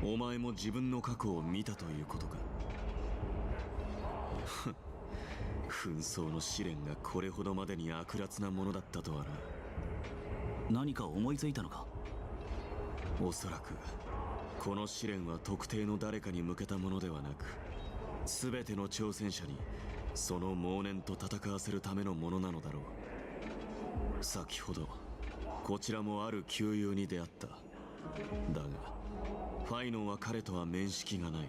お前も自分の過去を見たということか。紛争の試練がこれほどまでに悪辣なものだったとはな。何か思いついたのか？おそらくこの試練は特定の誰かに向けたものではなく、全ての挑戦者にその妄念と戦わせるためのものなのだろう。先ほどこちらもある旧友に出会った。だがファイノンは彼とは面識がない。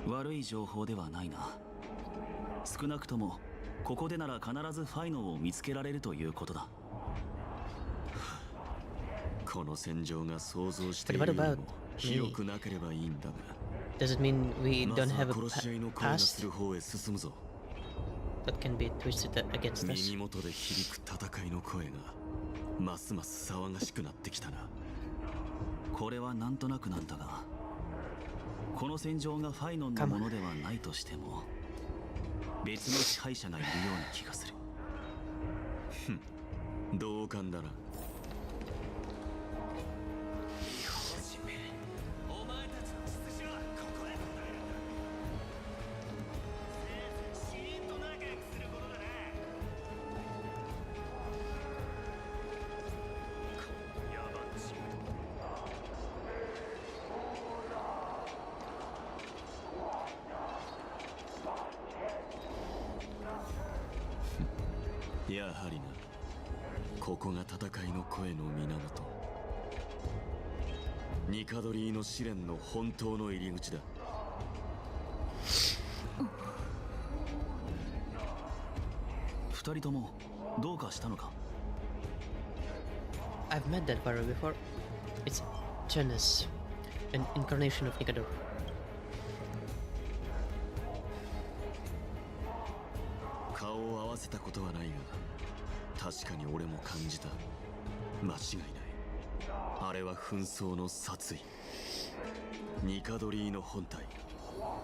悪い情報ではないな。少なくともここでなら必ずファイノンを見つけられるということだ。この戦場が想像しているよりも広くなければいいんだが。Does it mean we ま don't ずは have a 殺し合いの声がす past る方へ進むぞ。 that can be twisted against us? 耳元で響く戦いの声がますます騒がしくなってきたな。これはなんとなくなんだが、この戦場がファイノンのものではないとしても別の支配者がいるような気がする。同感だな。やはりな、ここが戦いの声の源。ニカドリーの試練の本当の入り口だ。二人ともどうかしたのか？ I've met that pharaoh before. It's Janus, an incarnation of Nikador. 顔を合わせたことはないが、確かに俺も感じた。間違いない。あれは紛争の殺意。ニカドリーの本体、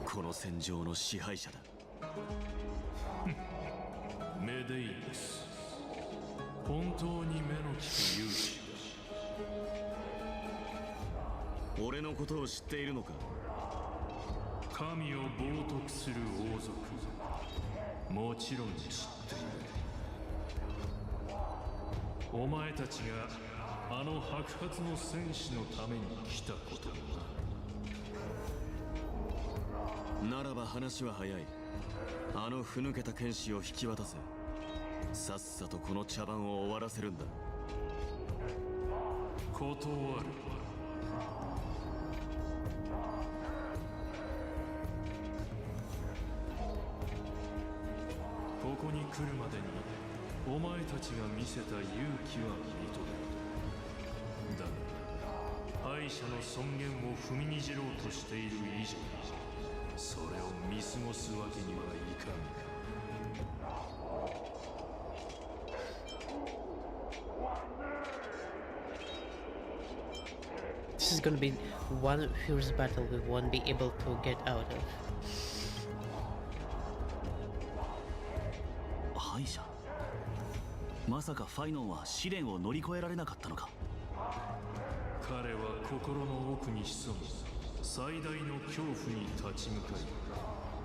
この戦場の支配者だ。メデイです。本当に目の利く勇士だ。俺のことを知っているのか？神を冒涜する王族、もちろん知っている。お前たちがあの白髪の戦士のために来たことならば話は早い。あのふぬけた剣士を引き渡せ。さっさとこの茶番を終わらせるんだ。断る。ここに来るまでにお前たちが見せた勇気は認める。だが敗者の尊厳を踏みにじろうとしている以上、それを見過ごすわけにはいかん。This is gonna be one fierce battle we won't be able to get out of. 敗者？まさかファイノンは試練を乗り越えられなかったのか？彼は心の奥に潜む最大の恐怖に立ち向か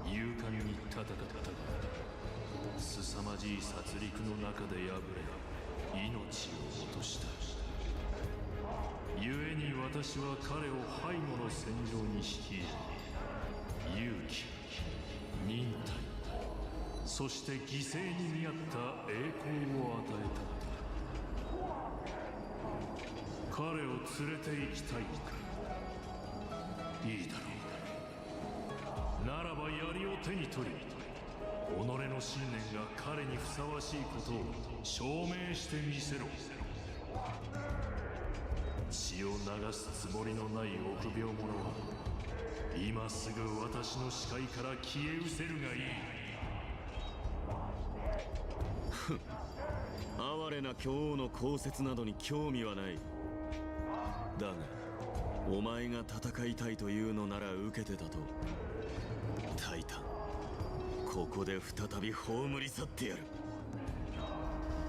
い勇敢に戦ったが、凄まじい殺戮の中で敗れ命を落とした。故に私は彼を背後の戦場に率い勇気、忍耐、そして犠牲に見合った栄光を与えた。彼を連れて行きたいか？いいだろう。ならば槍を手に取り、己の信念が彼にふさわしいことを証明してみせろ。血を流すつもりのない臆病者は今すぐ私の視界から消え失せるがいい。哀れな巨王の功績などに興味はない。だがお前が戦いたいというのなら受けてたと。タイタン、ここで再び葬り去ってやる。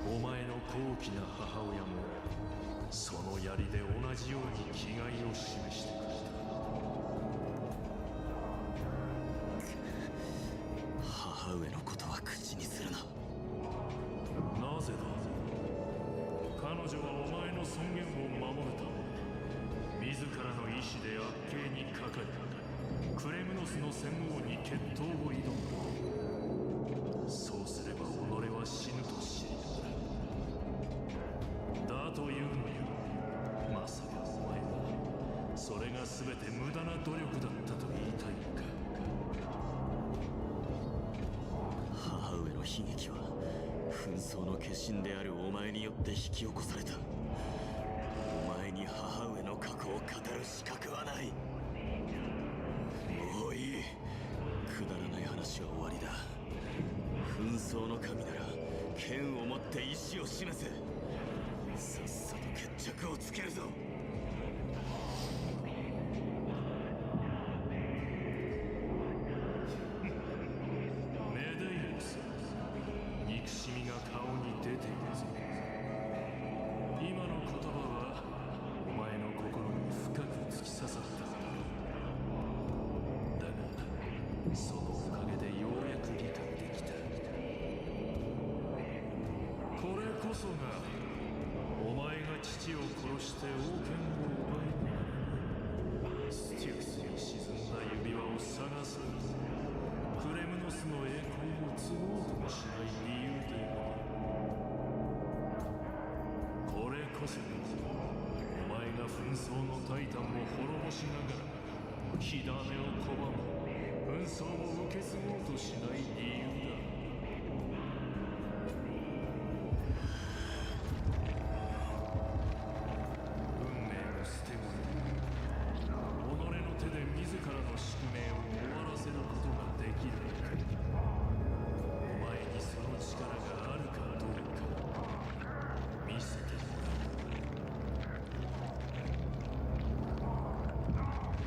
お前の高貴な母親もその槍で同じように気概を示してくれた。母上のことは口にするな。なぜだ？彼女はお前の尊厳を守るため、自らの意志で悪刑にかかり、クレムノスの戦王に決闘を挑んだ。そうすれば己は死ぬと全て無駄な努力だったと言いたいのか。母上の悲劇は紛争の化身であるお前によって引き起こされた。お前に母上の過去を語る資格はない。もういい。くだらない話は終わりだ。紛争の神なら剣を持って意志を示せ。さっさと決着をつけるぞ。メデイウス、憎しみが顔に出ているぞ。今の言葉はお前の心に深く突き刺さった。だがそのおかげでようやく理解できた。これこそがお前が父を殺して王権を奪い、スティクスに沈んだ指輪を探すクレムノスの栄光を都合ともしない理由である。これこそがお前が紛争のタイタンを滅ぼしながら火種を拒む紛争を受け継ごうとしない理由だ。運命を捨て子に己の手で自らの宿命を終わらせることができるのか。お前にその力があるかどうか見せてもらう。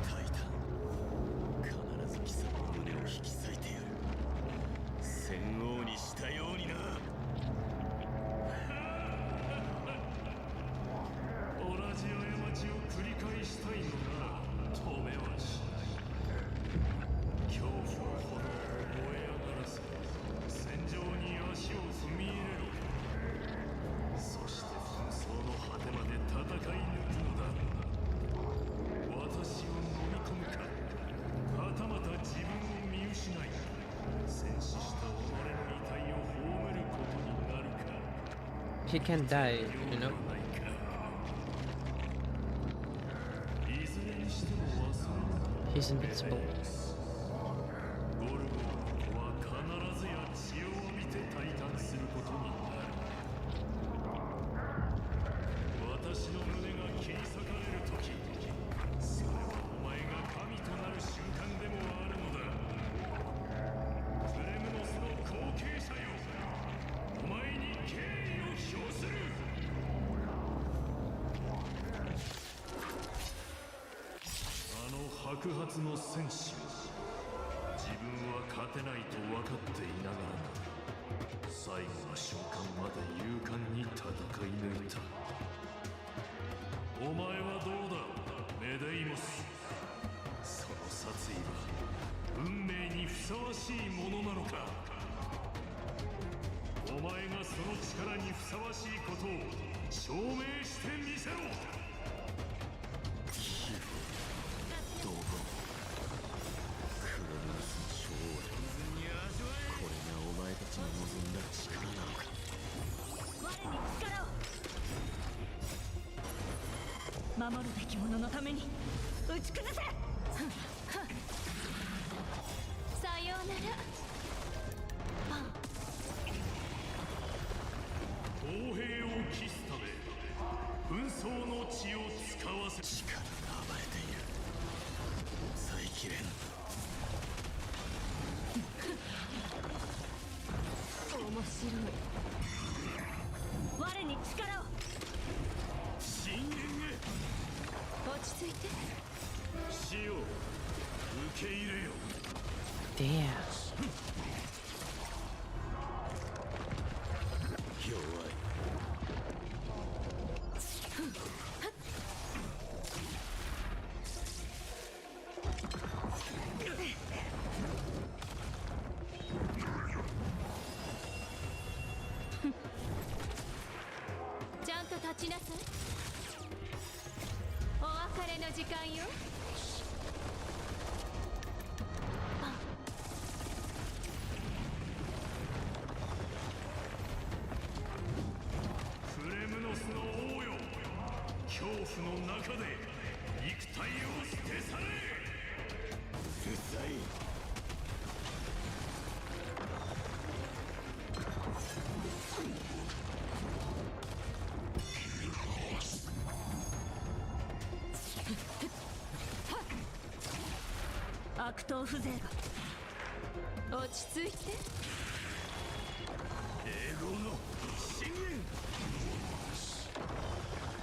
タイタン、必ず貴様の胸を引き裂いてやる。戦王にしたようにな。同じ過ちを繰り返したいのなら止めはしない。恐怖の炎を燃え上がらせ戦場に足を踏み入れろ。そして紛争の果てまで戦い抜くのだ。私を飲み込むか、はたまた自分を見失い戦死した己の遺体を葬ることになるか。 He can die, you know. いずれにしても忘れるな。 He's invincible. ゴルゴの子は必ずや血を浴びて体感することになる。私の胸が切り裂かれる時、それはお前が神となる瞬間でもあるのだ。クレムノスの後継者よ、お前に敬意を表する。あの白髪の戦士も自分は勝てないと分かっていながらも最後の瞬間まで勇敢に戦い抜いた。お前はどうだ、メデイモス。その殺意は運命にふさわしいものなのか。お前がその力にふさわしいことを証明してみせろ。どうもクレムノスの掌握。これがお前たちの望んだ力なのか。我に力を守るべき者のために打ち崩せ。さようならパン。公平を期すため紛争の血を使わせ。力が暴れている。抑えきれん。面白い。我に力を。深淵へ落ち着いて。死を受け入れよ。 Damn. 弱い。ちゃんと立ちなさい。お別れの時間よ。クレムノスの王よ、恐怖の中で肉体を捨て闘風情が。落ち着いて。英語の深淵。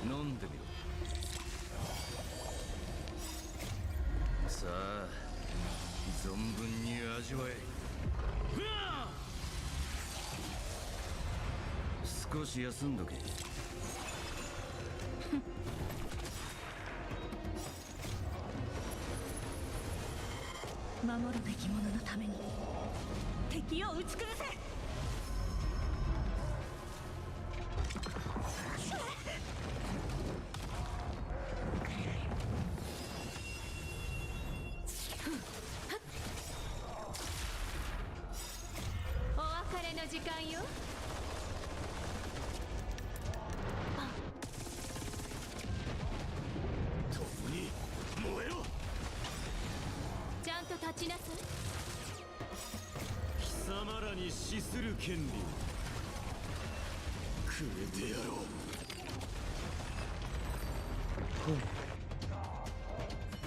飲んでみろ。さあ存分に味わえ。少し休んどけ。守るべき者のために敵を打ち崩せ。お別れの時間よ。共に燃えろ。ちゃんと立ちなさい。貴様らに死する権利をくれてやろう。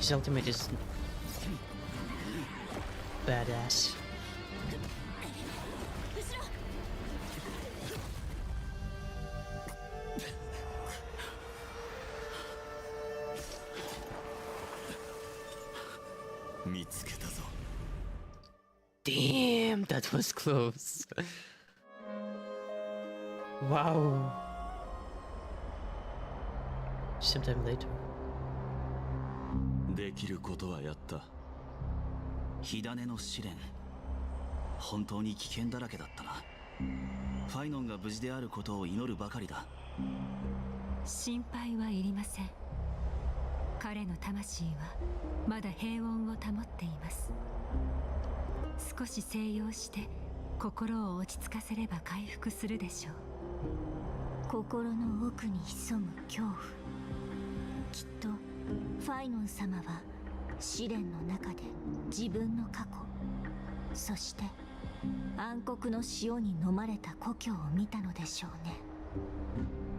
His ultimate is badass. 後ろ。見つけたぞ。 Damn, that was close. Wow. Sometime later. できることはやった。火種の試練、本当に危険だらけだったな。ファイノンが無事であることを祈るばかりだ。心配はいりません。彼の魂はまだ平穏を保っています。少し静養して心を落ち着かせれば回復するでしょう。心の奥に潜む恐怖。きっとファイノン様は試練の中で自分の過去、そして暗黒の潮に飲まれた故郷を見たのでしょうね。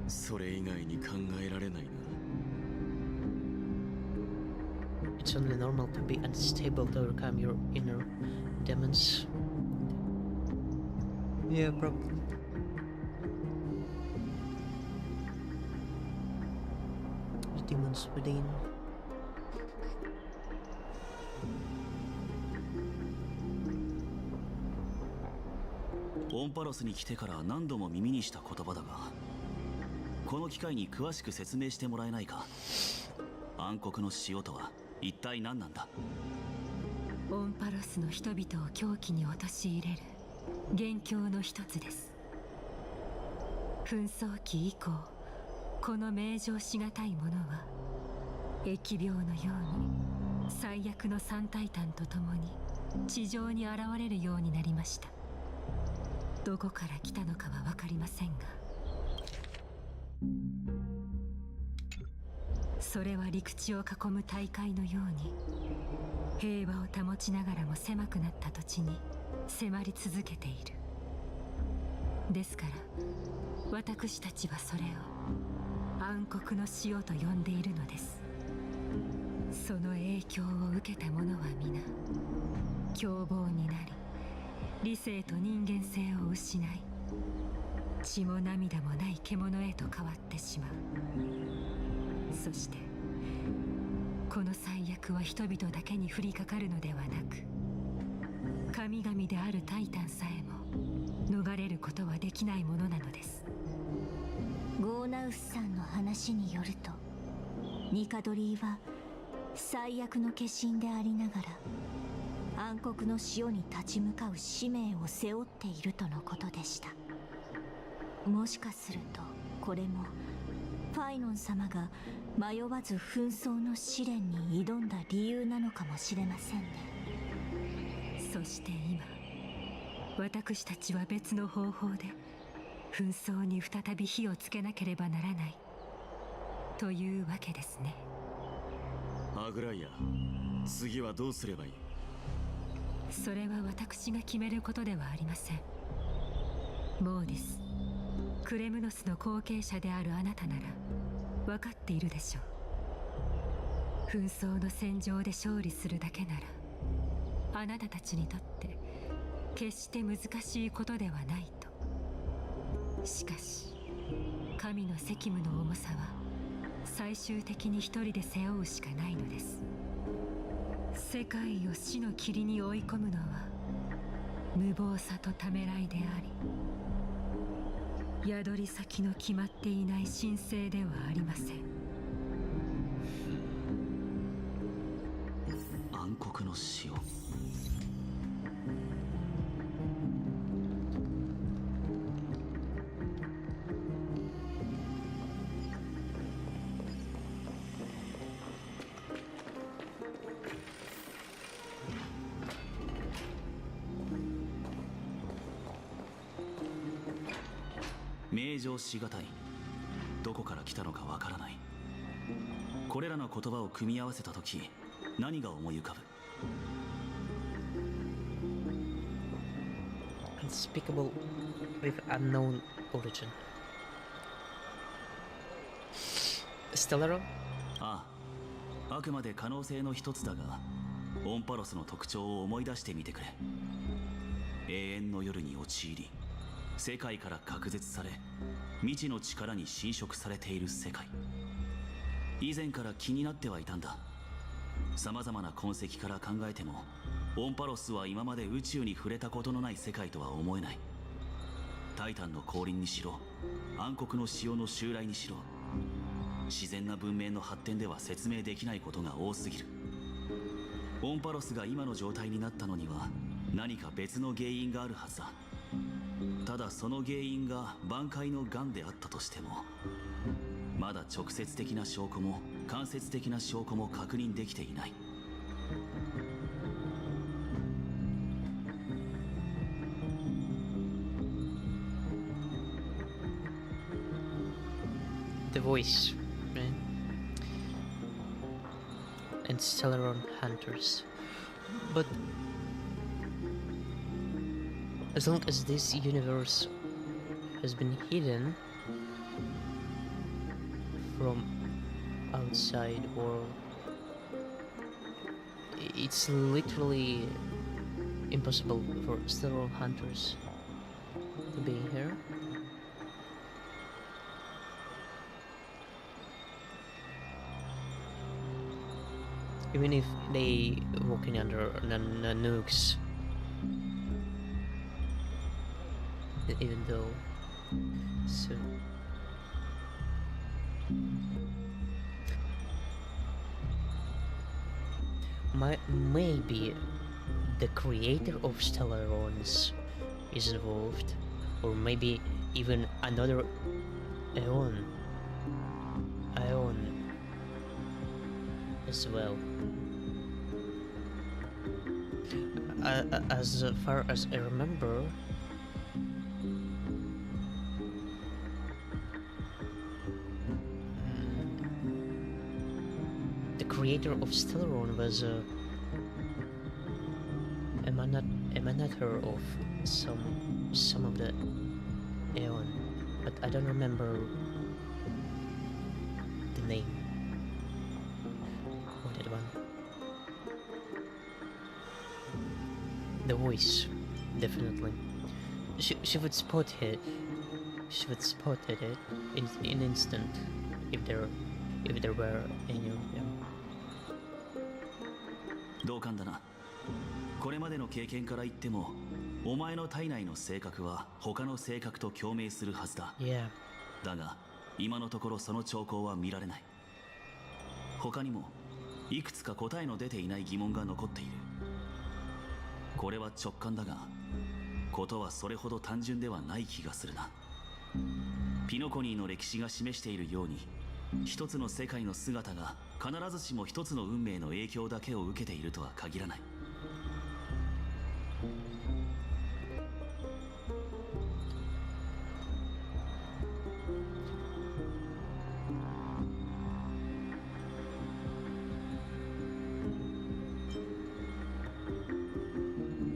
それ以外に考えられないな。 It's only normal to be unstable to overcome your inner demons. Yeah, probably. The demons within. オンパロスに来てから何度も耳にした言葉だが、この機会に詳しく説明してもらえないか。暗黒の潮とは一体何なんだ。オンパロスの人々を狂気に陥れる元凶の一つです。紛争期以降、この名状しがたいものは疫病のように最悪の三タイタンと共に地上に現れるようになりました。どこから来たのかは分かりませんが、それは陸地を囲む大海のように平和を保ちながらも狭くなった土地に迫り続けている。ですから私たちはそれを暗黒の潮と呼んでいるのです。その影響を受けた者は皆凶暴になり、理性と人間性を失い、血も涙もない獣へと変わってしまう。そしてこの最悪は人々だけに降りかかるのではなく、神々であるタイタンさえも逃れることはできないものなのです。ゴーナウスさんの話によると、ニカドリーは最悪の化身でありながら暗黒の潮に立ち向かう使命を背負っているとのことでした。もしかするとこれもファイノン様が迷わず紛争の試練に挑んだ理由なのかもしれませんね。そして今、私たちは別の方法で紛争に再び火をつけなければならないというわけですね。アグライア、次はどうすればいい？それは私が決めることではありません。モーディス、クレムノスの後継者であるあなたなら分かっているでしょう。紛争の戦場で勝利するだけならあなたたちにとって決して難しいことではないと。しかし神の責務の重さは最終的に一人で背負うしかないのです。世界を死の霧に追い込むのは無謀さとためらいであり、宿り先の決まっていない神聖ではありません。暗黒の塩。名状しがたい。どこから来たのかわからない。これらの言葉を組み合わせた時、何が思い浮かぶ？ Unspeakable with unknown origin. Stellaron? ああ、あくまで可能性の一つだが、オンパロスの特徴を思い出してみてくれ。永遠の夜に陥り、世界から隔絶され、未知の力に侵食されている世界。以前から気になってはいたんだ。さまざまな痕跡から考えても、オンパロスは今まで宇宙に触れたことのない世界とは思えない。タイタンの降臨にしろ、暗黒の潮の襲来にしろ、自然な文明の発展では説明できないことが多すぎる。オンパロスが今の状態になったのには何か別の原因があるはずだ。ただその原因が挽回の癌であったとしても、まだ直接的な証拠も間接的な証拠も確認できていない。The voice, right? And Stellaron hunters. But as long as this universe has been hidden from outside world, it's literally impossible for Stellaron hunters to be here. Even if they walking under nukes, even though, so maybe the creator of Stellarons is involved, or maybe even another Aeon as well. As far as I remember, the creator of Stellaron was emanator of some of the Aeon, but I don't remember the name of that one. The voice, definitely. She would spot it. She would spot it in an instant if there were any of them. 同感だな。これまでの経験から言っても、お前の体内の性格は他の性格と共鳴するはずだ。Yeah. だが、今のところその兆候は見られない。他にも、いくつか答えの出ていない疑問が残っている。これは直感だが、ことはそれほど単純ではない気がするな。ピノコニーの歴史が示しているように、一つの世界の姿が必ずしも一つの運命の影響だけを受けているとは限らない。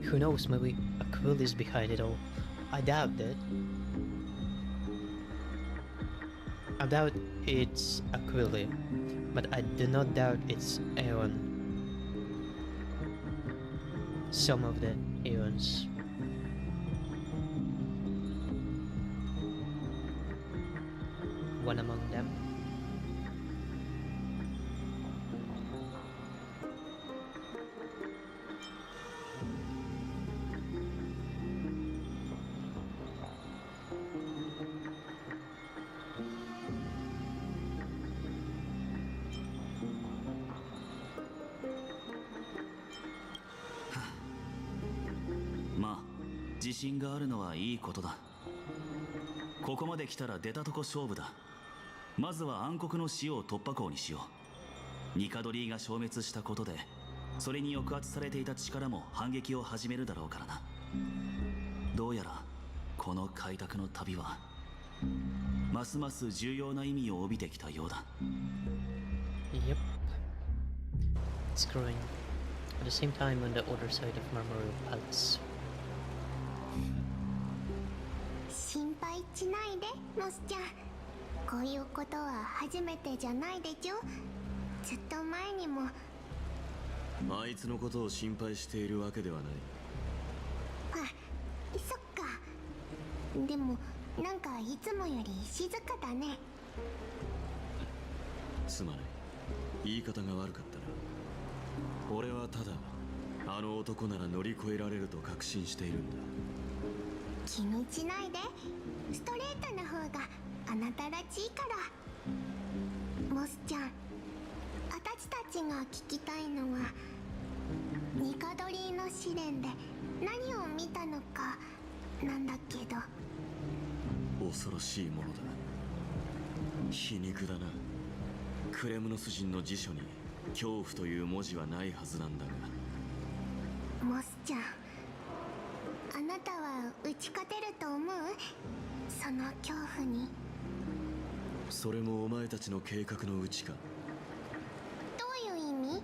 Who knows, maybe a quill is behind it all. I doubt that. I doubt it's Aquili, but I do not doubt it's Aeon. some of the Aeons. One among them.まあ自信があるのはいいことだ。ここまで来たら出たとこ勝負だ。まずは暗黒の塩を突破口にしよう。ニカドリーが消滅したことでそれに抑圧されていた力も反撃を始めるだろうからな。どうやらこの開拓の旅はますます重要な意味を帯びてきたようだ。 Yep. It's growing. At the same time on the other side of Marmoreal Palace. 心配しないでモスちゃん。こういうことは初めてじゃないでちょ。ずっと前にも。あいつのことを心配しているわけではない。あ、そっか。でもなんかいつもより静かだね。すまない、言い方が悪かったな。俺はただあの男なら乗り越えられると確信しているんだ。気にしないで。ストレートな方があなたらしいから。モスちゃん、私たちが聞きたいのはニカドリーの試練で何を見たのかなんだけど。恐ろしいものだ。皮肉だな。クレムノス人の辞書に恐怖という文字はないはずなんだが。モスちゃん、あなたは打ち勝てると思う？その恐怖に。それもお前たちの計画のうちか。どういう意味？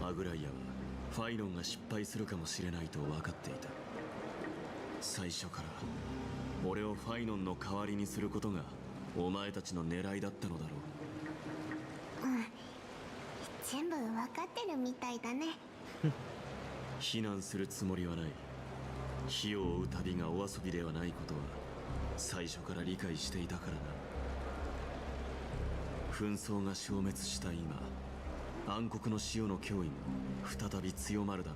アグライアはファイノンが失敗するかもしれないと分かっていた。最初から俺をファイノンの代わりにすることがお前たちの狙いだったのだろう。うん、全部分かってるみたいだね。非難するつもりはない。火を追う旅がお遊びではないことは最初から理解していたからな。紛争が消滅した今、暗黒の塩の脅威も再び強まるだろ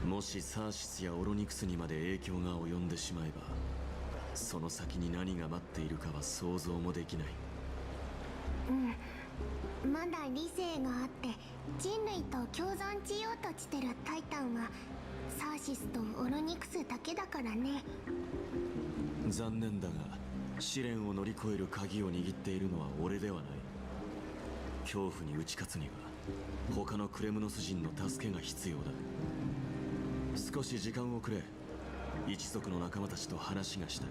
う。もしサーシスやオロニクスにまで影響が及んでしまえば、その先に何が待っているかは想像もできない。うん、まだ理性があって人類と共存しようとしてるタイタンはサーシスとオロニクスだけだからね。残念だが試練を乗り越える鍵を握っているのは俺ではない。恐怖に打ち勝つには他のクレムノス人の助けが必要だ。少し時間をくれ。一族の仲間たちと話がしたい。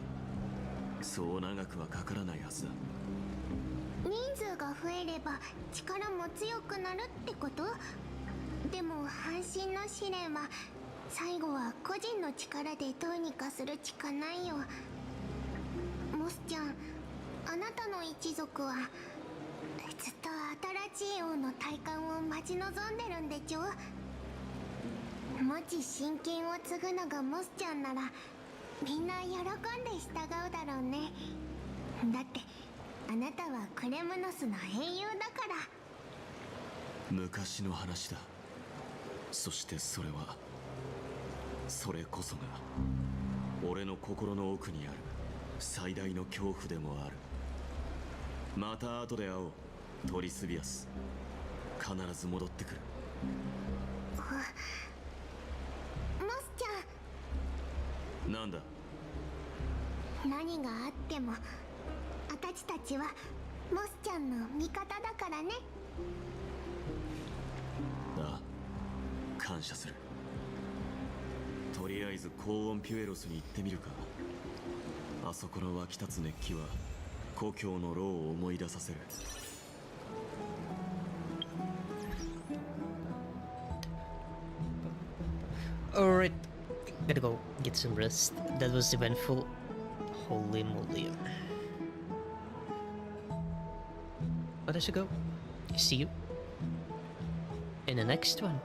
そう長くはかからないはずだ。人数が増えれば力も強くなるってこと？でも半身の試練は最後は個人の力でどうにかするしかないよ。モスちゃん、あなたの一族はずっと新しい王の戴冠を待ち望んでるんでちょ。もし親権を継ぐのがモスちゃんならみんな喜んで従うだろうね。だってあなたはクレムノスの英雄だから。昔の話だ。そしてそれこそが俺の心の奥にある最大の恐怖でもある。また後で会おう、トリスビアス。必ず戻ってくる。モスちゃん。なんだ？何があっても私たちはモスちゃんの味方だからね。ああ、感謝する。とりあえず高温ピュエロスに行ってみるか。あそこの湧き立つ熱気は故郷の牢を思い出させる。Alright, gotta go get some rest. That was eventful. Holy moly. But I should go. See you in the next one.